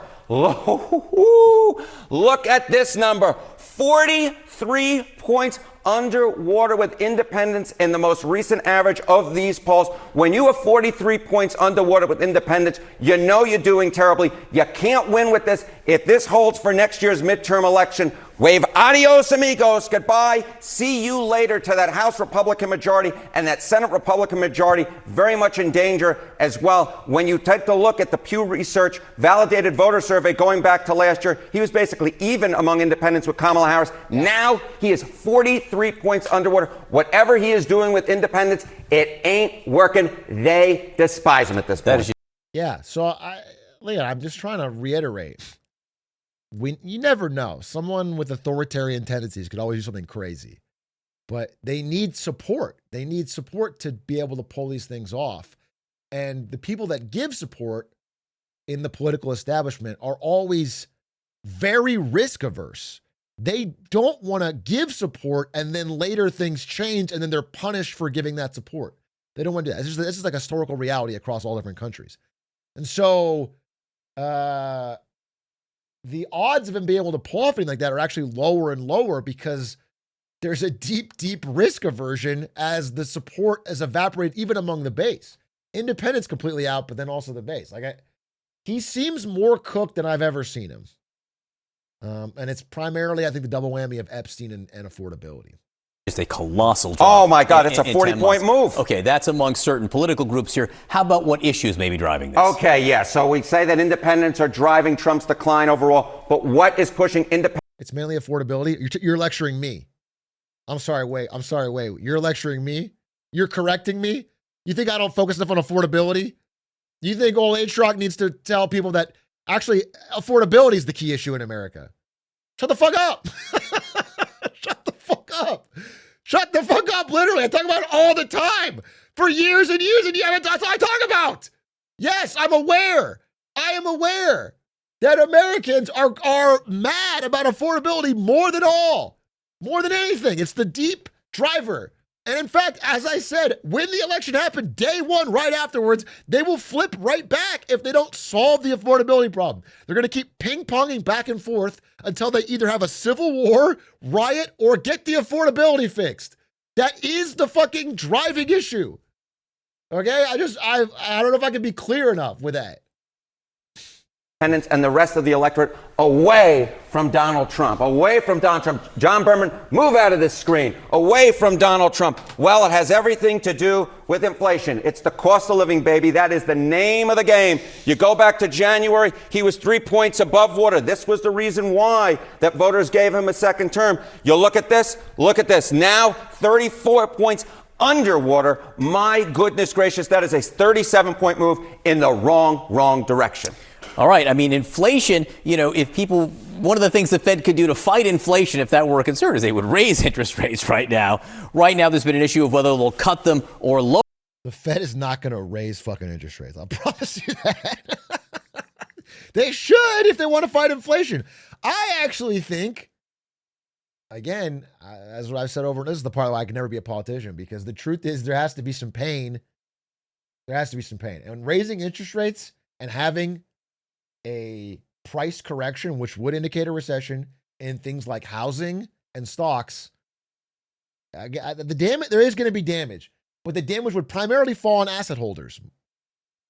Look at this number. 43 points underwater with independents in the most recent average of these polls. When you have 43 points underwater with independents, you know you're doing terribly. You can't win with this. If this holds for next year's midterm election, wave adios amigos, goodbye, see you later to that House Republican majority and that Senate Republican majority, very much in danger as well. When you take a look at the Pew Research validated voter survey going back to last year, he was basically even among independents with Kamala Harris. Now he is 43 points underwater. Whatever he is doing with independents, it ain't working. They despise him at this point. Yeah, so Leon, I'm just trying to reiterate. You never know. Someone with authoritarian tendencies could always do something crazy. But they need support. They need support to be able to pull these things off. And the people that give support in the political establishment are always very risk averse. They don't want to give support and then later things change and then they're punished for giving that support. They don't want to do that. This is like a historical reality across all different countries. And so the odds of him being able to pull off anything like that are actually lower and lower because there's a deep, deep risk aversion as the support has evaporated even among the base. Independents completely out, but then also the base. He seems more cooked than I've ever seen him. And it's primarily, I think, the double whammy of Epstein and affordability. Just a colossal drop. Oh my God, it's a 40-point move. Okay, that's among certain political groups here. How about what issues may be driving this? Okay, yeah. So we say that independents are driving Trump's decline overall, but what is pushing independents? It's mainly affordability. You're lecturing me. I'm sorry, wait. You're lecturing me? You're correcting me? You think I don't focus enough on affordability? You think old Atrioc needs to tell people that actually affordability is the key issue in America? Shut the fuck up. Shut the fuck up. Shut the fuck up, literally. I talk about it all the time. For years and years and years. That's all I talk about. Yes, I'm aware. I am aware that Americans are mad about affordability more than anything. It's the deep driver. And in fact, as I said, when the election happened, day one, right afterwards, they will flip right back if they don't solve the affordability problem. They're going to keep ping-ponging back and forth until they either have a civil war, riot, or get the affordability fixed. That is the fucking driving issue. Okay? I don't know if I can be clear enough with that. And the rest of the electorate away from Donald Trump. John Berman, move out of this screen. Away from Donald Trump. Well, it has everything to do with inflation. It's the cost of living, baby. That is the name of the game. You go back to January, he was 3 points above water. This was the reason why that voters gave him a second term. You look at this. Now, 34 points underwater. My goodness gracious, that is a 37-point move in the wrong direction. All right. I mean, inflation, one of the things the Fed could do to fight inflation, if that were a concern, is they would raise interest rates right now. Right now, there's been an issue of whether they'll cut them or lower. The Fed is not going to raise fucking interest rates. I'll promise you that. They should if they want to fight inflation. I actually think, again, as what I've said over, and this is the part where I can never be a politician, because the truth is there has to be some pain. And raising interest rates and having a price correction, which would indicate a recession in things like housing and stocks, there is going to be damage, but the damage would primarily fall on asset holders.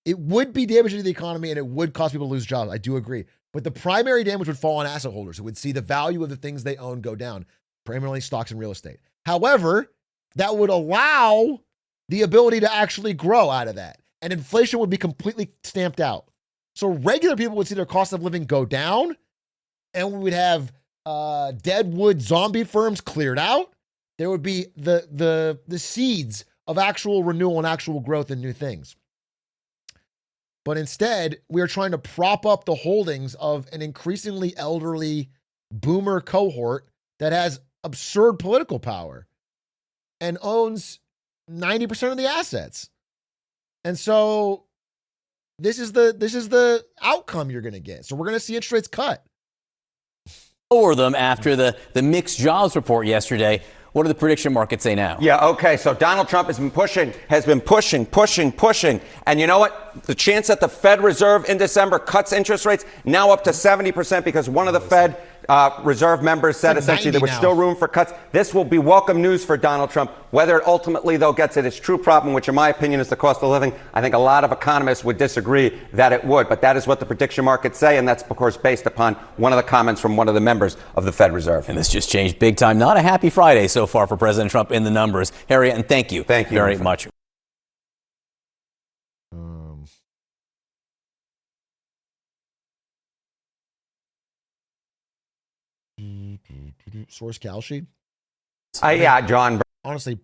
It would be damaging to the economy and it would cause people to lose jobs. I do agree. But the primary damage would fall on asset holders who would see the value of the things they own go down, primarily stocks and real estate. However, that would allow the ability to actually grow out of that, and inflation would be completely stamped out. So regular people would see their cost of living go down, and we would have dead wood zombie firms cleared out. There would be the seeds of actual renewal and actual growth and new things. But instead, we are trying to prop up the holdings of an increasingly elderly boomer cohort that has absurd political power and owns 90% of the assets. And so this is the outcome you're going to get. So we're going to see interest rates cut. Lower them after the mixed jobs report yesterday. What do the prediction markets say now? Yeah, okay, so Donald Trump has been pushing. And you know what? The chance that the Fed Reserve in December cuts interest rates now up to 70% because one of the Fed Reserve members said essentially there was still room for cuts. This will be welcome news for Donald Trump. Whether it ultimately, though, gets at its true problem, which in my opinion is the cost of living, I think a lot of economists would disagree that it would. But that is what the prediction markets say, and that's, of course, based upon one of the comments from one of the members of the Fed Reserve. And this just changed big time. Not a happy Friday so far for President Trump in the numbers. Harry, and thank you very much. Source Kalshi? Yeah, John. Honestly,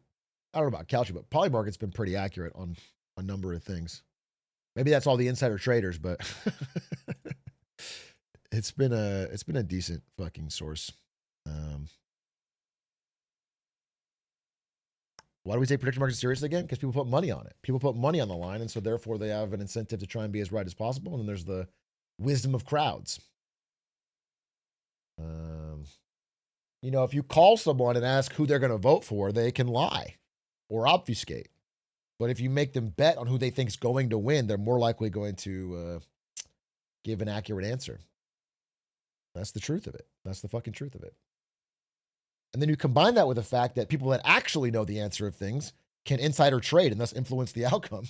I don't know about Kalshi, but Polymarket's been pretty accurate on a number of things. Maybe that's all the insider traders, but it's been a decent fucking source. Why do we take prediction markets seriously again? Because people put money on it. People put money on the line, and so therefore they have an incentive to try and be as right as possible. And then there's the wisdom of crowds. If you call someone and ask who they're going to vote for, they can lie or obfuscate. But if you make them bet on who they think is going to win, they're more likely going to give an accurate answer. That's the truth of it. That's the fucking truth of it. And then you combine that with the fact that people that actually know the answer of things can insider trade and thus influence the outcome.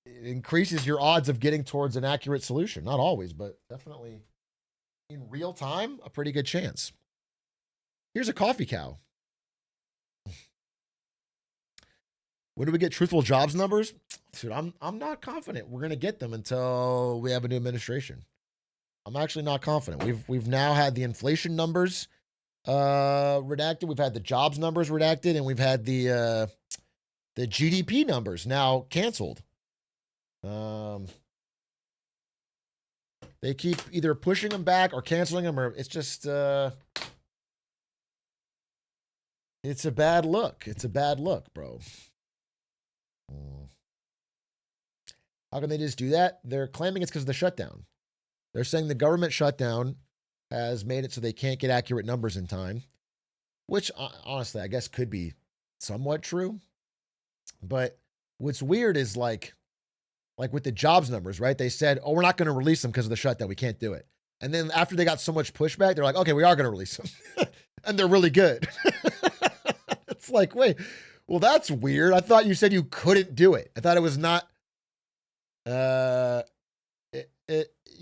It increases your odds of getting towards an accurate solution. Not always, but definitely in real time, a pretty good chance. Here's a coffee cow. When do we get truthful jobs numbers? Dude, I'm not confident we're gonna get them until we have a new administration. I'm actually not confident. We've now had the inflation numbers redacted, we've had the jobs numbers redacted, and we've had the GDP numbers now canceled. They keep either pushing them back or canceling them, or it's just it's a bad look. It's a bad look, bro. How can they just do that? They're claiming it's because of the shutdown. They're saying the government shutdown has made it so they can't get accurate numbers in time, which honestly, I guess could be somewhat true. But what's weird is like with the jobs numbers, right? They said, oh, we're not going to release them because of the shutdown. We can't do it. And then after they got so much pushback, they're like, okay, we are going to release them. And they're really good. It's like, wait, well, that's weird. I thought you said you couldn't do it. I thought it was not, you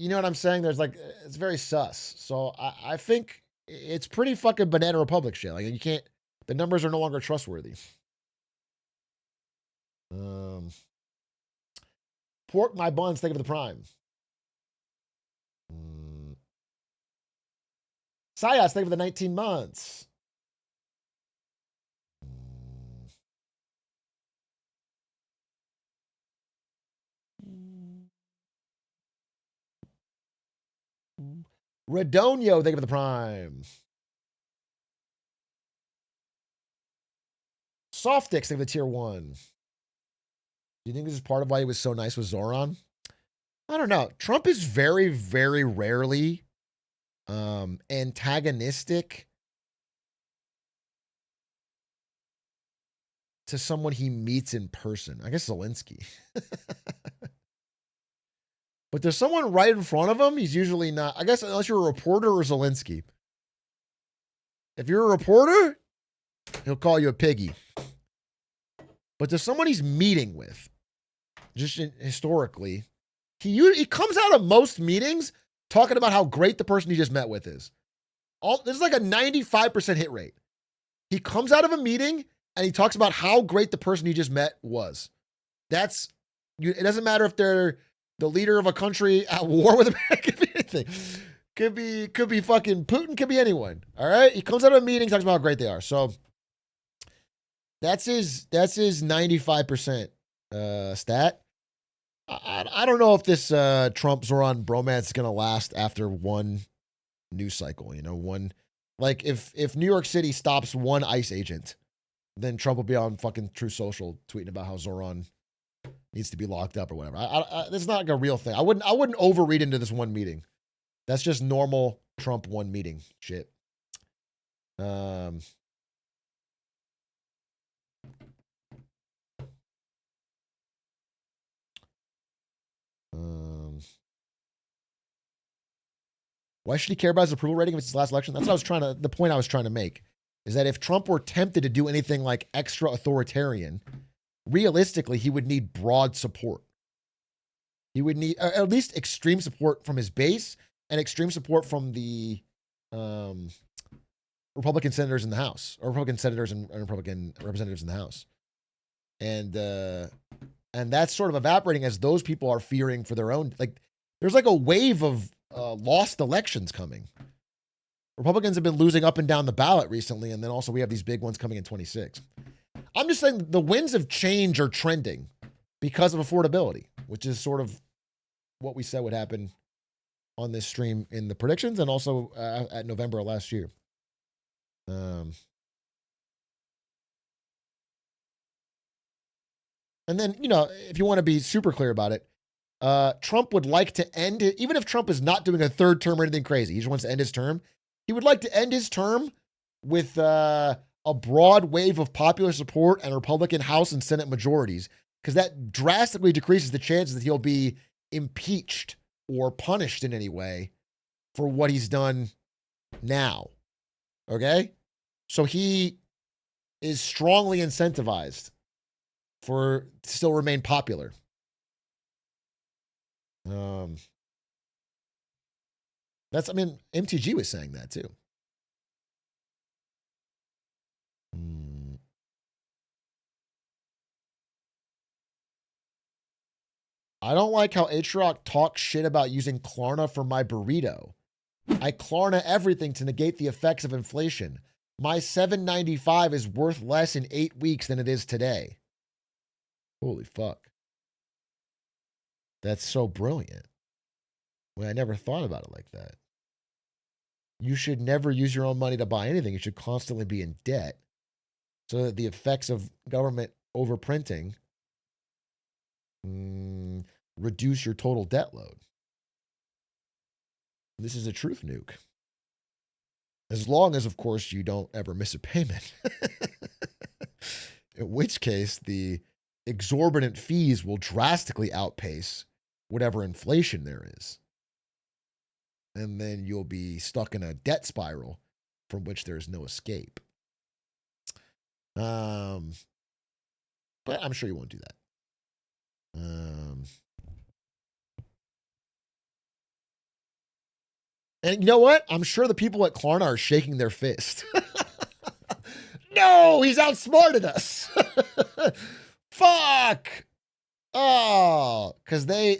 know what I'm saying? There's like, it's very sus. So I think it's pretty fucking banana republic shit. Like you can't, the numbers are no longer trustworthy. Pork my buns, think of the prime. Sayas, think of the 19 months. Redonio, think of the prime. Softix, think of the tier 1. Do you think this is part of why he was so nice with Zoran? I don't know. Trump is very, very rarely antagonistic to someone he meets in person. I guess Zelensky. But there's someone right in front of him, he's usually not. I guess unless you're a reporter or Zelensky. If you're a reporter, he'll call you a piggy. But there's someone he's meeting with, just historically. He comes out of most meetings talking about how great the person he just met with is. This is like a 95% hit rate. He comes out of a meeting and he talks about how great the person he just met was. It doesn't matter if they're the leader of a country at war with America. Could be anything. Could be fucking Putin. Could be anyone. All right. He comes out of a meeting, talks about how great they are. So that's his 95% stat. I don't know if this Trump Zoran bromance is gonna last after one news cycle. You know, like if New York City stops one ICE agent, then Trump will be on fucking True Social tweeting about how Zoran needs to be locked up or whatever. This is not like a real thing. I wouldn't overread into this one meeting. That's just normal Trump one meeting shit. Why should he care about his approval rating if it's his last election? That's what the point I was trying to make, is that if Trump were tempted to do anything like extra authoritarian, realistically, he would need broad support. He would need at least extreme support from his base and extreme support from the Republican senators in the House, or Republican senators and Republican representatives in the House. And that's sort of evaporating as those people are fearing for their own, like, there's like a wave of lost elections coming. Republicans have been losing up and down the ballot recently, and then also we have these big ones coming in 26. I'm just saying the winds of change are trending because of affordability, which is sort of what we said would happen on this stream in the predictions and also at November of last year. And then, you know, if you want to be super clear about it, Trump would like to end it, even if Trump is not doing a third term or anything crazy, he just wants to end his term. He would like to end his term with a broad wave of popular support and Republican House and Senate majorities, because that drastically decreases the chances that he'll be impeached or punished in any way for what he's done now. Okay? So he is strongly incentivized for to still remain popular. I mean, MTG was saying that too. I don't like how Atrioc talks shit about using Klarna for my burrito. I Klarna everything to negate the effects of inflation. My $7.95 is worth less in 8 weeks than it is today. Holy fuck. That's so brilliant. Well, I never thought about it like that. You should never use your own money to buy anything. You should constantly be in debt so that the effects of government overprinting reduce your total debt load. This is a truth nuke. As long as, of course, you don't ever miss a payment. In which case, the exorbitant fees will drastically outpace whatever inflation there is. And then you'll be stuck in a debt spiral from which there is no escape. But I'm sure you won't do that. And you know what? I'm sure the people at Klarna are shaking their fist. No, he's outsmarted us. Fuck. Oh, because they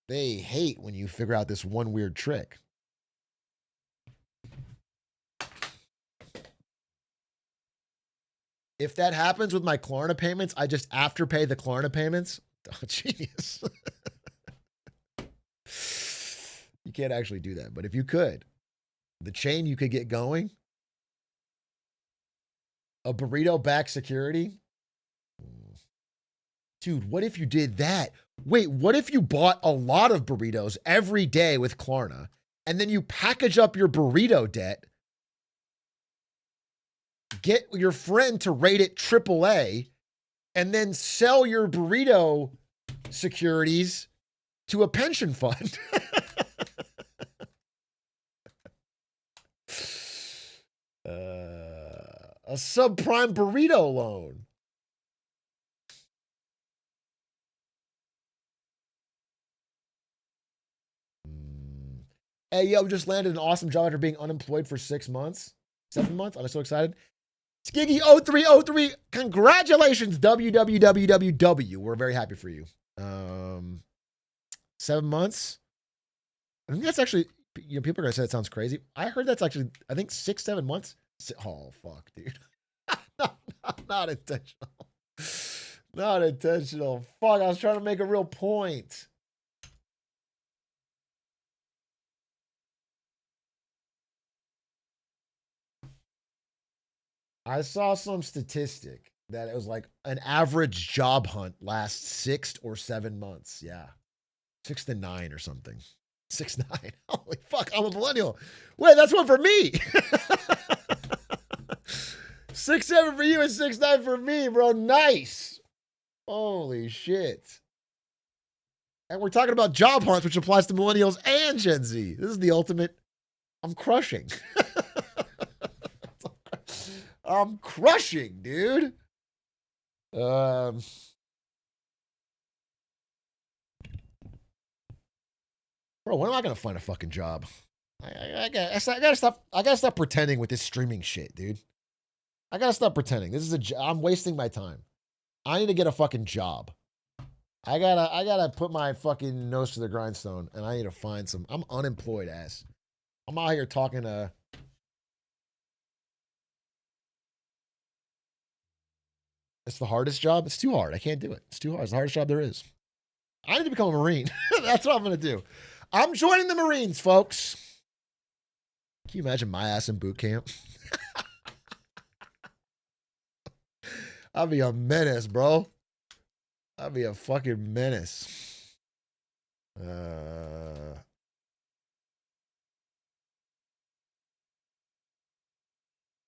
hate when you figure out this one weird trick. If that happens with my Klarna payments, I just afterpay the Klarna payments. Oh, genius. You can't actually do that. But if you could, the chain you could get going, a burrito back security. Dude, what if you did that? Wait, what if you bought a lot of burritos every day with Klarna and then you package up your burrito debt, get your friend to rate it AAA, and then sell your burrito securities to a pension fund? A subprime burrito loan. Hey, yo, just landed an awesome job after being unemployed for 6 months. 7 months? I'm so excited. Skiggy0303, congratulations, WWWWW. We're very happy for you. 7 months? I think that's actually, people are going to say that sounds crazy. I heard that's actually, I think 6, 7 months. Oh, fuck, dude. Not intentional. Not intentional. Fuck, I was trying to make a real point. I saw some statistic that it was like an average job hunt lasts 6 or 7 months. Yeah. 6 to 9 or something. 6, 9. Holy fuck, I'm a millennial. Wait, that's one for me. 6, 7 for you and 6, 9 for me, bro. Nice. Holy shit. And we're talking about job hunts, which applies to millennials and Gen Z. This is the ultimate. I'm crushing. I'm crushing, dude. Bro, when am I gonna find a fucking job? I gotta stop pretending with this streaming shit, dude. I gotta stop pretending. I'm wasting my time. I need to get a fucking job. I gotta put my fucking nose to the grindstone, and I need to find some. I'm unemployed ass. I'm out here talking to. It's the hardest job. It's too hard. I can't do it. It's too hard. It's the hardest job there is. I need to become a Marine. That's what I'm going to do. I'm joining the Marines, folks. Can you imagine my ass in boot camp? I'll be a menace, bro. I'll be a fucking menace.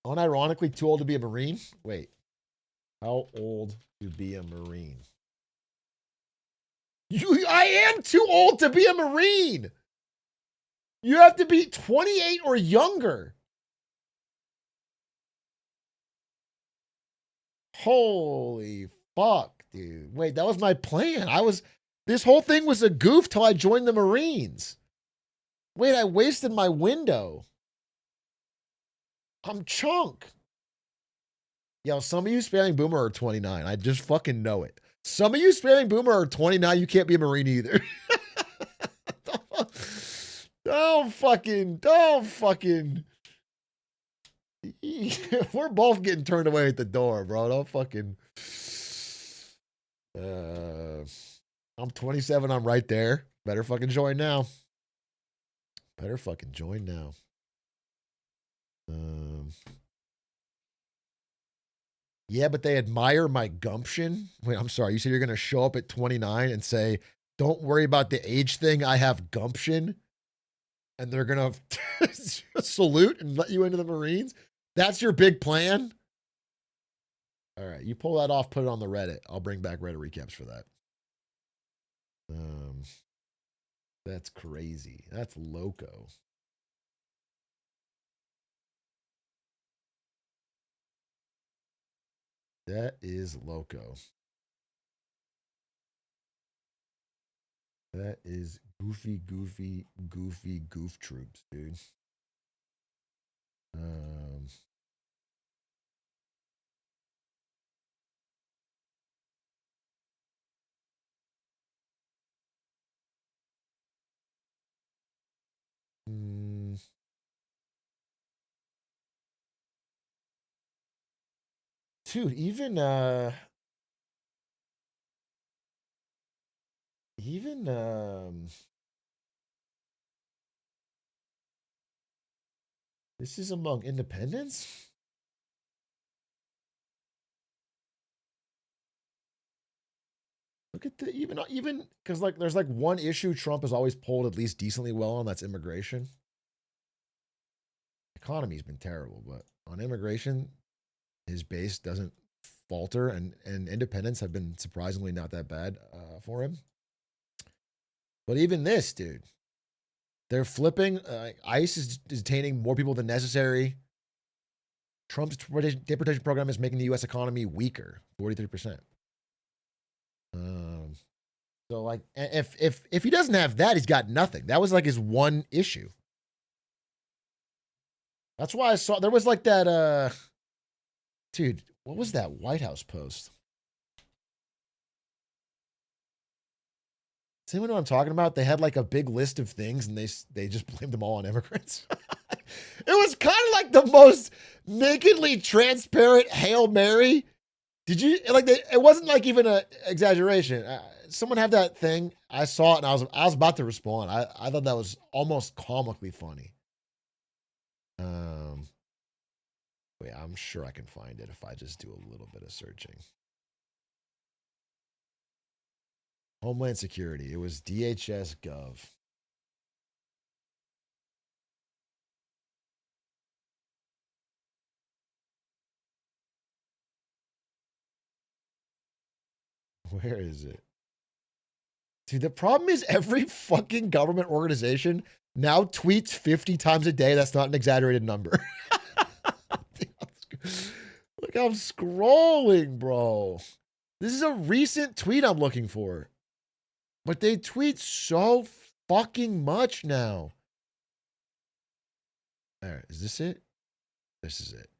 Unironically, too old to be a Marine? Wait. How old to be a Marine? I am too old to be a Marine. You have to be 28 or younger. Holy fuck, dude. Wait, that was my plan. This whole thing was a goof till I joined the Marines. Wait, I wasted my window. I'm chunk. Yo, some of you spamming boomer are 29. I just fucking know it. Some of you spamming boomer are 29. You can't be a Marine either. Don't fucking. We're both getting turned away at the door, bro. Don't fucking. I'm 27. I'm right there. Better fucking join now. Better fucking join now. Yeah, but they admire my gumption. Wait, I'm sorry. You said you're going to show up at 29 and say, don't worry about the age thing. I have gumption. And they're going to salute and let you into the Marines? That's your big plan? All right. You pull that off, put it on the Reddit. I'll bring back Reddit recaps for that. That's crazy. That's loco. That is loco. That is goofy goof troops, dude. Dude, even this is among independents? Look at the even because like there's like one issue Trump has always pulled at least decently well on, that's immigration. Economy's been terrible, but on immigration, his base doesn't falter, and independents have been surprisingly not that bad for him. But even this, dude, they're flipping. ICE is detaining more people than necessary. Trump's deportation program is making the U.S. economy weaker, 43%. So like, if he doesn't have that, he's got nothing. That was like his one issue. That's why I saw there was like that. Dude, what was that White House post? Does anyone know what I'm talking about? They had like a big list of things and they just blamed them all on immigrants. It was kind of like the most nakedly transparent Hail Mary. Did you like? It wasn't like even an exaggeration. Someone have that thing. I saw it and I was about to respond. I thought that was almost comically funny. Wait, I'm sure I can find it if I just do a little bit of searching. Homeland Security. It was DHS Gov. Where is it? Dude, the problem is every fucking government organization now tweets 50 times a day. That's not an exaggerated number. Look, I'm scrolling, bro. This is a recent tweet I'm looking for. But they tweet so fucking much now. All right, is this it? This is it.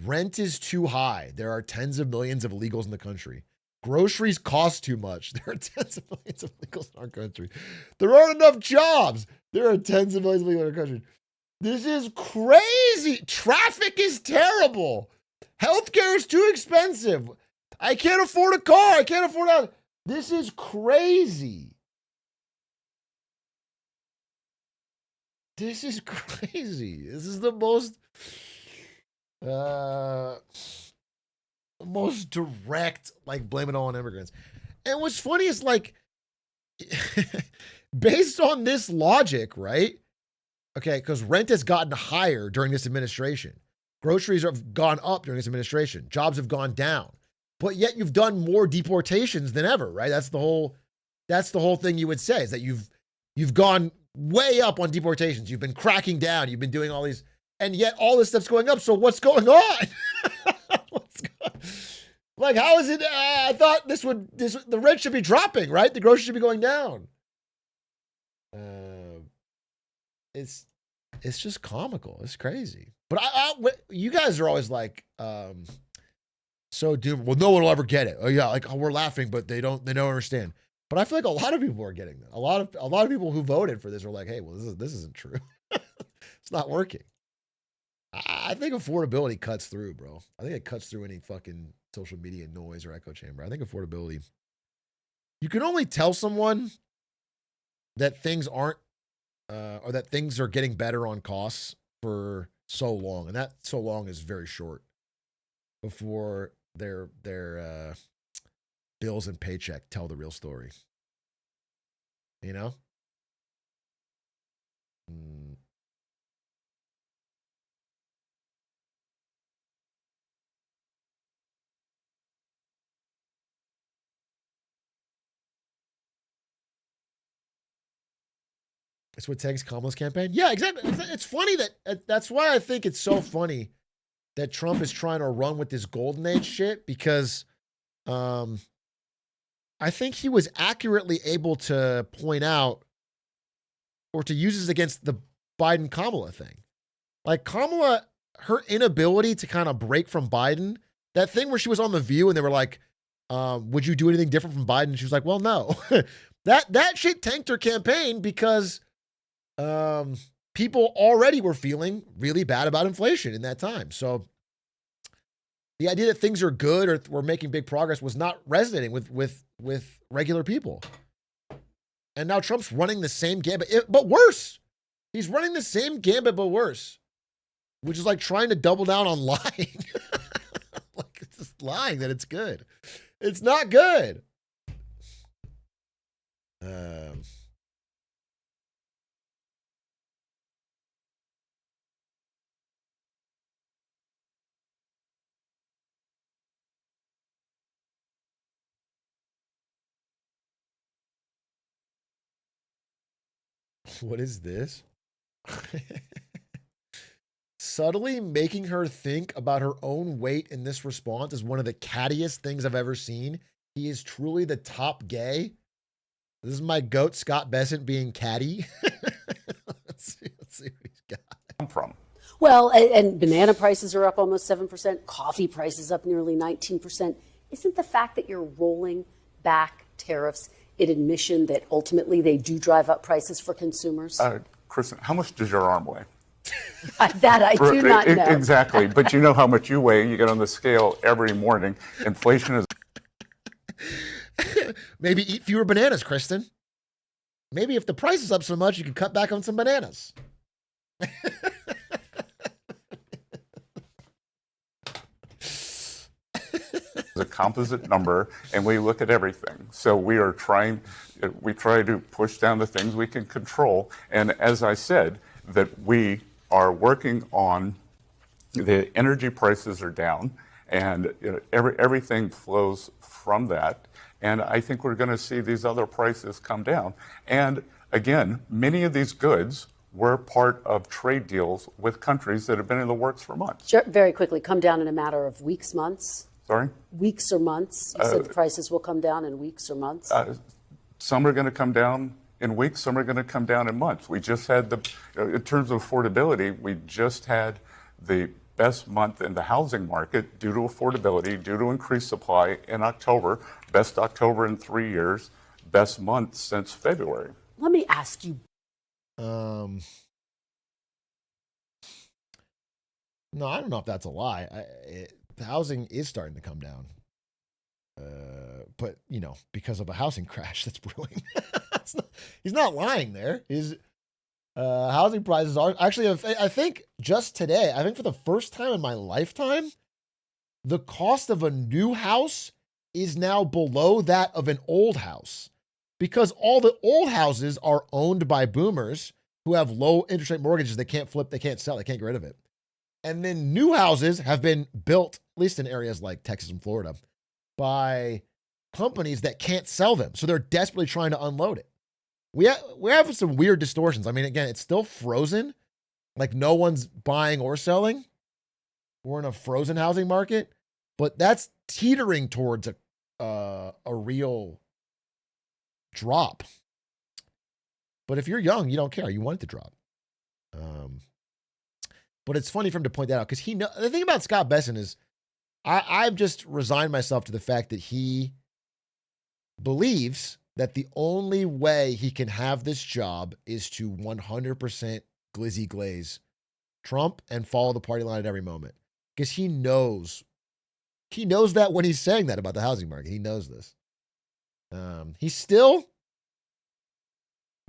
Rent is too high. There are tens of millions of illegals in the country. Groceries cost too much. There are tens of millions of illegals in our country. There aren't enough jobs. There are tens of millions of illegals in our country. This is crazy. Traffic is terrible. Healthcare is too expensive. I can't afford a car. I can't afford a... This is crazy. This is crazy. This is the most direct, like, blame it all on immigrants. And what's funny is, like, based on this logic, right? Okay, because rent has gotten higher during this administration. Groceries have gone up during this administration. Jobs have gone down. But yet you've done more deportations than ever, right? That's the whole that's the whole thing you would say, is that you've gone way up on deportations. You've been cracking down. You've been doing all these, and yet all this stuff's going up. So what's going on? Like, how is it? I thought the rent should be dropping, right? The groceries should be going down. It's just comical. It's crazy. But you guys are always like, so doomed. Well, no one will ever get it. Oh yeah, like, oh, we're laughing, but they don't understand. But I feel like a lot of people are getting that. A lot of people who voted for this are like, hey, well, this isn't true. It's not working. I think affordability cuts through, bro. I think it cuts through any fucking social media noise or echo chamber. I think affordability. You can only tell someone that things aren't, or that things are getting better on costs for so long, and that so long is very short before their bills and paycheck tell the real story. You know? It's what tanks Kamala's campaign. Yeah, exactly. It's funny that's why I think it's so funny that Trump is trying to run with this golden age shit, because I think he was accurately able to point out or to use this against the Biden Kamala thing. Like, Kamala, her inability to kind of break from Biden, that thing where she was on The View and they were like, would you do anything different from Biden? And she was like, well, no. that shit tanked her campaign because people already were feeling really bad about inflation in that time. So the idea that things are good or we're making big progress was not resonating with regular people. And now Trump's running the same gambit, but worse. He's running the same gambit, but worse, which is like trying to double down on lying. Like, it's just lying that it's good. It's not good. What is this? Subtly making her think about her own weight in this response is one of the cattiest things I've ever seen. He is truly the top gay. This is my goat, Scott Bessent, being catty. Let's see what he's got. Come from. Well, and banana prices are up almost 7%. Coffee prices up nearly 19%. Isn't the fact that you're rolling back tariffs an admission that ultimately they do drive up prices for consumers? Kristen, how much does your arm weigh? That I do not know. Exactly. But you know how much you weigh. You get on the scale every morning. Inflation is... Maybe eat fewer bananas, Kristen. Maybe if the price is up so much, you can cut back on some bananas. a composite number, and we look at everything. So we try to push down the things we can control. And as I said, that we are working on the energy prices are down, and everything flows from that. And I think we're going to see these other prices come down. And again, many of these goods were part of trade deals with countries that have been in the works for months. Sure, very quickly, come down in a matter of weeks, months? Sorry? Weeks or months? You said the prices will come down in weeks or months? Some are going to come down in weeks, some are going to come down in months. We just had in terms of affordability, we just had the best month in the housing market due to affordability, due to increased supply in October, best October in 3 years, best month since February. Let me ask you. No, I don't know if that's a lie. The housing is starting to come down. But, because of a housing crash that's brewing. He's not lying there. His housing prices are actually, I think just today, I think for the first time in my lifetime, the cost of a new house is now below that of an old house, because all the old houses are owned by boomers who have low interest rate mortgages. They can't flip, they can't sell, they can't get rid of it. And then new houses have been built, at least in areas like Texas and Florida, by companies that can't sell them. So they're desperately trying to unload it. We have some weird distortions. I mean, again, it's still frozen. Like no one's buying or selling. We're in a frozen housing market, but that's teetering towards a real drop. But if you're young, you don't care. You want it to drop. But it's funny for him to point that out because the thing about Scott Besson is I've just resigned myself to the fact that he believes that the only way he can have this job is to 100% glizzy glaze Trump and follow the party line at every moment. Because he knows that when he's saying that about the housing market. He knows this. He's still,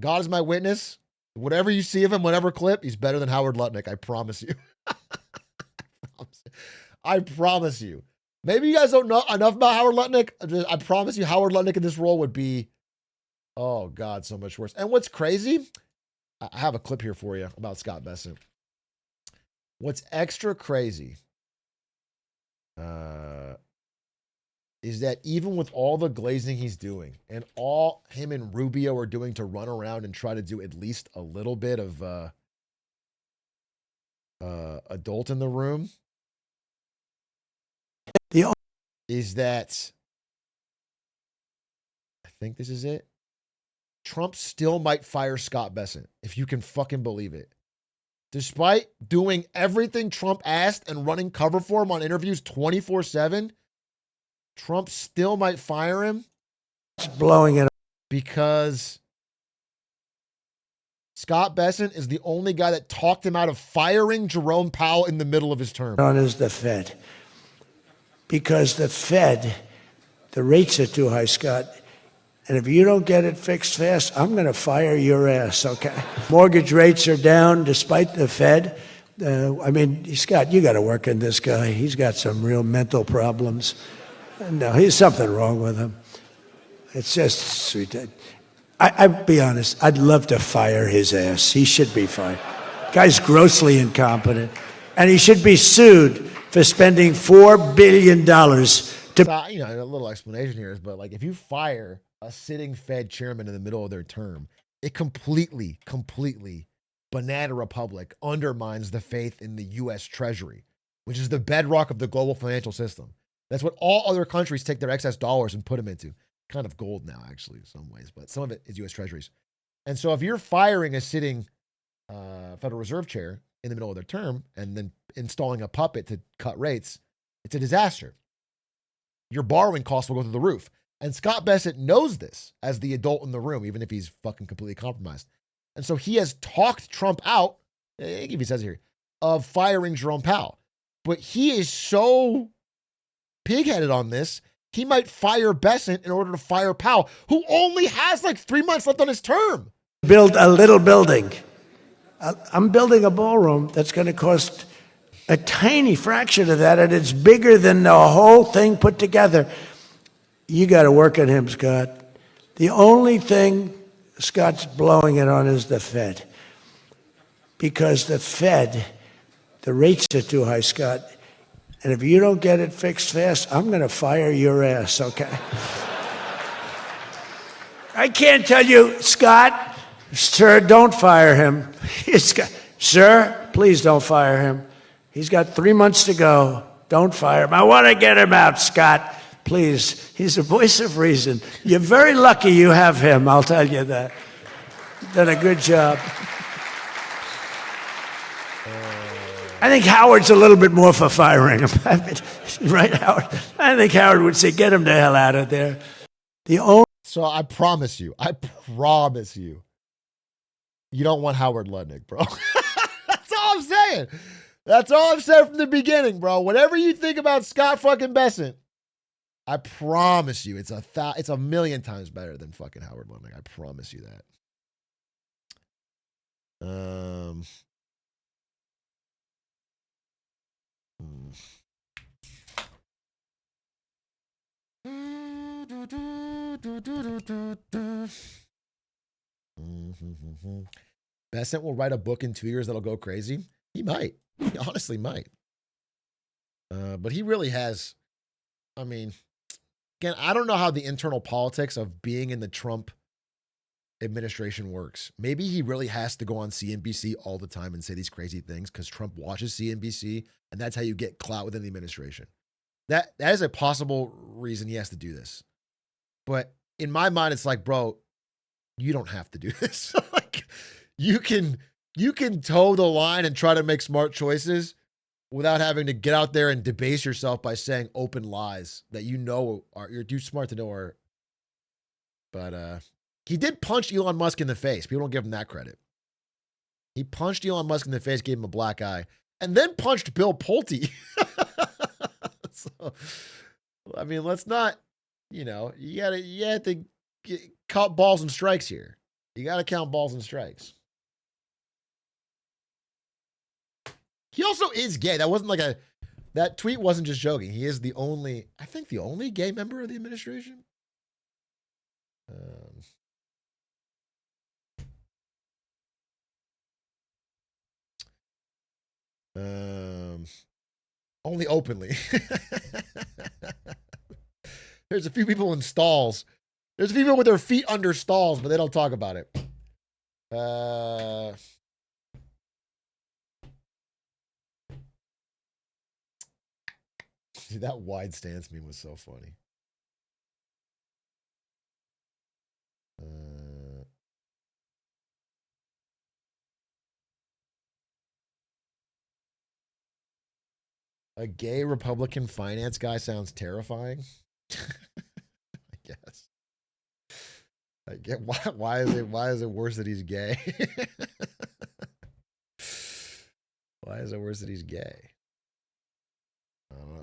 God is my witness, whatever you see of him, whatever clip, he's better than Howard Lutnick. I promise you. I promise you. Maybe you guys don't know enough about Howard Lutnick. I promise you Howard Lutnick in this role would be, oh God, so much worse. And what's crazy, I have a clip here for you about Scott Besson. What's extra crazy is that even with all the glazing he's doing and all him and Rubio are doing to run around and try to do at least a little bit of adult in the room, is that, I think this is it, Trump still might fire Scott Besson, if you can fucking believe it. Despite doing everything Trump asked and running cover for him on interviews 24/7, Trump still might fire him. It's blowing it up. Because Scott Besson is the only guy that talked him out of firing Jerome Powell in the middle of his term. On is the Fed. Because the Fed, the rates are too high, Scott. And if you don't get it fixed fast, I'm going to fire your ass, okay? Mortgage rates are down despite the Fed. I mean, Scott, you got to work on this guy. He's got some real mental problems. No, he's something wrong with him. It's just sweet. I'll be honest. I'd love to fire his ass. He should be fired. Guy's grossly incompetent. And he should be sued for spending $4 billion to... You know, a little explanation here is, but like if you fire a sitting Fed chairman in the middle of their term, it completely banana republic undermines the faith in the U.S. Treasury, which is the bedrock of the global financial system. That's what all other countries take their excess dollars and put them into. Kind of gold now, actually, in some ways, but some of it is U.S. Treasuries. And so if you're firing a sitting Federal Reserve chair in the middle of their term and then installing a puppet to cut rates, it's a disaster. Your borrowing costs will go through the roof. And Scott Besson knows this as the adult in the room, even if he's fucking completely compromised. And so he has talked Trump out, I think he says here, of firing Jerome Powell. But he is so pig-headed on this, he might fire Besson in order to fire Powell, who only has like 3 months left on his term. Build a little building. I'm building a ballroom that's going to cost a tiny fraction of that, and it's bigger than the whole thing put together. You got to work on him, Scott. The only thing Scott's blowing it on is the Fed. Because the Fed, the rates are too high, Scott. And if you don't get it fixed fast, I'm going to fire your ass, okay? I can't tell you, Scott, sir, don't fire him. Sir, please don't fire him. He's got 3 months to go. Don't fire him. I want to get him out, Scott. Please. He's the voice of reason. You're very lucky you have him, I'll tell you that. Done a good job. I think Howard's a little bit more for firing him. Right, Howard? I think Howard would say, get him the hell out of there. So I promise you, you don't want Howard Lutnick, bro. That's all I'm saying. That's all I've said from the beginning, bro. Whatever you think about Scott fucking Besson, I promise you, it's a million times better than fucking Howard Lutnick. I promise you that. Besson will write a book in 2 years that'll go crazy. He might. He honestly might. But he really has, I mean, Again, I don't know how the internal politics of being in the Trump administration works. Maybe he really has to go on CNBC all the time and say these crazy things because Trump watches CNBC, and that's how you get clout within the administration. That is a possible reason he has to do this. But in my mind, it's like, bro, you don't have to do this. Like, you can toe the line and try to make smart choices without having to get out there and debase yourself by saying open lies that you know you're too smart to know are. But he did punch Elon Musk in the face. People don't give him that credit. He punched Elon Musk in the face, gave him a black eye, and then punched Bill Pulte. So, I mean, let's not, you have to count balls and strikes here. You got to count balls and strikes. He also is gay. That wasn't like that tweet wasn't just joking. He is the only gay member of the administration. Only openly. There's a few people in stalls. There's people with their feet under stalls, but they don't talk about it. Dude, that wide stance meme was so funny. A gay Republican finance guy sounds terrifying. I guess. I get why is it worse that he's gay? Why is it worse that he's gay? I don't know.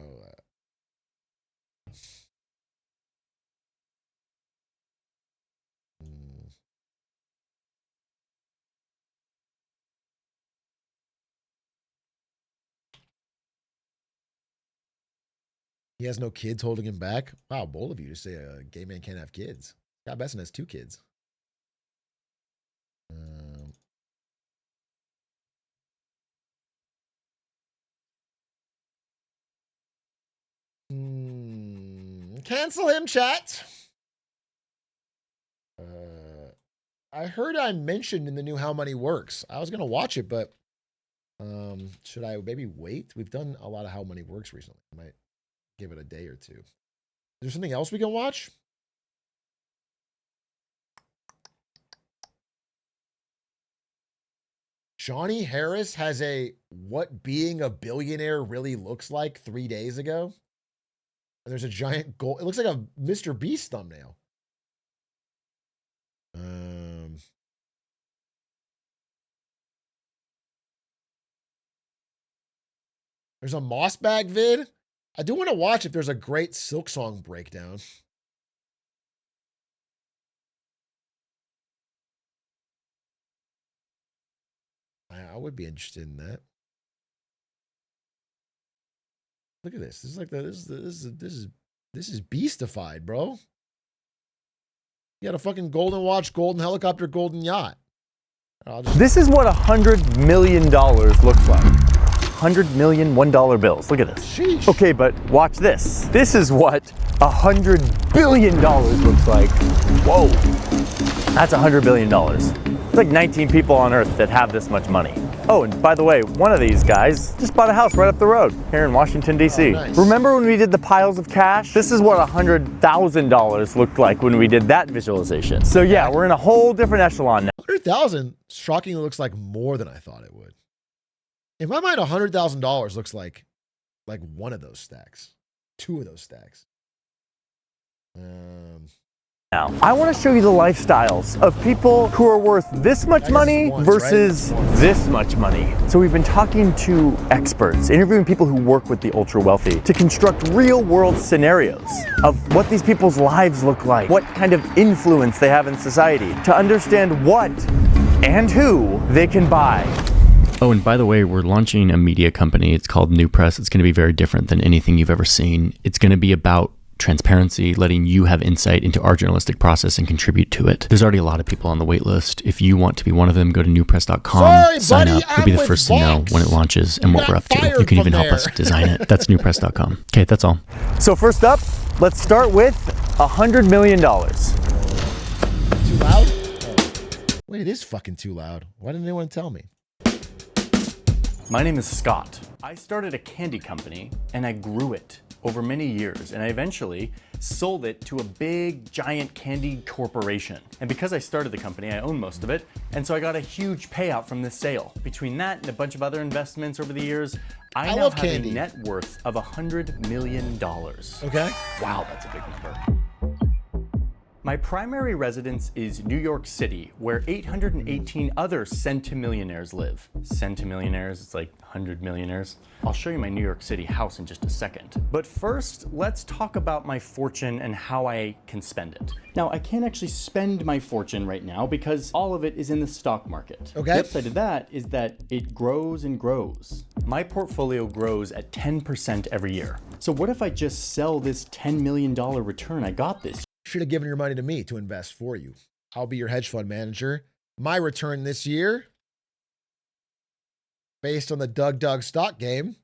He has no kids holding him back. Wow, bold of you to say a gay man can't have kids. Scott Besson has 2 kids. Cancel him, chat. I heard I mentioned in the new How Money Works. I was going to watch it, but should I maybe wait? We've done a lot of How Money Works recently. I might give it a day or two. Is there something else we can watch? Johnny Harris has a what being a billionaire really looks like 3 days ago. And there's a giant gold. It looks like a Mr. Beast thumbnail. There's a Moss Bag vid. I do want to watch if there's a great Silk Song breakdown. I would be interested in that. Look at this. This is like this is beastified, bro. You got a fucking golden watch, golden helicopter, golden yacht. This is what $100 million looks like. 100 million $1 bills. Look at this. Sheesh. Okay, but watch this. This is what $100 billion looks like. Whoa. That's $100 billion. It's like 19 people on Earth that have this much money. Oh, and by the way, one of these guys just bought a house right up the road here in Washington, D.C. Oh, nice. Remember when we did the piles of cash? This is what $100,000 looked like when we did that visualization. So yeah, we're in a whole different echelon now. 100,000 shockingly looks like more than I thought it would. In my mind, $100,000 looks like one of those stacks, 2 of those stacks. Now, I want to show you the lifestyles of people who are worth this much money versus this much money. So we've been talking to experts, interviewing people who work with the ultra wealthy to construct real world scenarios of what these people's lives look like, what kind of influence they have in society, to understand what and who they can buy. Oh, and by the way, we're launching a media company. It's called New Press. It's going to be very different than anything you've ever seen. It's going to be about transparency, letting you have insight into our journalistic process and contribute to it. There's already a lot of people on the wait list. If you want to be one of them, go to newpress.com, sign up. You'll be the first to know when it launches and what we're up to. You can even help us design it. That's newpress.com. Okay, that's all. So first up, Let's start with $100 million. Too loud? Oh. Wait, it is fucking too loud. Why didn't anyone tell me? My name is Scott. I started a candy company and I grew it over many years, and I eventually sold it to a big, giant candy corporation. And because I started the company, I own most of it, and so I got a huge payout from this sale. Between that and a bunch of other investments over the years, I now love have candy. a net worth of $100 million. Okay. Wow, that's a big number. My primary residence is New York City, where 818 other centimillionaires live. Centimillionaires, it's like 100 millionaires. I'll show you my New York City house in just a second. But first, let's talk about my fortune and how I can spend it. Now, I can't actually spend my fortune right now because all of it is in the stock market. Okay. The upside of that is that it grows and grows. My portfolio grows at 10% every year. So what if I just sell this $10 million return I got this year? Should have given your money to me to invest for you. I'll be your hedge fund manager. My return this year, based on the Doug stock game,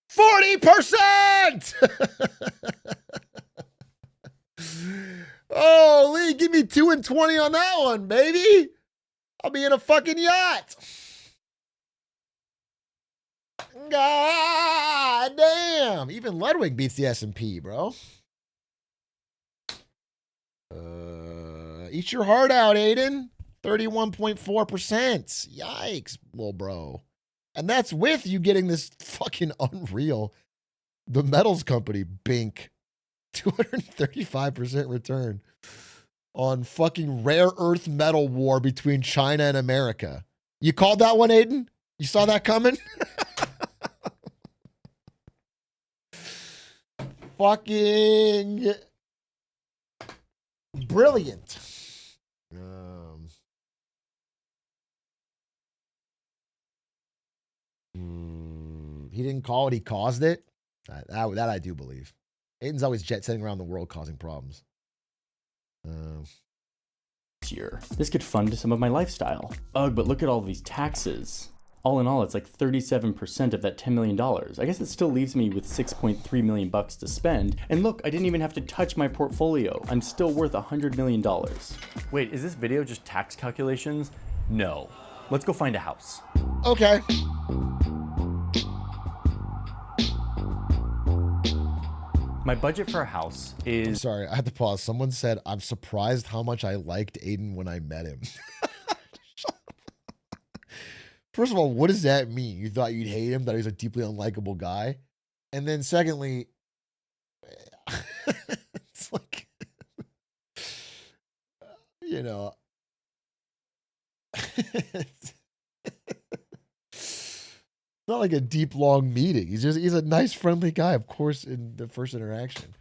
%. Oh, Lee, give me 2 and 20 on that one, baby. I'll be in a fucking yacht. God damn. Even Ludwig beats the S&P, bro. Eat your heart out, Aiden. 31.4%. Yikes, little bro. And that's with you getting this fucking unreal. The metals company, Bink. 235% return on fucking rare earth metal war between China and America. You called that one, Aiden? You saw that coming? Fucking brilliant. He didn't call it, he caused it. That I do believe. Aiden's always jet setting around the world causing problems. Year. This could fund some of my lifestyle. Ugh, but look at all these taxes. All in all, it's like 37% of that $10 million. I guess it still leaves me with $6.3 million to spend. And look, I didn't even have to touch my portfolio. I'm still worth $100 million. Wait, is this video just tax calculations? No. Let's go find a house. Okay. My budget for a house is... I'm sorry, I had to pause. Someone said, I'm surprised how much I liked Aiden when I met him. First of all, what does that mean? You thought you'd hate him, that he's a deeply unlikable guy? And then secondly, it's like, you know, it's not like a deep, long meeting. He's a nice, friendly guy, of course, in the first interaction.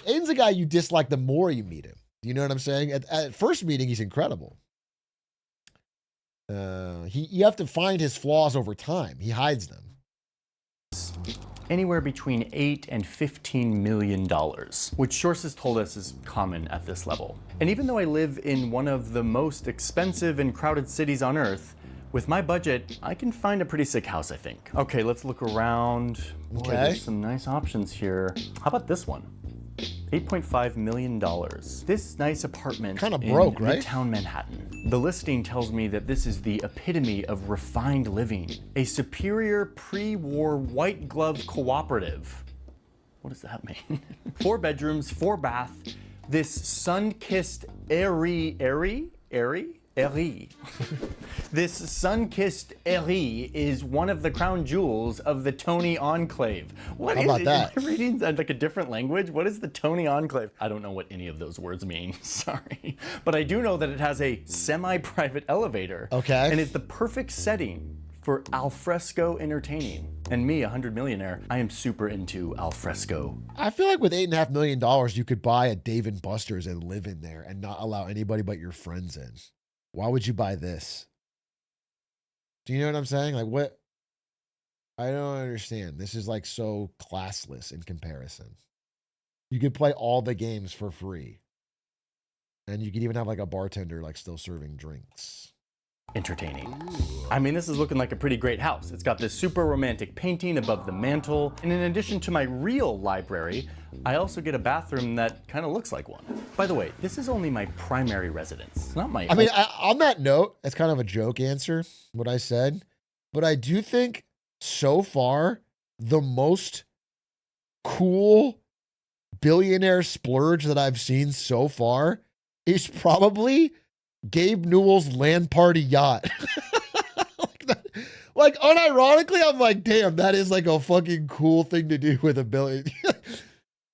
Aiden's a guy you dislike the more you meet him. You know what I'm saying? At first meeting, he's incredible. You have to find his flaws over time. He hides them. Anywhere between $8 and $15 million, which sources told us is common at this level. And even though I live in one of the most expensive and crowded cities on Earth, with my budget, I can find a pretty sick house, I think. Okay, let's look around. Boy, there's some nice options here. How about this one? $8.5 million. This nice apartment kind of broke, in right? Midtown Manhattan. The listing tells me that this is the epitome of refined living. A superior pre-war white glove cooperative. What does that mean? 4 bedrooms, 4 bath. This sun-kissed airy. This sun-kissed airy is one of the crown jewels of the Tony Enclave. What How is about it? that? Am I reading like a different language? What is the Tony Enclave? I don't know what any of those words mean, sorry. But I do know that it has a semi-private elevator. Okay. And it's the perfect setting for alfresco entertaining. And me, 100 millionaire, I am super into alfresco. I feel like with $8.5 million, you could buy a Dave & Buster's and live in there and not allow anybody but your friends in. Why would you buy this? Do you know what I'm saying? Like, what? I don't understand. This is like so classless in comparison. You could play all the games for free. And you could even have like a bartender like still serving drinks. entertaining. I mean, this is looking like a pretty great house. It's got this super romantic painting above the mantle. And in addition to my real library, I also get a bathroom that kind of looks like one. By the way, this is only my primary residence. It's not my... I mean, on that note, that's kind of a joke answer, what I said. But I do think so far, the most cool billionaire splurge that I've seen so far is probably Gabe Newell's land party yacht. Like, unironically, I'm like, damn, that is like a fucking cool thing to do with a billion.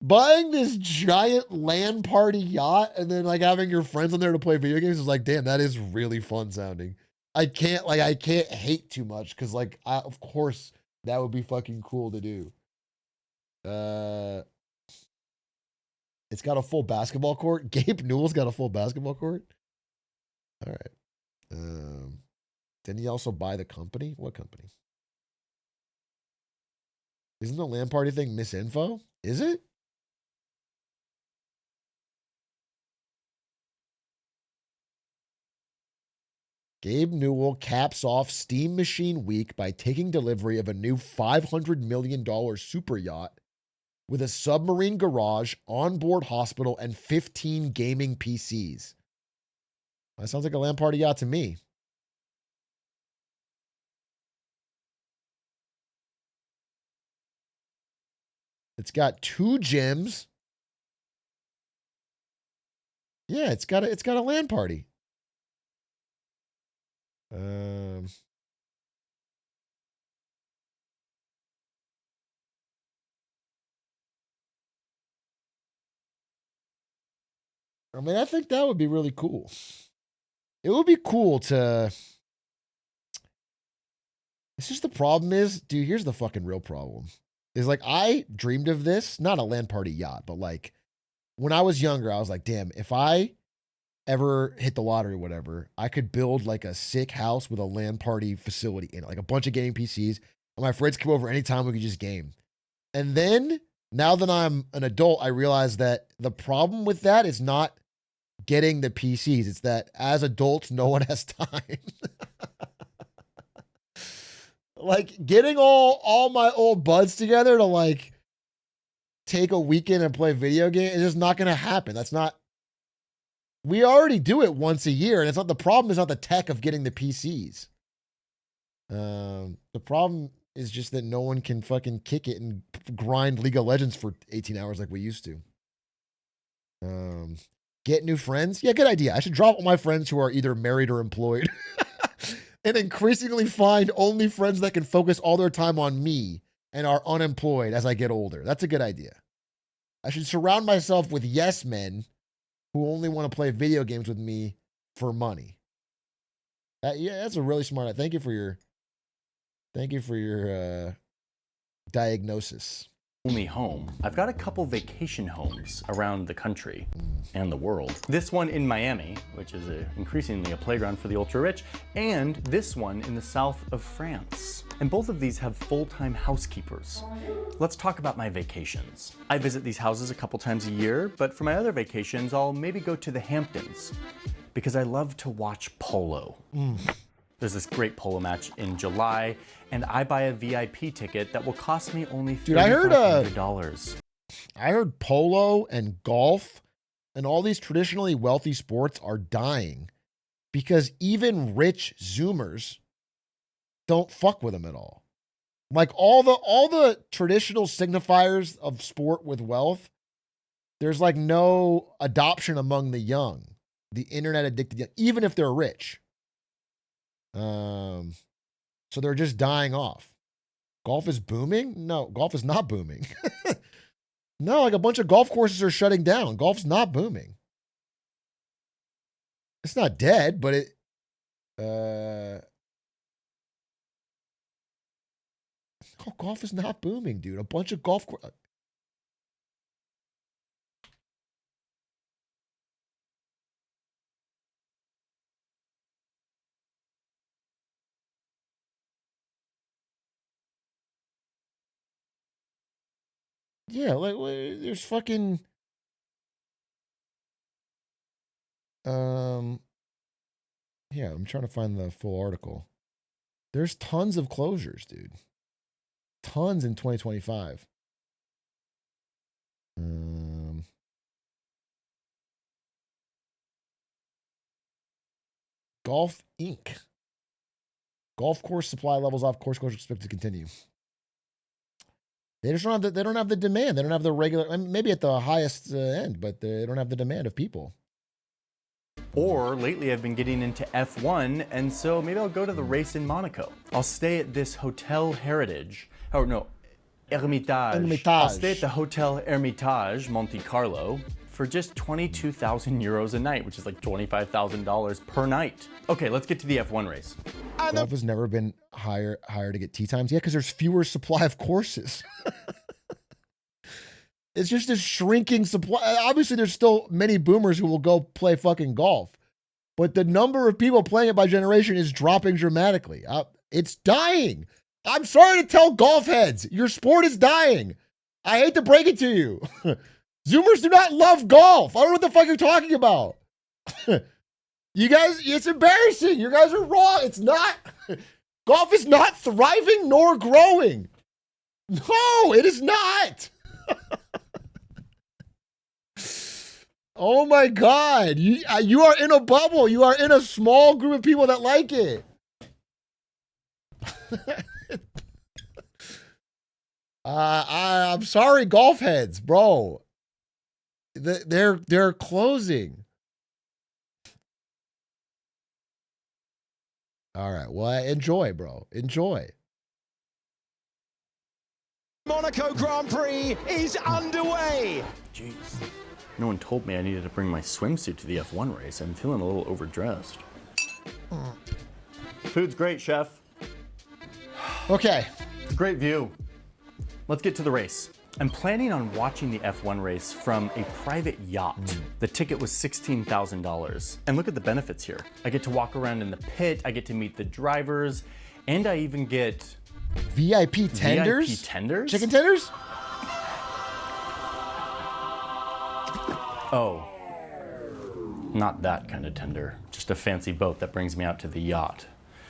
Buying this giant land party yacht and then like having your friends on there to play video games is like, damn, that is really fun sounding. I can't hate too much because like, of course, that would be fucking cool to do. It's got a full basketball court. Gabe Newell's got a full basketball court. All right. Didn't he also buy the company? What company? Isn't the land party thing misinfo? Is it? Gabe Newell caps off Steam Machine Week by taking delivery of a new $500 million super yacht with a submarine garage, onboard hospital, and 15 gaming PCs. That sounds like a land party yacht to me. It's got 2 gyms. Yeah, it's got a land party. I mean, I think that would be really cool. It would be cool to... It's just the problem is, dude, here's the fucking real problem. Is like, I dreamed of this, not a land party yacht, but like, when I was younger, I was like, damn, if I ever hit the lottery or whatever, I could build like a sick house with a land party facility in it, like a bunch of gaming PCs, and my friends come over anytime we could just game. And then, now that I'm an adult, I realize that the problem with that is not getting the PCs. It's that as adults, no one has time. Like getting all my old buds together to like take a weekend and play video games is just not going to happen. That's not, we already do it once a year. And it's not, the problem is not the tech of getting the PCs. The problem is just that no one can fucking kick it and grind League of Legends for 18 hours like we used to. Get new friends. Yeah, good idea. I should drop all my friends who are either married or employed. And increasingly find only friends that can focus all their time on me and are unemployed as I get older. That's a good idea. I should surround myself with yes men who only want to play video games with me for money. Yeah, that's a really smart idea. Thank you for your diagnosis. Only home. I've got a couple vacation homes around the country and the world. This one in Miami, which is increasingly a playground for the ultra-rich, and this one in the south of France. And both of these have full-time housekeepers. Let's talk about my vacations. I visit these houses a couple times a year, but for my other vacations, I'll maybe go to the Hamptons because I love to watch polo. There's this great polo match in July, and I buy a VIP ticket that will cost me only $3,500. I heard polo and golf and all these traditionally wealthy sports are dying because even rich Zoomers don't fuck with them at all. Like all the traditional signifiers of sport with wealth, there's like no adoption among the young, the internet addicted young, even if they're rich. So they're just dying off. Golf is booming? No, golf is not booming. No, like a bunch of golf courses are shutting down. Golf's not booming. It's not dead, but golf is not booming, dude. A bunch of golf courses. Yeah, like there's fucking Yeah, I'm trying to find the full article. There's tons of closures, dude. Tons in 2025. Golf Inc. Golf course supply levels off. Course closure expected to continue. They just don't have the, they don't have the demand. They don't have the regular. I mean, maybe at the highest end, but they don't have the demand of people. Or lately I've been getting into F1, and so maybe I'll go to the race in Monaco. I'll stay at this Hotel Heritage. Oh no, Hermitage. I'll stay at the Hotel Hermitage, Monte Carlo, for just 22,000 euros a night, which is like $25,000 per night. Okay, let's get to the F1 race. Golf has never been higher to get tee times. Yeah, because there's fewer supply of courses. It's just a shrinking supply. Obviously, there's still many boomers who will go play fucking golf, but the number of people playing it by generation is dropping dramatically. It's dying. I'm sorry to tell golf heads, your sport is dying. I hate to break it to you. Zoomers do not love golf. I don't know what the fuck you're talking about. You guys, it's embarrassing. You guys are wrong. It's not. Golf is not thriving nor growing. No, it is not. Oh my God. You are in a bubble. You are in a small group of people that like it. I'm sorry, golf heads, bro. They're closing. All right. Well, enjoy, bro. Enjoy. Monaco Grand Prix is underway. Jeez. No one told me I needed to bring my swimsuit to the F1 race. I'm feeling a little overdressed. Food's great, chef. Okay. Great view. Let's get to the race. I'm planning on watching the F1 race from a private yacht. The ticket was $16,000. And look at the benefits here. I get to walk around in the pit, I get to meet the drivers, and I even get VIP tenders? VIP tenders? Chicken tenders? Oh, not that kind of tender. Just a fancy boat that brings me out to the yacht.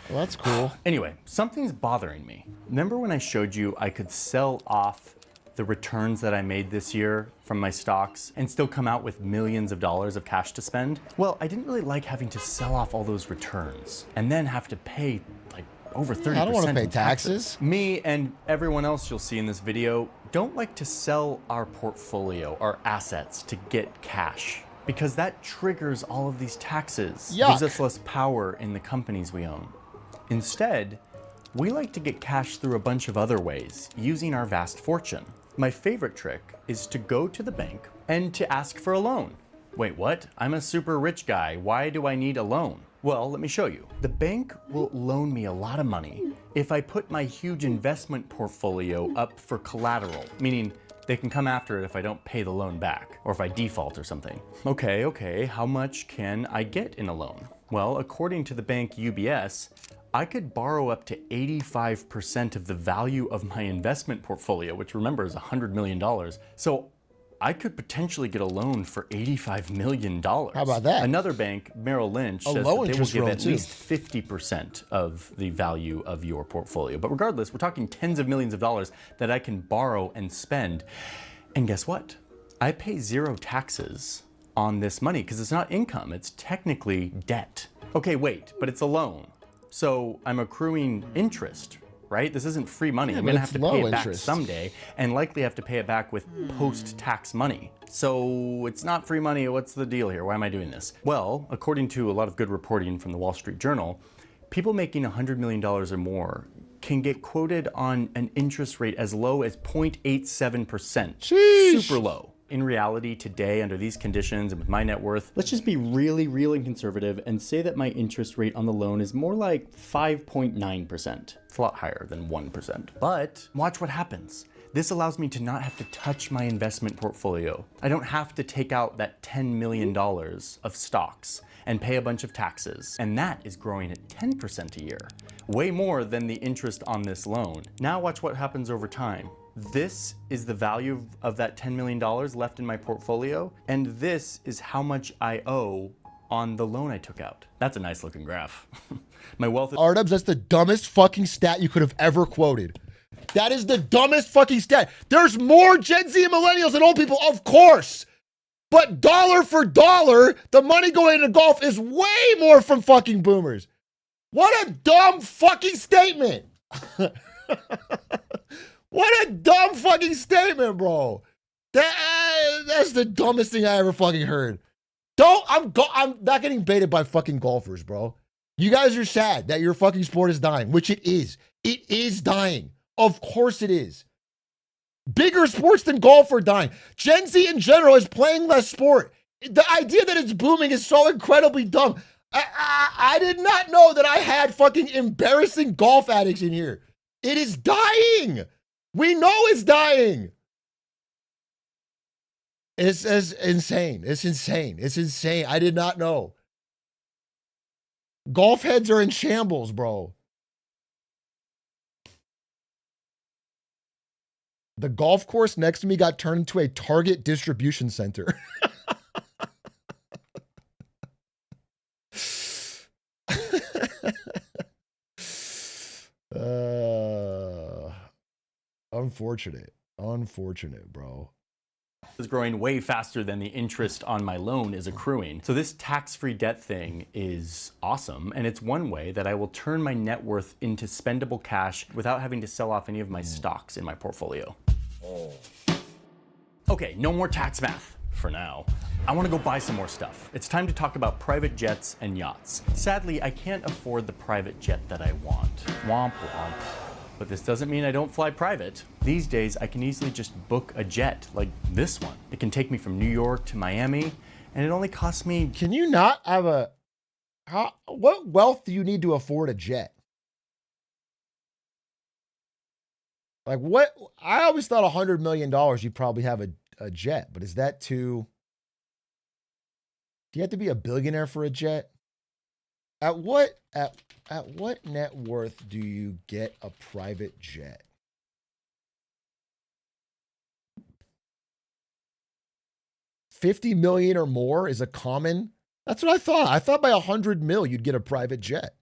Well, that's cool. Anyway, something's bothering me. Remember when I showed you I could sell off the returns that I made this year from my stocks and still come out with millions of dollars of cash to spend? Well, I didn't really like having to sell off all those returns and then have to pay like over 30% I don't want to pay in taxes. Me and everyone else you'll see in this video don't like to sell our portfolio, our assets, to get cash, because that triggers all of these taxes. Yuck. Gives us less power in the companies we own. Instead, we like to get cash through a bunch of other ways, using our vast fortune. My favorite trick is to go to the bank and to ask for a loan. Wait, what? I'm a super rich guy. Why do I need a loan? Well, let me show you. The bank will loan me a lot of money if I put my huge investment portfolio up for collateral, meaning they can come after it if I don't pay the loan back, or if I default or something. Okay, how much can I get in a loan? Well, according to the bank UBS, I could borrow up to 85% of the value of my investment portfolio, which remember is $100 million. So I could potentially get a loan for $85 million. How about that? Another bank, Merrill Lynch, says that they will give at least 50% of the value of your portfolio. But regardless, we're talking tens of millions of dollars that I can borrow and spend. And guess what? I pay zero taxes on this money because it's not income, it's technically debt. Okay, wait, but it's a loan. So I'm accruing interest, right? This isn't free money. Yeah, I'm but gonna have it's to pay low it back interest. someday and likely have to pay it back with post-tax money. So it's not free money. What's the deal here? Why am I doing this? Well, according to a lot of good reporting from the Wall Street Journal, people making $100 million or more can get quoted on an interest rate as low as 0.87%. Super low. In reality, today, under these conditions and with my net worth, let's just be really, really conservative and say that my interest rate on the loan is more like 5.9%. It's a lot higher than 1%. But watch what happens. This allows me to not have to touch my investment portfolio. I don't have to take out that $10 million of stocks and pay a bunch of taxes. And that is growing at 10% a year. Way more than the interest on this loan. Now watch what happens over time. This is the value of that $10 million left in my portfolio, and this is how much I owe on the loan I took out. That's a nice looking graph. My wealth is Ardubs, that's the dumbest fucking stat you could have ever quoted. That is the dumbest fucking stat. There's more Gen Z and millennials than old people, of course. But dollar for dollar, the money going into golf is way more from fucking boomers. What a dumb fucking statement. What a dumb fucking statement, bro. That's the dumbest thing I ever fucking heard. I'm not getting baited by fucking golfers, bro. You guys are sad that your fucking sport is dying, which it is. It is dying. Of course it is. Bigger sports than golf are dying. Gen Z in general is playing less sport. The idea that it's booming is so incredibly dumb. I did not know that I had fucking embarrassing golf addicts in here. It is dying. We know it's dying. It's insane. It's insane. It's insane. I did not know. Golf heads are in shambles, bro. The golf course next to me got turned into a Target distribution center. Unfortunate, bro. is growing way faster than the interest on my loan is accruing. So this tax-free debt thing is awesome, and it's one way that I will turn my net worth into spendable cash without having to sell off any of my stocks in my portfolio. Okay, no more tax math for now. I want to go buy some more stuff. It's time to talk about private jets and yachts. Sadly, I can't afford the private jet that I want. Womp womp. But this doesn't mean I don't fly private. These days, I can easily just book a jet like this one. It can take me from New York to Miami, and it only costs me... Can you not have a... what wealth do you need to afford a jet? Like what? I always thought $100 million you'd probably have a jet, but is that too... Do you have to be a billionaire for a jet? At what net worth do you get a private jet? $50 million or more is a common. That's what I thought. I thought by 100 mil you'd get a private jet.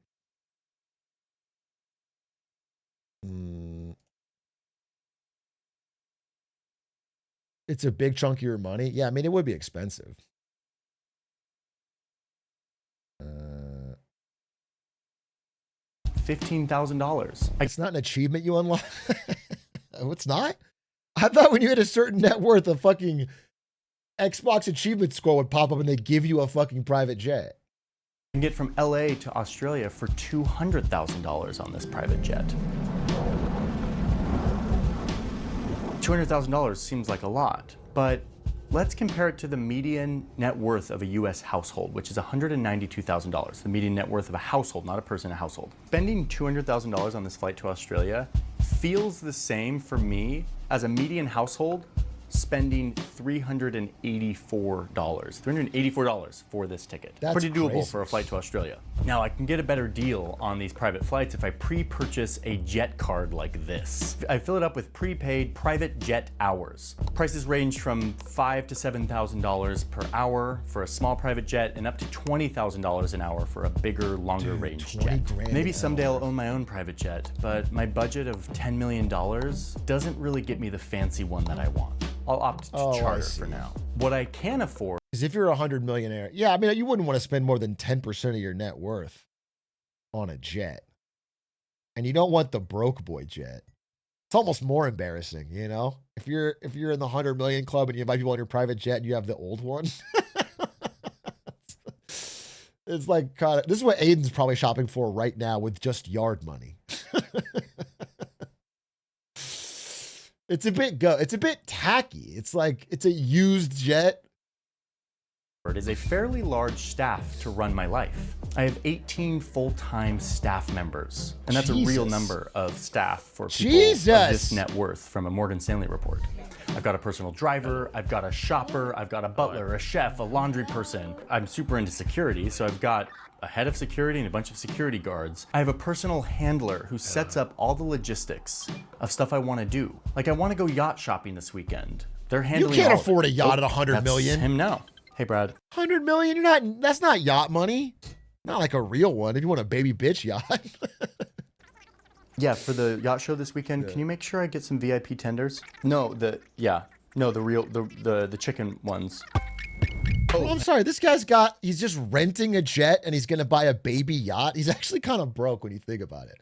It's a big chunk of your money. Yeah, I mean, it would be expensive. $15,000. It's not an achievement you unlock. Oh, it's not? I thought when you hit a certain net worth, a fucking Xbox achievement score would pop up and they give you a fucking private jet. You can get from LA to Australia for $200,000 on this private jet. $200,000 seems like a lot, but let's compare it to the median net worth of a US household, which is $192,000. The median net worth of a household, not a person, a household. Spending $200,000 on this flight to Australia feels the same for me as a median household spending $384 for this ticket. That's pretty doable crazy. for a flight to Australia. Now I can get a better deal on these private flights if I pre-purchase a jet card like this. I fill it up with prepaid private jet hours. Prices range from $5,000 to $7,000 per hour for a small private jet and up to $20,000 an hour for a bigger, longer range jet. Maybe someday I'll own my own private jet, but my budget of $10 million doesn't really get me the fancy one that I want. I'll opt to charter for now. What I can afford is if you're a $100 millionaire. Yeah, I mean, you wouldn't want to spend more than 10% of your net worth on a jet. And you don't want the broke boy jet. It's almost more embarrassing, you know? If you're in the 100 million club and you invite people on your private jet and you have the old one. It's like kind of, this is what Aiden's probably shopping for right now with just yard money. It's a bit tacky. It's like, it's a used jet. It is a fairly large staff to run my life. I have 18 full-time staff members, and that's a real number of staff for people of this net worth from a Morgan Stanley report. I've got a personal driver, I've got a shopper, I've got a butler, a chef, a laundry person. I'm super into security, so I've got a head of security and a bunch of security guards. I have a personal handler who sets up all the logistics of stuff I want to do. Like I want to go yacht shopping this weekend. They're handling You can't afford a yacht at 100 that's million. him now. Hey, Brad. 100 million? That's not yacht money. Not like a real one. If you want a baby bitch yacht. Yeah, for the yacht show this weekend, can you make sure I get some VIP tenders? No, the real, the chicken ones. Oh, I'm sorry. He's just renting a jet and he's going to buy a baby yacht. He's actually kind of broke when you think about it.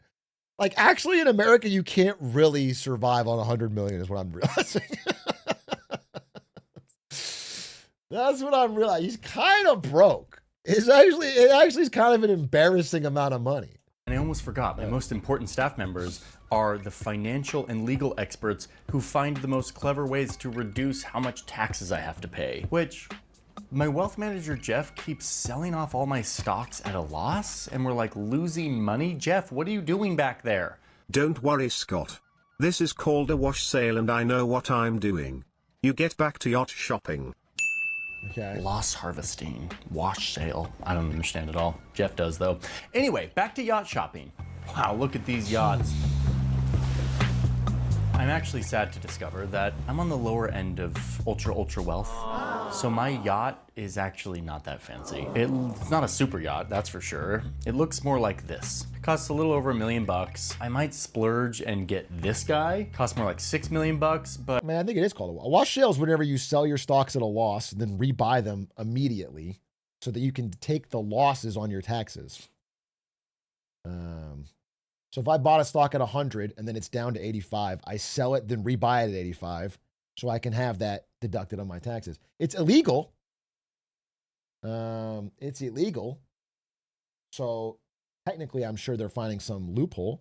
Like, actually, in America, you can't really survive on 100 million is what I'm realizing. That's what I'm realizing. He's kind of broke. It actually is kind of an embarrassing amount of money. And I almost forgot, my most important staff members are the financial and legal experts who find the most clever ways to reduce how much taxes I have to pay, which my wealth manager, Jeff, keeps selling off all my stocks at a loss, and we're like losing money. Jeff, what are you doing back there? Don't worry, Scott. This is called a wash sale and I know what I'm doing. You get back to yacht shopping. Okay. Loss harvesting, wash sale. I don't understand it all. Jeff does, though. Anyway, back to yacht shopping. Wow, look at these yachts. I'm actually sad to discover that I'm on the lower end of ultra wealth. So my yacht is actually not that fancy. It's not a super yacht, that's for sure. It looks more like this. It costs a little over $1 million. I might splurge and get this guy. Costs more like $6 million, but Man, I think it is called a wash sale is whenever you sell your stocks at a loss and then rebuy them immediately so that you can take the losses on your taxes. So if I bought a stock at 100 and then it's down to 85, I sell it, then rebuy it at 85 so I can have that deducted on my taxes. It's illegal. It's illegal. So technically, I'm sure they're finding some loophole.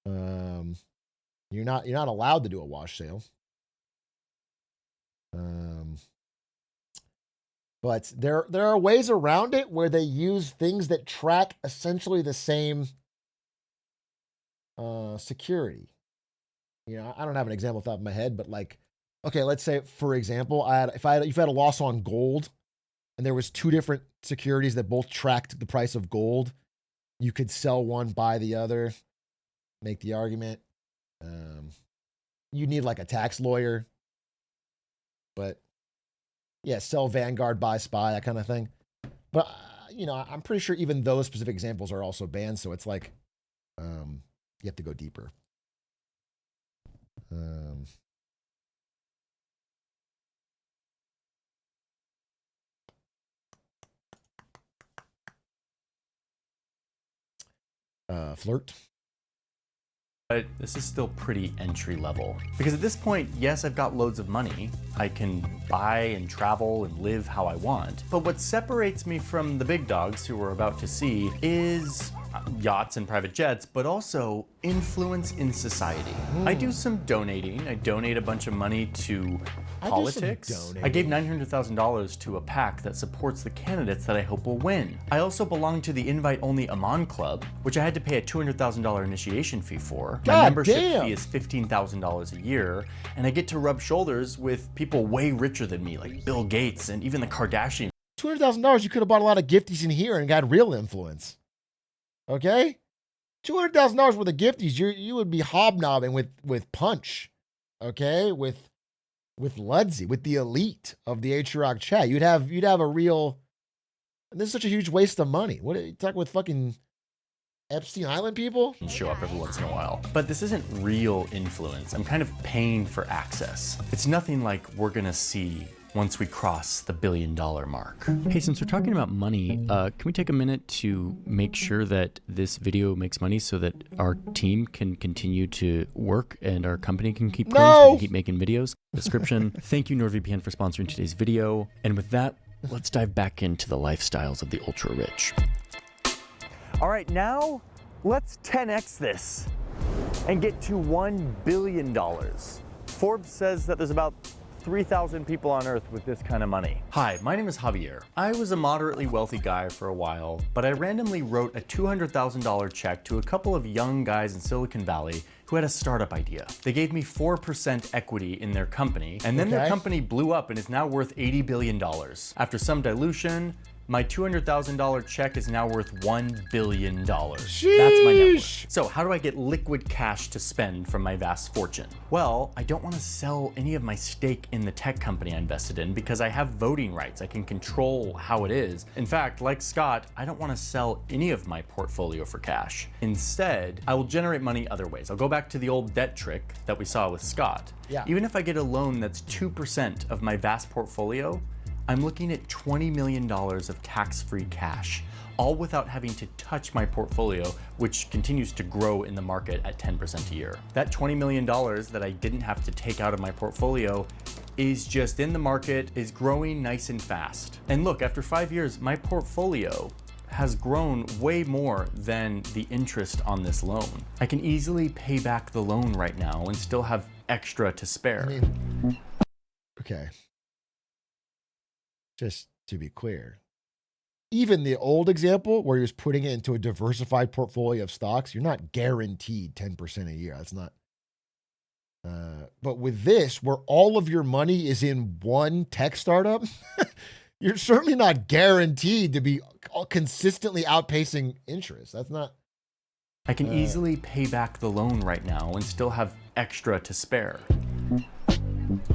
You're not allowed to do a wash sale. But there are ways around it where they use things that track essentially the same security. You know, I don't have an example off the top of my head, but like, okay, let's say for example, if you had a loss on gold, and there was two different securities that both tracked the price of gold, you could sell one, buy the other, make the argument. You need like a tax lawyer, but yeah, sell Vanguard, buy SPY, that kind of thing. But you know, I'm pretty sure even those specific examples are also banned. So it's like, you have to go deeper. Flirt. But this is still pretty entry level. Because at this point, yes, I've got loads of money. I can buy and travel and live how I want. But what separates me from the big dogs who we're about to see is yachts and private jets, but also influence in society. I do some donating. I donate a bunch of money to politics. I gave $900,000 to a PAC that supports the candidates that I hope will win. I also belong to the invite-only Aman Club, which I had to pay a $200,000 initiation fee for. My membership fee is $15,000 a year, and I get to rub shoulders with people way richer than me, like Bill Gates and even the Kardashians. $200,000, you could have bought a lot of gifties in here and got real influence. Okay? $200,000 worth of gifties, you would be hobnobbing with Punch. Okay? With Ludsey, with the elite of the Atrioc chat. You'd have a real. This is such a huge waste of money. What are you talking with fucking Epstein Island people? Show up every once in a while. But this isn't real influence. I'm kind of paying for access. It's nothing like we're gonna see once we cross the $1 billion mark. Hey, since we're talking about money, can we take a minute to make sure that this video makes money so that our team can continue to work and our company can keep growing, so we can keep making videos? Description. Thank you, NordVPN, for sponsoring today's video. And with that, let's dive back into the lifestyles of the ultra rich. All right, now let's 10x this and get to $1 billion. Forbes says that there's about 3,000 people on Earth with this kind of money. Hi, my name is Javier. I was a moderately wealthy guy for a while, but I randomly wrote a $200,000 check to a couple of young guys in Silicon Valley who had a startup idea. They gave me 4% equity in their company, and then their company blew up and is now worth $80 billion. After some dilution, My $200,000 check is now worth $1 billion. That's my net worth. So how do I get liquid cash to spend from my vast fortune? Well, I don't want to sell any of my stake in the tech company I invested in because I have voting rights. I can control how it is. In fact, like Scott, I don't want to sell any of my portfolio for cash. Instead, I will generate money other ways. I'll go back to the old debt trick that we saw with Scott. Yeah. Even if I get a loan that's 2% of my vast portfolio, I'm looking at $20 million of tax-free cash, all without having to touch my portfolio, which continues to grow in the market at 10% a year. That $20 million that I didn't have to take out of my portfolio is just in the market, is growing nice and fast. And look, after 5 years, my portfolio has grown way more than the interest on this loan. I can easily pay back the loan right now and still have extra to spare. Okay. Just to be clear, even the old example where he was putting it into a diversified portfolio of stocks, you're not guaranteed 10% a year. That's not. But with this, where all of your money is in one tech startup, you're certainly not guaranteed to be consistently outpacing interest. That's not. I can easily pay back the loan right now and still have extra to spare.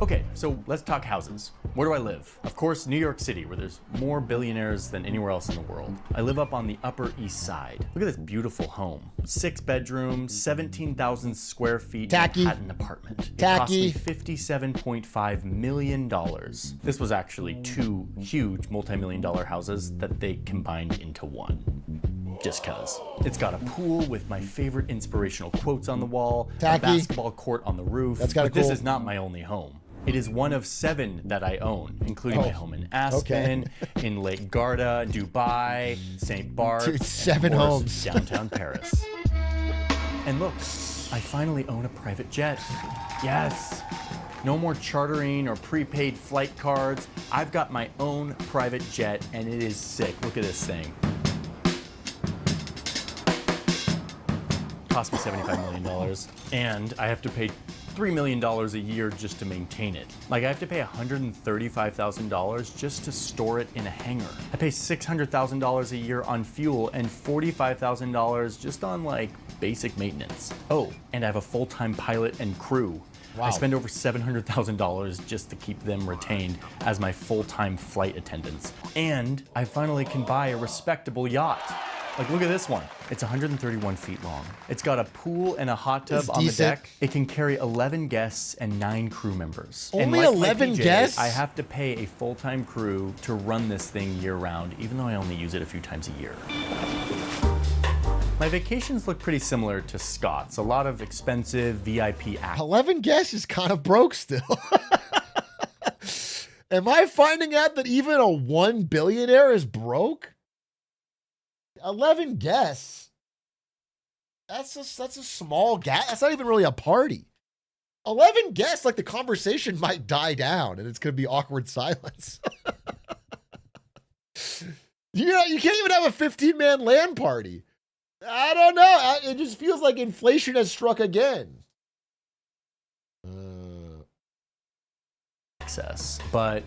Okay, so let's talk houses. Where do I live? Of course, New York City, where there's more billionaires than anywhere else in the world. I live up on the Upper East Side. Look at this beautiful home. 6 bedrooms, 17,000 square feet, Manhattan apartment. It cost me $57.5 million. This was actually 2 huge multi-million-dollar houses that they combined into one. Just cause. It's got a pool with my favorite inspirational quotes on the wall, a basketball court on the roof. That's kinda but this cool. is not my only home. It is one of 7 that I own, including my home in Aspen, in Lake Garda, Dubai, St. Barts, Dude, and 7 of course, homes. downtown Paris. And look, I finally own a private jet. Yes. No more chartering or prepaid flight cards. I've got my own private jet and it is sick. Look at this thing. Cost me $75 million, and I have to pay $3 million a year just to maintain it. Like, I have to pay $135,000 just to store it in a hangar. I pay $600,000 a year on fuel and $45,000 just on, like, basic maintenance. Oh, and I have a full-time pilot and crew. Wow. I spend over $700,000 just to keep them retained as my full-time flight attendants. And I finally can buy a respectable yacht. Like, look at this one. It's 131 feet long. It's got a pool and a hot tub It's on the decent. deck. It can carry 11 guests and 9 crew members. Only And like my 11 PJ, guests? I have to pay a full-time crew to run this thing year-round, even though I only use it a few times a year. My vacations look pretty similar to Scott's. A lot of expensive VIP acts. 11 guests is kind of broke still. Am I finding out that even a 1 billionaire is broke? 11 guests. That's a small gas. That's not even really a party. 11 guests, like the conversation might die down and it's going to be awkward silence. You can't even have a 15-man LAN party. I don't know. It just feels like inflation has struck again. Access, but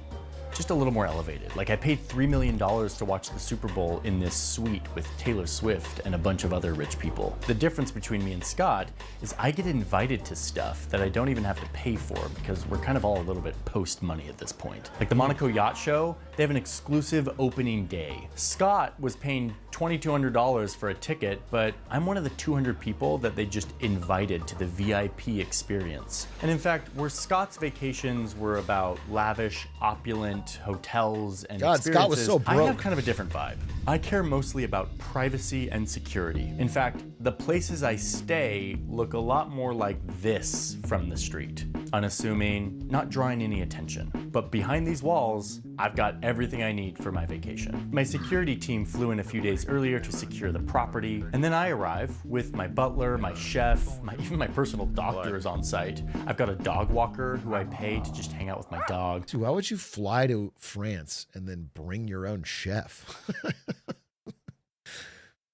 just a little more elevated. Like, I paid $3 million to watch the Super Bowl in this suite with Taylor Swift and a bunch of other rich people. The difference between me and Scott is I get invited to stuff that I don't even have to pay for because we're kind of all a little bit post money at this point. Like the Monaco Yacht Show, they have an exclusive opening day. Scott was paying $2,200 for a ticket, but I'm one of the 200 people that they just invited to the VIP experience. And in fact, where Scott's vacations were about lavish, opulent hotels and God, experiences, Scott was so I have broke. kind of a different vibe. I care mostly about privacy and security. In fact, the places I stay look a lot more like this from the street. Unassuming, not drawing any attention. But behind these walls, I've got everything I need for my vacation. My security team flew in a few days earlier to secure the property, and then I arrive with my butler, my chef, even my personal doctor is on site. I've got a dog walker who I pay to just hang out with my dog. Dude, why would you fly to France and then bring your own chef?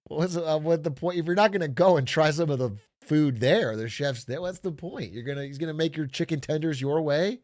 What's the point? If you're not going to go and try some of the food there, the chef's there, what's the point? He's going to make your chicken tenders your way?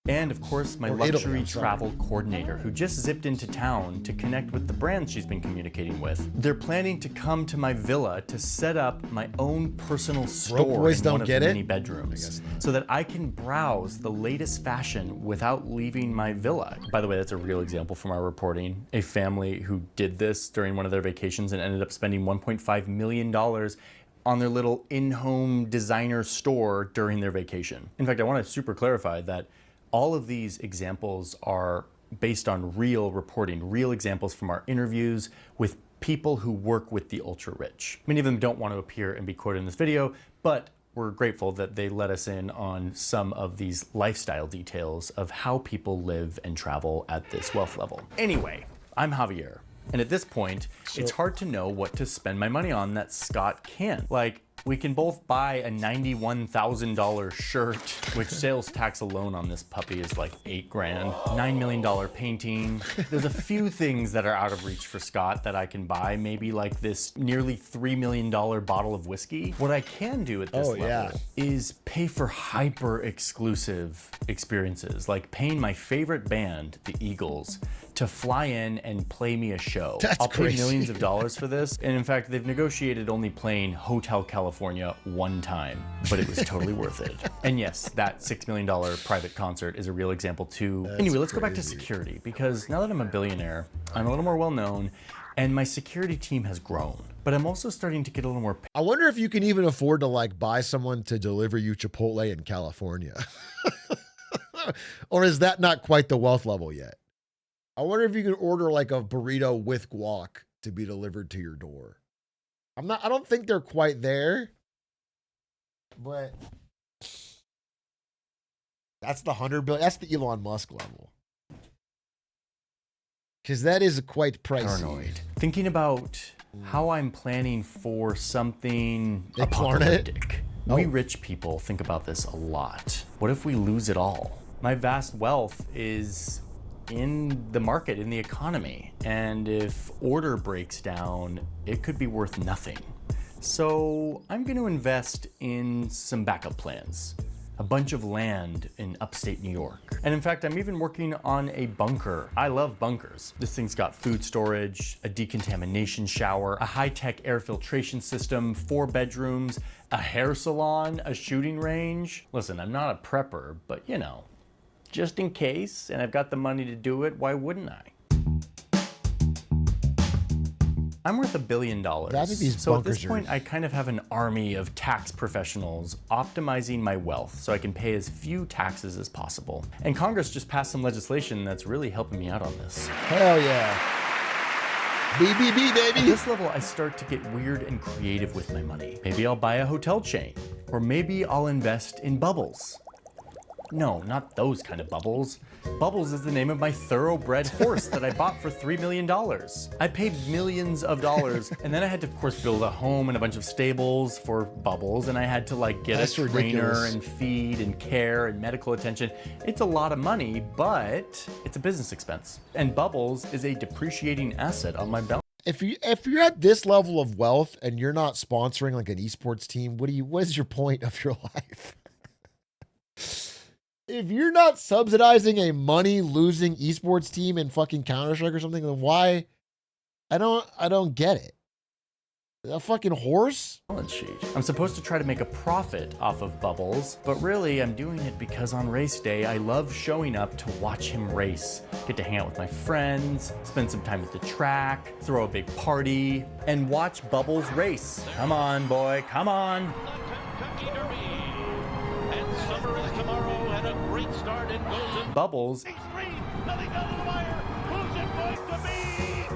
And of course, my Or Italy, luxury I'm sorry. travel coordinator who just zipped into town to connect with the brands she's been communicating with. They're planning to come to my villa to set up my own personal store boys in don't one of get the it? many bedrooms so that I can browse the latest fashion without leaving my villa. By the way, that's a real example from our reporting. A family who did this during one of their vacations and ended up spending $1.5 million on their little in-home designer store during their vacation. In fact, I want to super clarify that all of these examples are based on real reporting, real examples from our interviews with people who work with the ultra rich. Many of them don't want to appear and be quoted in this video, but we're grateful that they let us in on some of these lifestyle details of how people live and travel at this wealth level. Anyway, I'm Javier. And at this point, it's hard to know what to spend my money on that Scott can't. Like, we can both buy a $91,000 shirt, which sales tax alone on this puppy is like $8 grand, $9 million painting. There's a few things that are out of reach for Scott that I can buy, maybe like this nearly $3 million bottle of whiskey. What I can do at this level is pay for hyper exclusive experiences, like paying my favorite band, the Eagles, to fly in and play me a show. I'll pay millions of dollars for this. And in fact, they've negotiated only playing Hotel California one time, but it was totally worth it. And yes, that $6 million private concert is a real example too. Anyway, let's go back to security, because now that I'm a billionaire, I'm a little more well-known, and my security team has grown. But I'm also starting to get a little more... I wonder if you can even afford to like buy someone to deliver you Chipotle in California. Or is that not quite the wealth level yet? I wonder if you can order like a burrito with guac to be delivered to your door. I don't think they're quite there, but that's the 100 billion. That's the Elon Musk level. Because that is quite pricey. Paranoid. Thinking about how I'm planning for something They Klarna it? apocalyptic. We rich people think about this a lot. What if we lose it all? My vast wealth is in the market, in the economy. And if order breaks down, it could be worth nothing. So I'm going to invest in some backup plans. A bunch of land in upstate New York. And in fact, I'm even working on a bunker. I love bunkers. This thing's got food storage, a decontamination shower, a high-tech air filtration system, 4 bedrooms, a hair salon, a shooting range. Listen, I'm not a prepper, but you know, just in case, and I've got the money to do it, why wouldn't I? I'm worth $1 billion. I think these so at bunkers this point, I kind of have an army of tax professionals optimizing my wealth so I can pay as few taxes as possible. And Congress just passed some legislation that's really helping me out on this. Hell yeah. BBB, baby. At this level, I start to get weird and creative with my money. Maybe I'll buy a hotel chain, or maybe I'll invest in bubbles. No, not those kind of bubbles. Bubbles is the name of my thoroughbred horse that I bought for $3 million. I paid millions of dollars, and then I had to, of course, build a home and a bunch of stables for Bubbles, and I had to like get That's a trainer ridiculous. and feed and care and medical attention. It's a lot of money, but it's a business expense. And Bubbles is a depreciating asset on my balance. If you're at this level of wealth and you're not sponsoring like an esports team, what is your point of your life? If you're not subsidizing a money-losing esports team in fucking Counter-Strike or something, then why? I don't get it. A fucking horse? Balance sheet. I'm supposed to try to make a profit off of Bubbles, but really I'm doing it because on race day, I love showing up to watch him race. Get to hang out with my friends, spend some time at the track, throw a big party, and watch Bubbles race. Come on, boy, come on. Bubbles.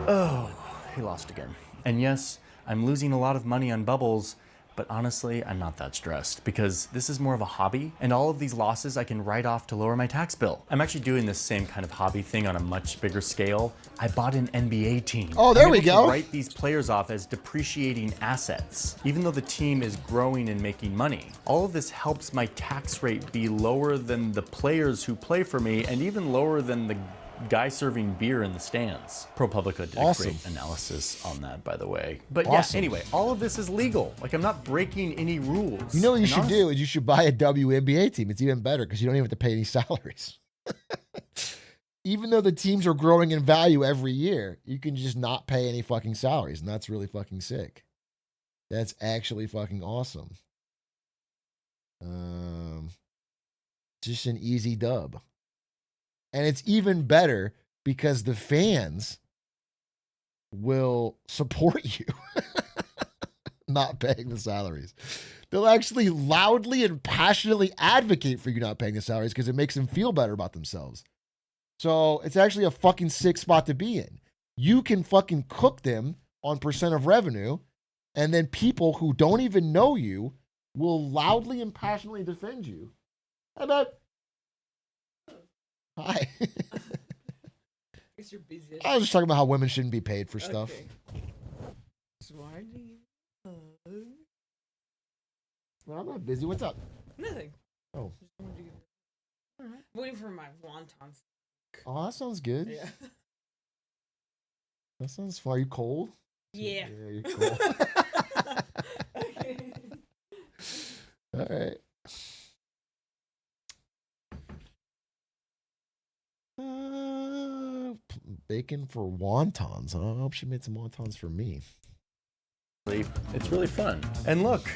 Oh, he lost again. And yes, I'm losing a lot of money on Bubbles, but honestly, I'm not that stressed because this is more of a hobby, and all of these losses I can write off to lower my tax bill. I'm actually doing this same kind of hobby thing on a much bigger scale. I bought an NBA team. Oh, there I'm we able to go. write these players off as depreciating assets, even though the team is growing and making money. All of this helps my tax rate be lower than the players who play for me, and even lower than the guy serving beer in the stands. ProPublica did a great analysis on that, by the way. But yeah, anyway, all of this is legal. Like, I'm not breaking any rules. You know what you And should do is you should buy a WNBA team. It's even better because you don't even have to pay any salaries. Even though the teams are growing in value every year, you can just not pay any fucking salaries. And that's really fucking sick. That's actually fucking awesome. Just an easy dub. And it's even better because the fans will support you not paying the salaries. They'll actually loudly and passionately advocate for you not paying the salaries because it makes them feel better about themselves. So it's actually a fucking sick spot to be in. You can fucking cook them on percent of revenue, and then people who don't even know you will loudly and passionately defend you. How about... Hi. You're busy. I was just talking about how women shouldn't be paid for stuff. Smarty. Well, I'm not busy. What's up? Nothing. Oh. Waiting for my wontons. Oh, that sounds good. Yeah. That sounds fun. Are you cold? Yeah. Yeah, you're cold. Okay. All right. Bacon for wontons. I hope she made some wontons for me. It's really fun. And look,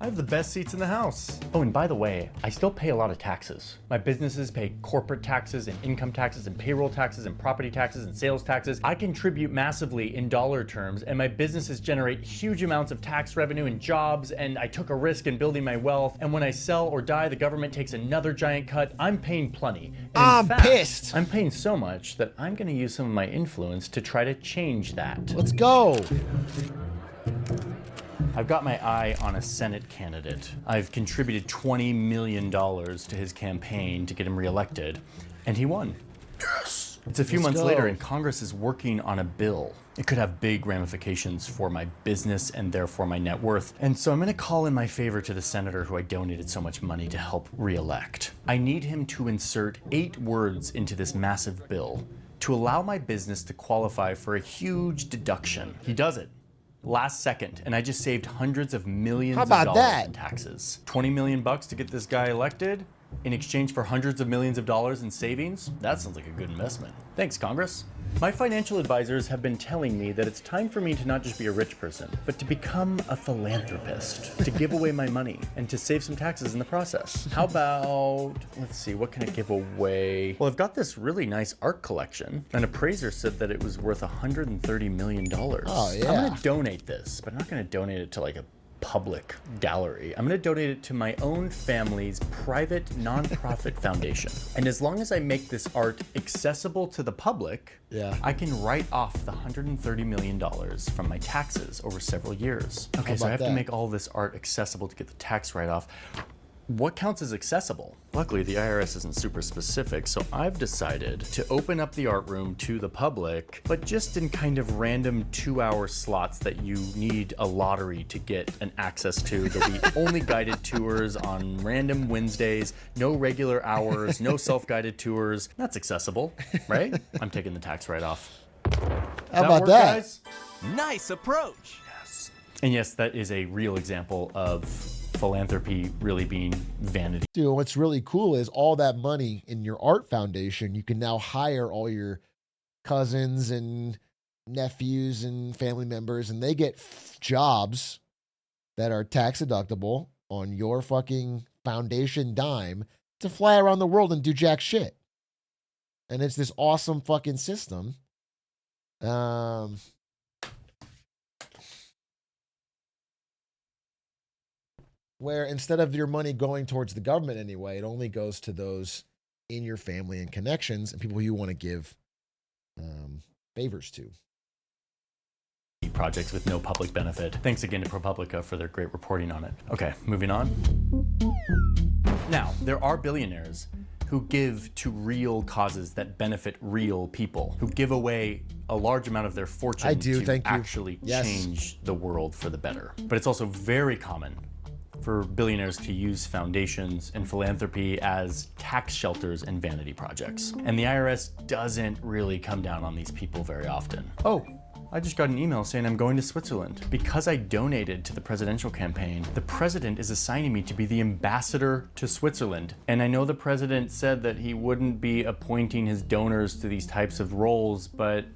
I have the best seats in the house. Oh, and by the way, I still pay a lot of taxes. My businesses pay corporate taxes and income taxes and payroll taxes and property taxes and sales taxes. I contribute massively in dollar terms, and my businesses generate huge amounts of tax revenue and jobs, and I took a risk in building my wealth. And when I sell or die, the government takes another giant cut. I'm paying plenty. And I'm pissed. I'm paying so much that I'm gonna use some of my influence to try to change that. Let's go. I've got my eye on a Senate candidate. I've contributed $20 million to his campaign to get him reelected, and he won. Yes! It's a few months later, and Congress is working on a bill. It could have big ramifications for my business and therefore my net worth. And so I'm gonna call in my favor to the senator who I donated so much money to help reelect. I need him to insert 8 words into this massive bill to allow my business to qualify for a huge deduction. He does it. Last second, and I just saved hundreds of millions of dollars in taxes. 20 million bucks to get this guy elected in exchange for hundreds of millions of dollars in savings? That sounds like a good investment. Thanks, Congress. My financial advisors have been telling me that it's time for me to not just be a rich person, but to become a philanthropist, to give away my money and to save some taxes in the process. How about, let's see, what can I give away? Well, I've got this really nice art collection. An appraiser said that it was worth $130 million. Oh, yeah. I'm gonna donate this, but I'm not gonna donate it to like a public gallery. I'm gonna donate it to my own family's private nonprofit foundation. And as long as I make this art accessible to the public, I can write off the $130 million from my taxes over several years. Okay, so I have to make all this art accessible to get the tax write-off. What counts as accessible? Luckily, the IRS isn't super specific, so I've decided to open up the art room to the public, but just in kind of random 2-hour slots that you need a lottery to get an access to. There'll be only guided tours on random Wednesdays, no regular hours, no self-guided tours. That's accessible, right? I'm taking the tax write-off. How about that? Guys? Nice approach. Yes. And yes, that is a real example of philanthropy really being vanity. Dude, what's really cool is all that money in your art foundation, you can now hire all your cousins and nephews and family members, and they get jobs that are tax deductible on your fucking foundation dime to fly around the world and do jack shit. And it's this awesome fucking system. Where instead of your money going towards the government anyway, it only goes to those in your family and connections and people you want to give favors to. Projects with no public benefit. Thanks again to ProPublica for their great reporting on it. Okay, moving on. Now, there are billionaires who give to real causes that benefit real people, who give away a large amount of their fortune to actually change the world for the better. But it's also very common for billionaires to use foundations and philanthropy as tax shelters and vanity projects. And the IRS doesn't really come down on these people very often. Oh, I just got an email saying I'm going to Switzerland. Because I donated to the presidential campaign, the president is assigning me to be the ambassador to Switzerland. And I know the president said that he wouldn't be appointing his donors to these types of roles, but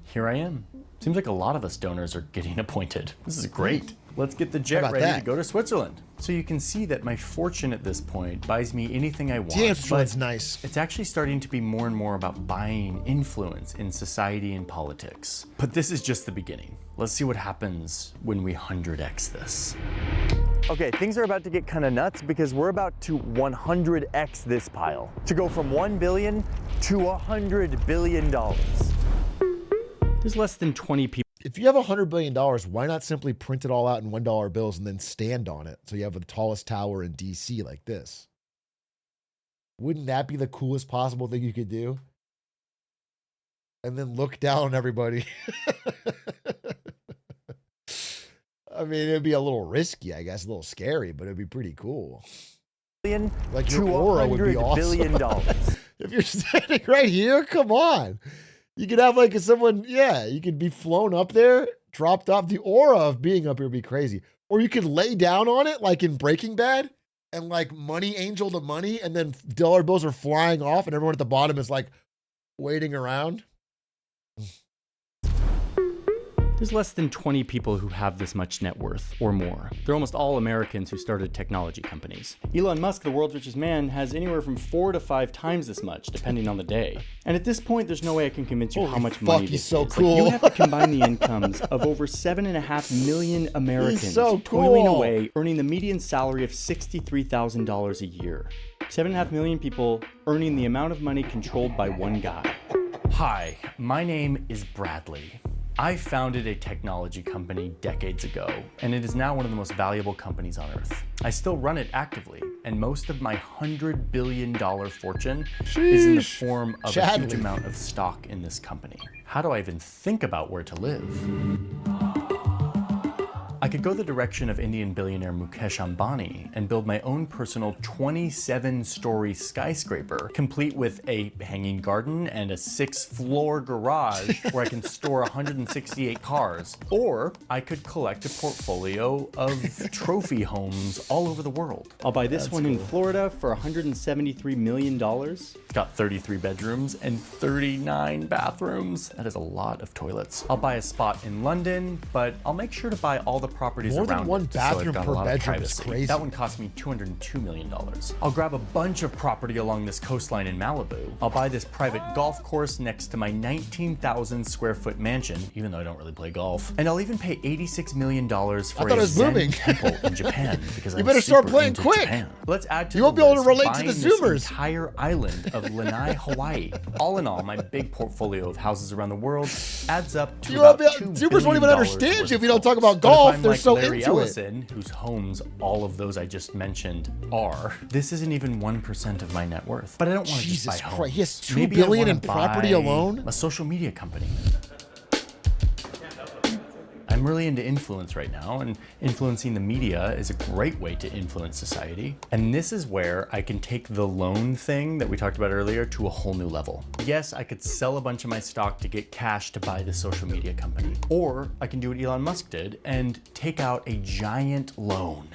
here I am. Seems like a lot of us donors are getting appointed. This is great. Let's get the jet ready to go to Switzerland. So you can see that my fortune at this point buys me anything I want. Damn, Switzerland's nice. It's actually starting to be more and more about buying influence in society and politics. But this is just the beginning. Let's see what happens when we 100x this. Okay, things are about to get kind of nuts because we're about to 100x this pile. To go from 1 billion to $100 billion. There's less than 20 people. If you have $100 billion, why not simply print it all out in $1 bills and then stand on it? So you have the tallest tower in DC like this. Wouldn't that be the coolest possible thing you could do? And then look down on everybody. I mean, it'd be a little risky, I guess, a little scary, but it'd be pretty cool. Like your aura would be awesome. If you're standing right here, come on. You could have like someone, you could be flown up there, dropped off. The aura of being up here would be crazy. Or you could lay down on it like in Breaking Bad and like money angel to money, and then dollar bills are flying off and everyone at the bottom is like waiting around. There's less than 20 people who have this much net worth or more. They're almost all Americans who started technology companies. Elon Musk, the world's richest man, has anywhere from 4 to 5 times this much, depending on the day. And at this point, there's no way I can convince you how much money this is. Cool. Like, you have to combine the incomes of over 7.5 million Americans toiling away, earning the median salary of $63,000 a year. 7.5 million people earning the amount of money controlled by one guy. Hi, my name is Bradley. I founded a technology company decades ago, and it is now one of the most valuable companies on earth. I still run it actively, and most of my $100 billion fortune is in the form of a huge amount of stock in this company. How do I even think about where to live? I could go the direction of Indian billionaire Mukesh Ambani and build my own personal 27-story skyscraper, complete with a hanging garden and a 6-floor garage where I can store 168 cars. Or I could collect a portfolio of trophy homes all over the world. I'll buy this one in Florida for $173 million. It's got 33 bedrooms and 39 bathrooms. That is a lot of toilets. I'll buy a spot in London, but I'll make sure to buy all the properties more around than one it, bathroom so I've got per a lot of bedroom is privacy. crazy. That one cost me $202 million. I'll grab a bunch of property along this coastline in Malibu. I'll buy this private golf course next to my 19,000 square foot mansion, even though I don't really play golf. And I'll even pay $86 million for a Zen temple in Japan because You better start playing quick. Japan. Let's add to you won't be able to relate to the this Zoomers. Entire island of Lanai, Hawaii. All in all, my big portfolio of houses around the world adds up to about $2 Zoomers won't even billion understand you if you don't talk about But if golf. I'm They're like so Larry into Ellison, it. whose homes all of those I just mentioned are, this isn't even 1% of my net worth. But I don't want to just buy Jesus homes. Christ, he has $2 Maybe I billion wanna in property buy alone? A social media company. I'm really into influence right now, and influencing the media is a great way to influence society. And this is where I can take the loan thing that we talked about earlier to a whole new level. Yes, I could sell a bunch of my stock to get cash to buy this social media company. Or I can do what Elon Musk did and take out a giant loan.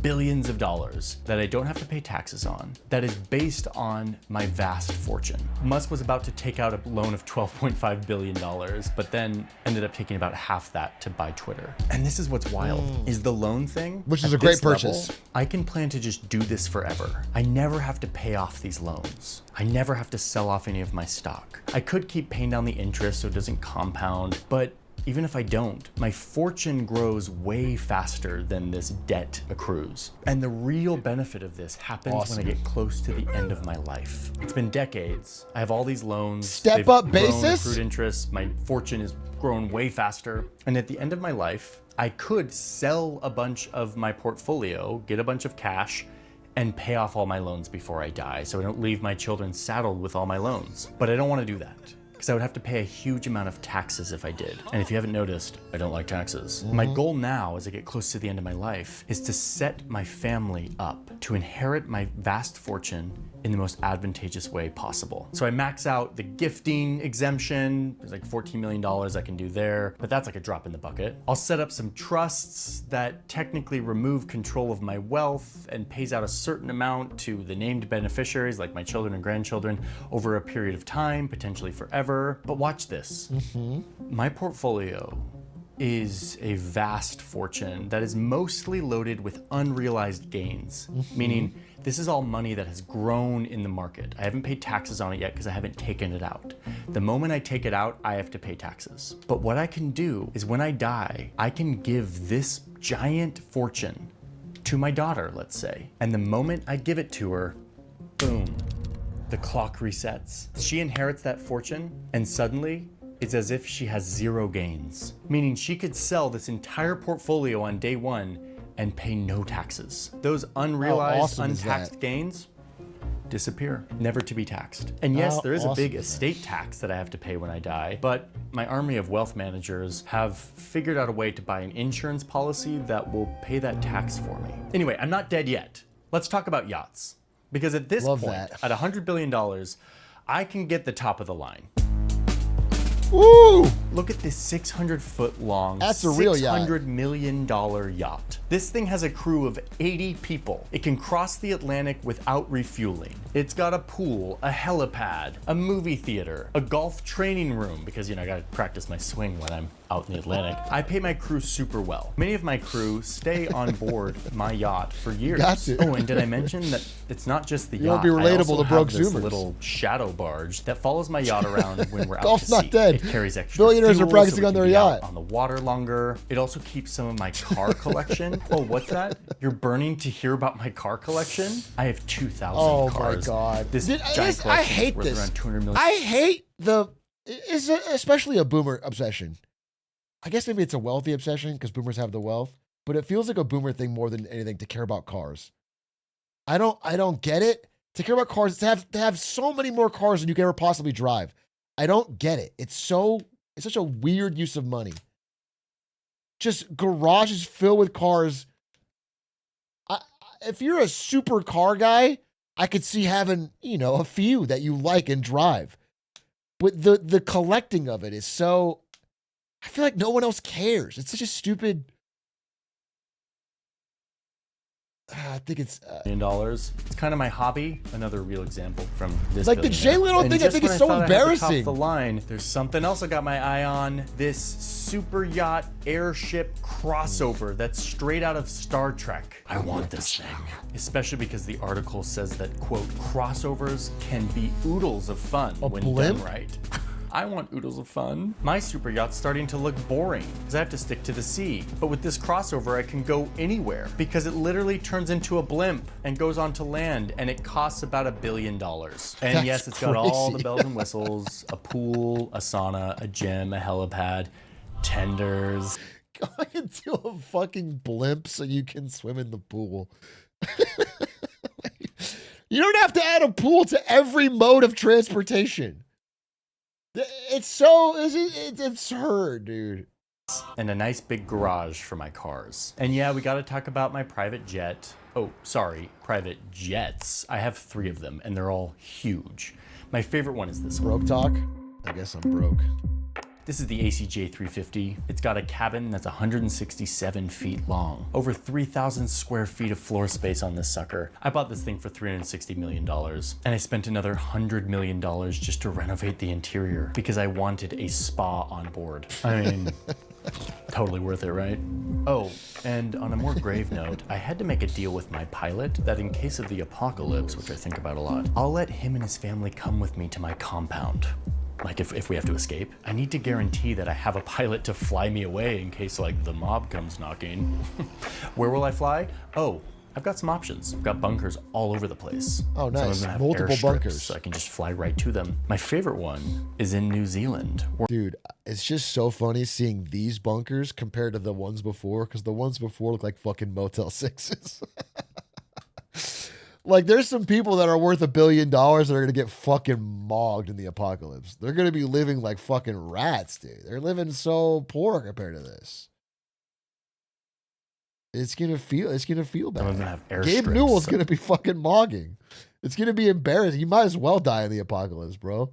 Billions of dollars that I don't have to pay taxes on, that is based on my vast fortune. Musk was about to take out a loan of $12.5 billion, but then ended up taking about half that to buy Twitter. And this is what's wild, is the loan thing, which is at a great this level, purchase. I can plan to just do this forever. I never have to pay off these loans. I never have to sell off any of my stock. I could keep paying down the interest so it doesn't compound, but even if I don't, my fortune grows way faster than this debt accrues. And the real benefit of this happens when I get close to the end of my life. It's been decades. I have all these loans. Step up basis? Accrued interest. My fortune has grown way faster. And at the end of my life, I could sell a bunch of my portfolio, get a bunch of cash, and pay off all my loans before I die, so I don't leave my children saddled with all my loans. But I don't want to do that. because I would have to pay a huge amount of taxes if I did. And if you haven't noticed, I don't like taxes. My goal now, as I get close to the end of my life, is to set my family up to inherit my vast fortune in the most advantageous way possible. So I max out the gifting exemption. There's like $14 million I can do there, but that's like a drop in the bucket. I'll set up some trusts that technically remove control of my wealth and pays out a certain amount to the named beneficiaries, like my children and grandchildren, over a period of time, potentially forever. But watch this. My portfolio is a vast fortune that is mostly loaded with unrealized gains, meaning this is all money that has grown in the market. I haven't paid taxes on it yet because I haven't taken it out. The moment I take it out, I have to pay taxes. But what I can do is when I die, I can give this giant fortune to my daughter, let's say. And the moment I give it to her, boom, the clock resets. She inherits that fortune, and suddenly, it's as if she has zero gains, meaning she could sell this entire portfolio on day one and pay no taxes. Those unrealized, untaxed gains disappear, never to be taxed. And yes, there is a big estate tax that I have to pay when I die, but my army of wealth managers have figured out a way to buy an insurance policy that will pay that tax for me. Anyway, I'm not dead yet. Let's talk about yachts. Because at this point, at $100 billion, I can get the top of the line. Ooh! Look at this 600-foot long, That's a real yacht. $600 million yacht. This thing has a crew of 80 people. It can cross the Atlantic without refueling. It's got a pool, a helipad, a movie theater, a golf training room, because, you know, I gotta practice my swing when I'm out in the Atlantic. I pay my crew super well. Many of my crew stay on board my yacht for years. Got to. Oh, and did I mention that it's not just the You wanna yacht. be relatable I also to broke have this Zoomers. little shadow barge that follows my yacht around when we're out Golf's to not sea. dead. It carries extra Billionaires fuel are practicing so we on can their be out yacht. on the water longer. It also keeps some of my car collection. Oh, what's that? You're burning to hear about my car collection? I have 2,000 cars. Oh my God. This Dude, giant I collection hate is worth this. around 200 million. I hate it's especially a boomer obsession. I guess maybe it's a wealthy obsession because boomers have the wealth, but it feels like a boomer thing more than anything to care about cars. I don't get it. To care about cars, to have so many more cars than you can ever possibly drive. I don't get it. It's such a weird use of money. Just garages filled with cars. If you're a super car guy, I could see having, you know, a few that you like and drive. But the collecting of it is so, I feel like no one else cares. It's such a stupid. I think it's $1 million. It's kind of my hobby. Another real example from this. Like the Jay Leno thing, I think is so embarrassing. The line. There's something else I got my eye on. This super yacht airship crossover that's straight out of Star Trek. I want this thing, especially because the article says that quote crossovers can be oodles of fun when blimp? done right. I want oodles of fun. My super yacht's starting to look boring because I have to stick to the sea. But with this crossover, I can go anywhere because it literally turns into a blimp and goes onto land, and it costs about $1 billion. And That's yes, it's got all the crazy. bells and whistles, a pool, a sauna, a gym, a helipad, tenders. Going into a fucking blimp so you can swim in the pool. You don't have to add a pool to every mode of transportation. It's so, it's absurd, dude. And a nice big garage for my cars. And yeah, we gotta talk about my private jet. Oh, sorry, private jets. I have 3 of them and they're all huge. My favorite one is this one. Broke talk? I guess I'm broke. This is the ACJ 350. It's got a cabin that's 167 feet long. Over 3,000 square feet of floor space on this sucker. I bought this thing for $360 million. And I spent another $100 million just to renovate the interior because I wanted a spa on board. I mean, totally worth it, right? Oh, and on a more grave note, I had to make a deal with my pilot that in case of the apocalypse, which I think about a lot, I'll let him and his family come with me to my compound. Like if we have to escape, I need to guarantee that I have a pilot to fly me away in case like the mob comes knocking. Where will I fly? Oh, I've got some options. I've got bunkers all over the place. Oh, Some of nice. them have Multiple airstrips, bunkers. so I can just fly right to them. My favorite one is in New Zealand. Dude, it's just so funny seeing these bunkers compared to the ones before, because the ones before look like fucking Motel 6s. Like, there's some people that are worth $1 billion that are going to get fucking mogged in the apocalypse. They're going to be living like fucking rats, dude. They're living so poor compared to this. It's going to feel bad. Some of them have Gabe airstrips. Newell's going to be fucking mogging. It's going to be embarrassing. You might as well die in the apocalypse, bro.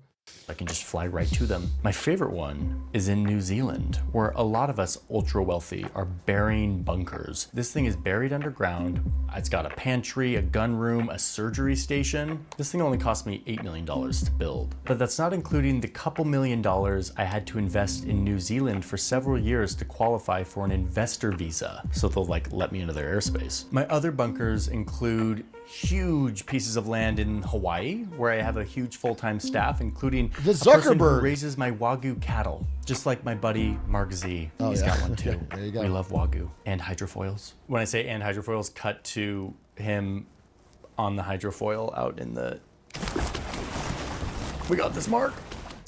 I can just fly right to them. My favorite one is in New Zealand, where a lot of us ultra wealthy are burying bunkers. This thing is buried underground. It's got a pantry, a gun room, a surgery station. This thing only cost me $8 million to build. But that's not including the couple $1,000,000 I had to invest in New Zealand for several years to qualify for an investor visa. So they'll like let me into their airspace. My other bunkers include huge pieces of land in Hawaii, where I have a huge full-time staff, including the a person who Zuckerberg raises my Wagyu cattle, just like my buddy Mark Z. Oh, He's yeah. got one too. There you go. We love Wagyu and hydrofoils. When I say and hydrofoils, cut to him on the hydrofoil out in the... We got this, Mark.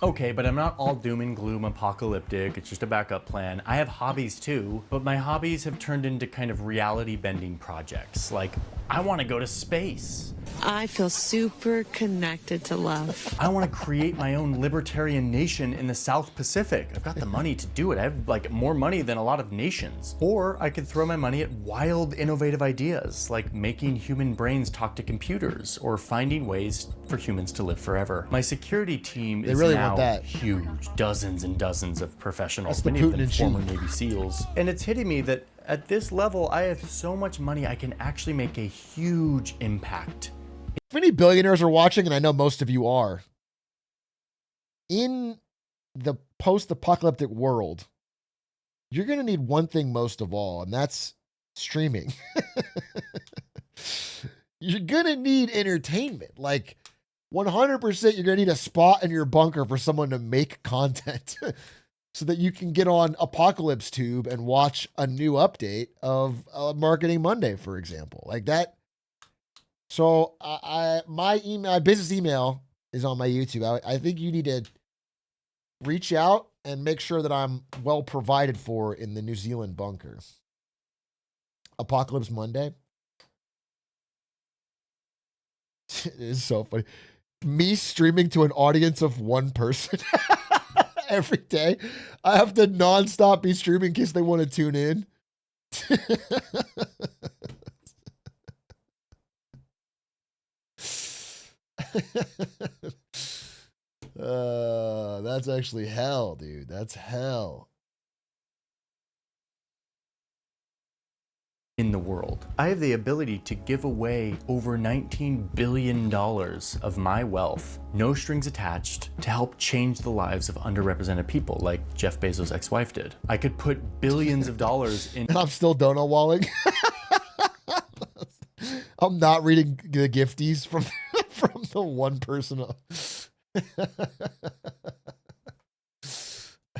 Okay, but I'm not all doom and gloom apocalyptic. It's just a backup plan. I have hobbies too, but my hobbies have turned into kind of reality bending projects. Like, I want to go to space. I feel super connected to love. I want to create my own libertarian nation in the South Pacific. I've got the money to do it. I have like more money than a lot of nations. Or I could throw my money at wild, innovative ideas, like making human brains talk to computers or finding ways for humans to live forever. My security team is really now want that. huge, dozens and dozens of professionals, That's the many of Putin them and former Xi. Navy SEALs. And it's hitting me that at this level, I have so much money, I can actually make a huge impact. If any billionaires are watching, and I know most of you are, in the post-apocalyptic world, you're going to need one thing most of all, and that's streaming. You're going to need entertainment. Like, 100% you're going to need a spot in your bunker for someone to make content so that you can get on Apocalypse Tube and watch a new update of Marketing Monday, for example. Like that. So my business email is on my YouTube. I think you need to reach out and make sure that I'm well provided for in the New Zealand bunker. Apocalypse Monday. It is so funny. Me streaming to an audience of one person every day. I have to nonstop be streaming in case they want to tune in. That's actually hell, dude. That's hell. In the world. I have the ability to give away over $19 billion of my wealth, no strings attached, to help change the lives of underrepresented people like Jeff Bezos' ex-wife did. I could put billions of dollars in... And I'm still donut walling. I'm not reading the gifties from the one person.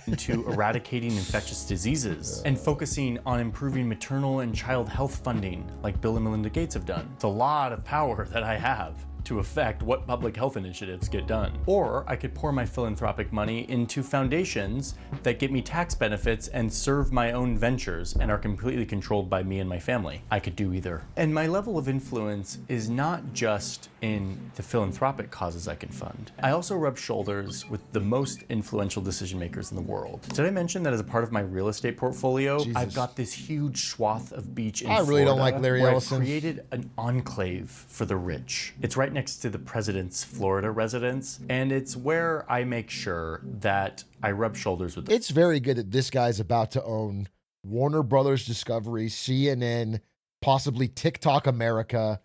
into eradicating infectious diseases and focusing on improving maternal and child health funding like Bill and Melinda Gates have done. It's a lot of power that I have to affect what public health initiatives get done. Or I could pour my philanthropic money into foundations that get me tax benefits and serve my own ventures and are completely controlled by me and my family. I could do either. And my level of influence is not just in the philanthropic causes I can fund. I also rub shoulders with the most influential decision makers in the world. Did I mention that as a part of my real estate portfolio, Jesus. I've got this huge swath of beach in I really don't like Larry where Ellison. I've created an enclave for the rich. It's right next to the president's Florida residence, and it's where I make sure that I rub shoulders with them. It's very good that this guy's about to own Warner Brothers Discovery, CNN, possibly TikTok America.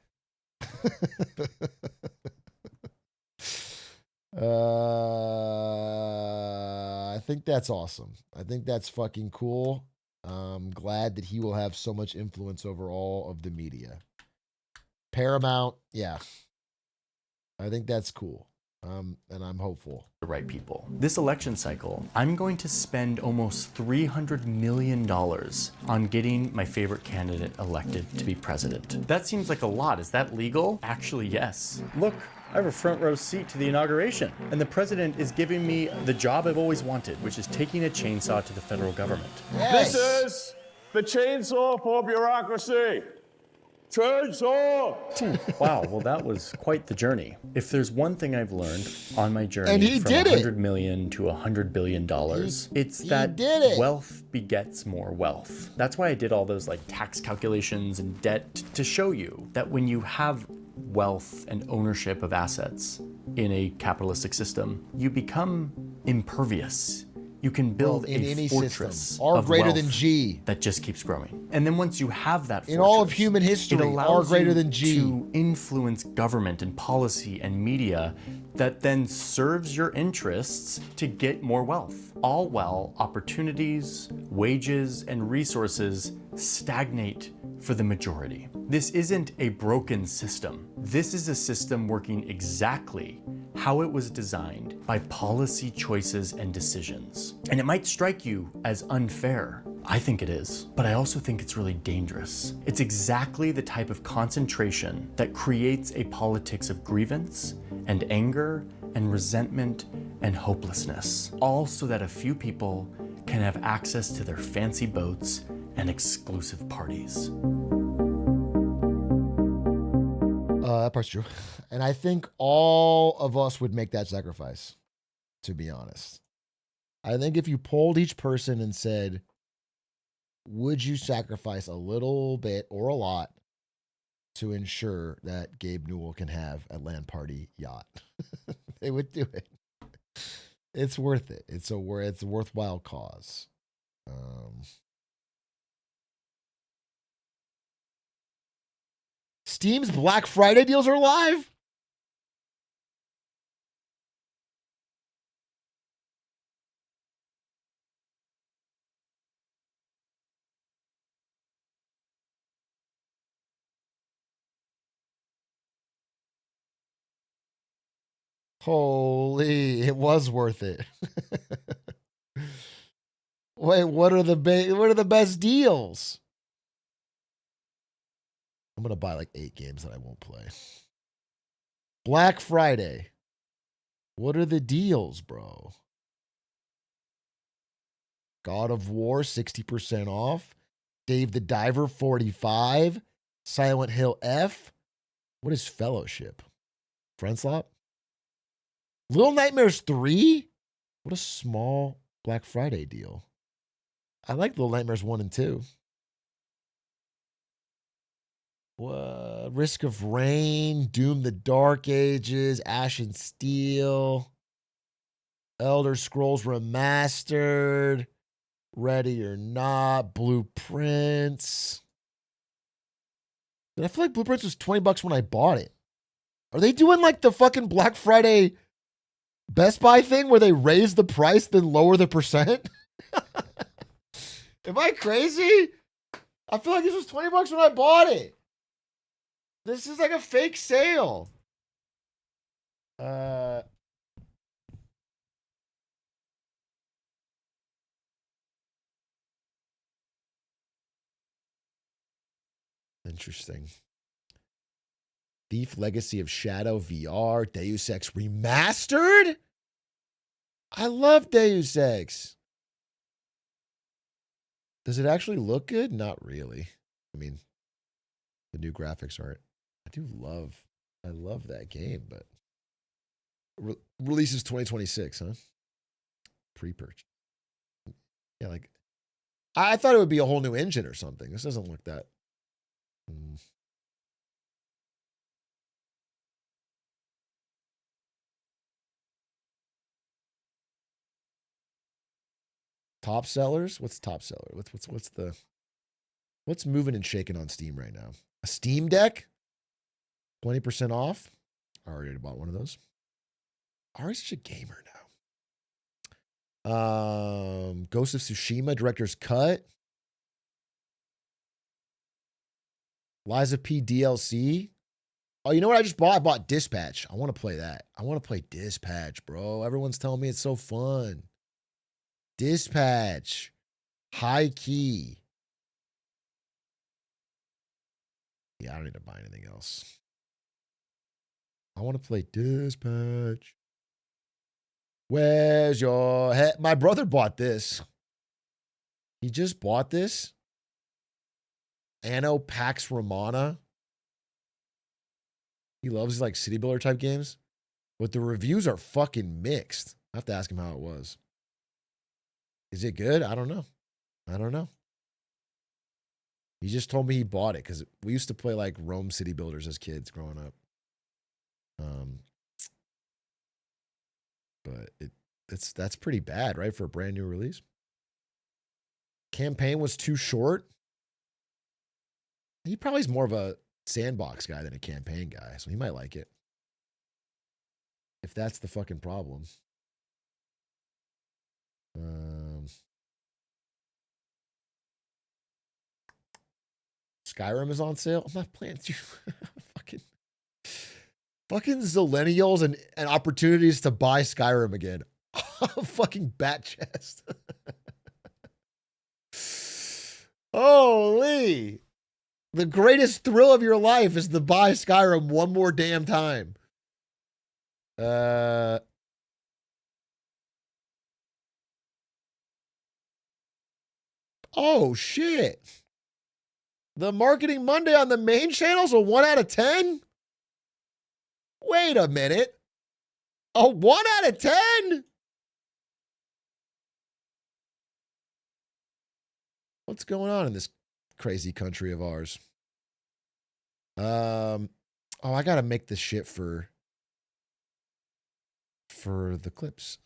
I think that's awesome. I think that's fucking cool. I'm glad that he will have so much influence over all of the media. Paramount, yeah. I think that's cool. And I'm hopeful. The right people. This election cycle, I'm going to spend almost $300 million on getting my favorite candidate elected to be president. That seems like a lot. Is that legal? Actually, yes. Look, I have a front row seat to the inauguration, and the president is giving me the job I've always wanted, which is taking a chainsaw to the federal government. This is the chainsaw for bureaucracy. Chainsaw! Wow, well, that was quite the journey. If there's one thing I've learned on my journey And he from did it. $100 million to $100 billion, it's that did it. wealth begets more wealth. That's why I did all those like tax calculations and debt to show you that when you have wealth and ownership of assets in a capitalistic system, you become impervious. You can build in a any fortress system, R of greater wealth than G. that just keeps growing. And then once you have that fortress, In all of human history, it allows R greater you than G. to influence government and policy and media that then serves your interests to get more wealth. All while opportunities, wages, and resources stagnate for the majority. This isn't a broken system. This is a system working exactly how it was designed by policy choices and decisions. And it might strike you as unfair. I think it is, but I also think it's really dangerous. It's exactly the type of concentration that creates a politics of grievance and anger and resentment and hopelessness, all so that a few people can have access to their fancy boats and exclusive parties. That part's true. And I think all of us would make that sacrifice, to be honest. I think if you polled each person and said, would you sacrifice a little bit or a lot to ensure that Gabe Newell can have a land party yacht? They would do it. It's worth it. It's a worthwhile cause. Steam's Black Friday deals are live. Holy, it was worth it. Wait, what are the best deals? I'm gonna buy like 8 games that I won't play. Black Friday. What are the deals, bro? God of War 60% off. Dave the Diver 45. Silent Hill F. What is Fellowship? Friendslop? Little Nightmares 3? What a small Black Friday deal. I like Little Nightmares 1 and 2. Risk of Rain, Doom the Dark Ages, Ash and Steel, Elder Scrolls Remastered, Ready or Not, Blueprints. I feel like Blueprints was $20 when I bought it. Are they doing like the fucking Black Friday Best Buy thing where they raise the price then lower the percent? Am I crazy? I feel like this was $20 when I bought it. This is like a fake sale. Interesting. Thief Legacy of Shadow VR, Deus Ex Remastered? I love Deus Ex. Does it actually look good? Not really. I mean, the new graphics aren't. I love that game, but releases 2026, huh? Pre-purchase. Yeah, like I thought it would be a whole new engine or something. This doesn't look that. Top sellers? What's top seller? What's moving and shaking on Steam right now? A Steam Deck? 20% off? I already bought one of those. Ari's such a gamer now. Ghost of Tsushima Director's Cut. Lies of P DLC. Oh, you know what I just bought? I bought Dispatch. I want to play that. I want to play Dispatch, bro. Everyone's telling me it's so fun. Dispatch. High key. Yeah, I don't need to buy anything else. I want to play Dispatch. Where's your head? My brother bought this. He just bought this. Anno Pax Romana. He loves like city builder type games, but the reviews are fucking mixed. I have to ask him how it was. Is it good? I don't know. I don't know. He just told me he bought it because we used to play like Rome City Builders as kids growing up. But that's pretty bad, right, for a brand new release. Campaign was too short. He probably is more of a sandbox guy than a campaign guy, so he might like it. If that's the fucking problem. Skyrim is on sale. I'm not playing you. fucking zillennials and opportunities to buy Skyrim again. Fucking bat chest. Holy. The greatest thrill of your life is to buy Skyrim one more damn time. Oh, shit. The Marketing Monday on the main channel's a 1 out of 10? Wait a minute. A 1 out of 10? What's going on in this crazy country of ours? Oh, I gotta make this shit for the clips.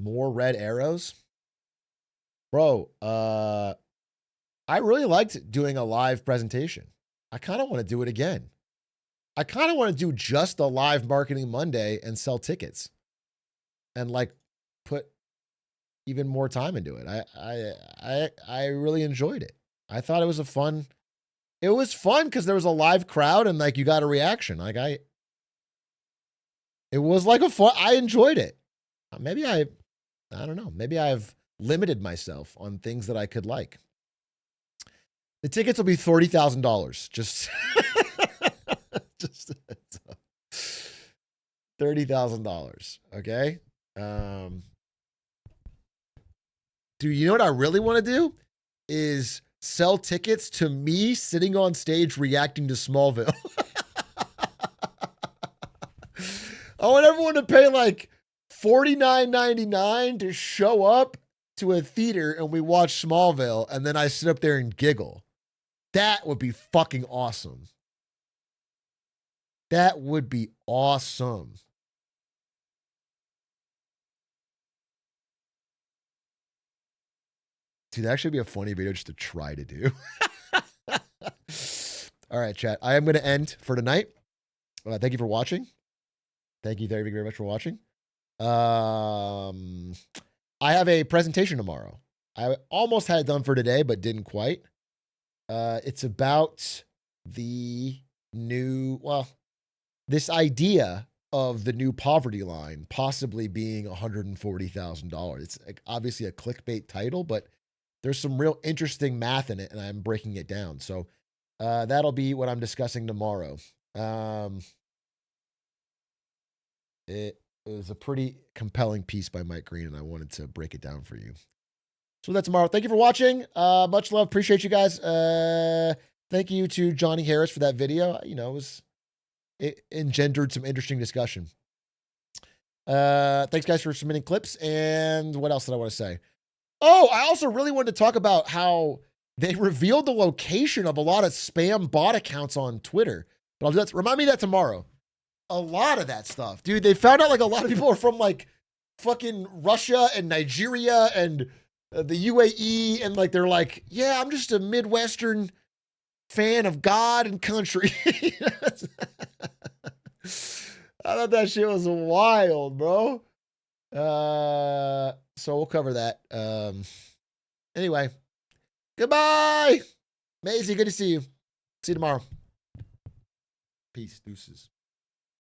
More red arrows. Bro, I really liked doing a live presentation. I kind of want to do it again. I kind of want to do just a live Marketing Monday and sell tickets and like put even more time into it. I really enjoyed it. I thought it was fun because there was a live crowd and like you got a reaction. It was like I enjoyed it. Maybe I don't know. Maybe I've limited myself on things that I could like. The tickets will be $30,000. Just $30,000. Okay. Dude, you know what I really want to do is sell tickets to me sitting on stage reacting to Smallville. I want everyone to pay like $49.99 to show up to a theater and we watch Smallville and then I sit up there and giggle. That would be fucking awesome. That would be awesome. Dude, that should be a funny video just to try to do. All right, chat. I am going to end for tonight. Thank you for watching. Thank you very, very much for watching. I have a presentation tomorrow. I almost had it done for today, but didn't quite. It's about the new, this idea of the new poverty line possibly being $140,000. It's obviously a clickbait title, but there's some real interesting math in it, and I'm breaking it down. So that'll be what I'm discussing tomorrow. It was a pretty compelling piece by Mike Greene, and I wanted to break it down for you. So that's tomorrow. Thank you for watching. Much love. Appreciate you guys. Thank you to Johnny Harris for that video. You know, it engendered some interesting discussion. Thanks, guys, for submitting clips. And what else did I want to say? Oh, I also really wanted to talk about how they revealed the location of a lot of spam bot accounts on Twitter. But I'll do that. Remind me of that tomorrow. A lot of that stuff, dude. They found out like a lot of people are from like fucking Russia and Nigeria and the UAE. And like, they're like, yeah, I'm just a Midwestern fan of God and country. I thought that shit was wild, bro. So we'll cover that. Anyway, goodbye. Maisie, good to see you. See you tomorrow. Peace, deuces.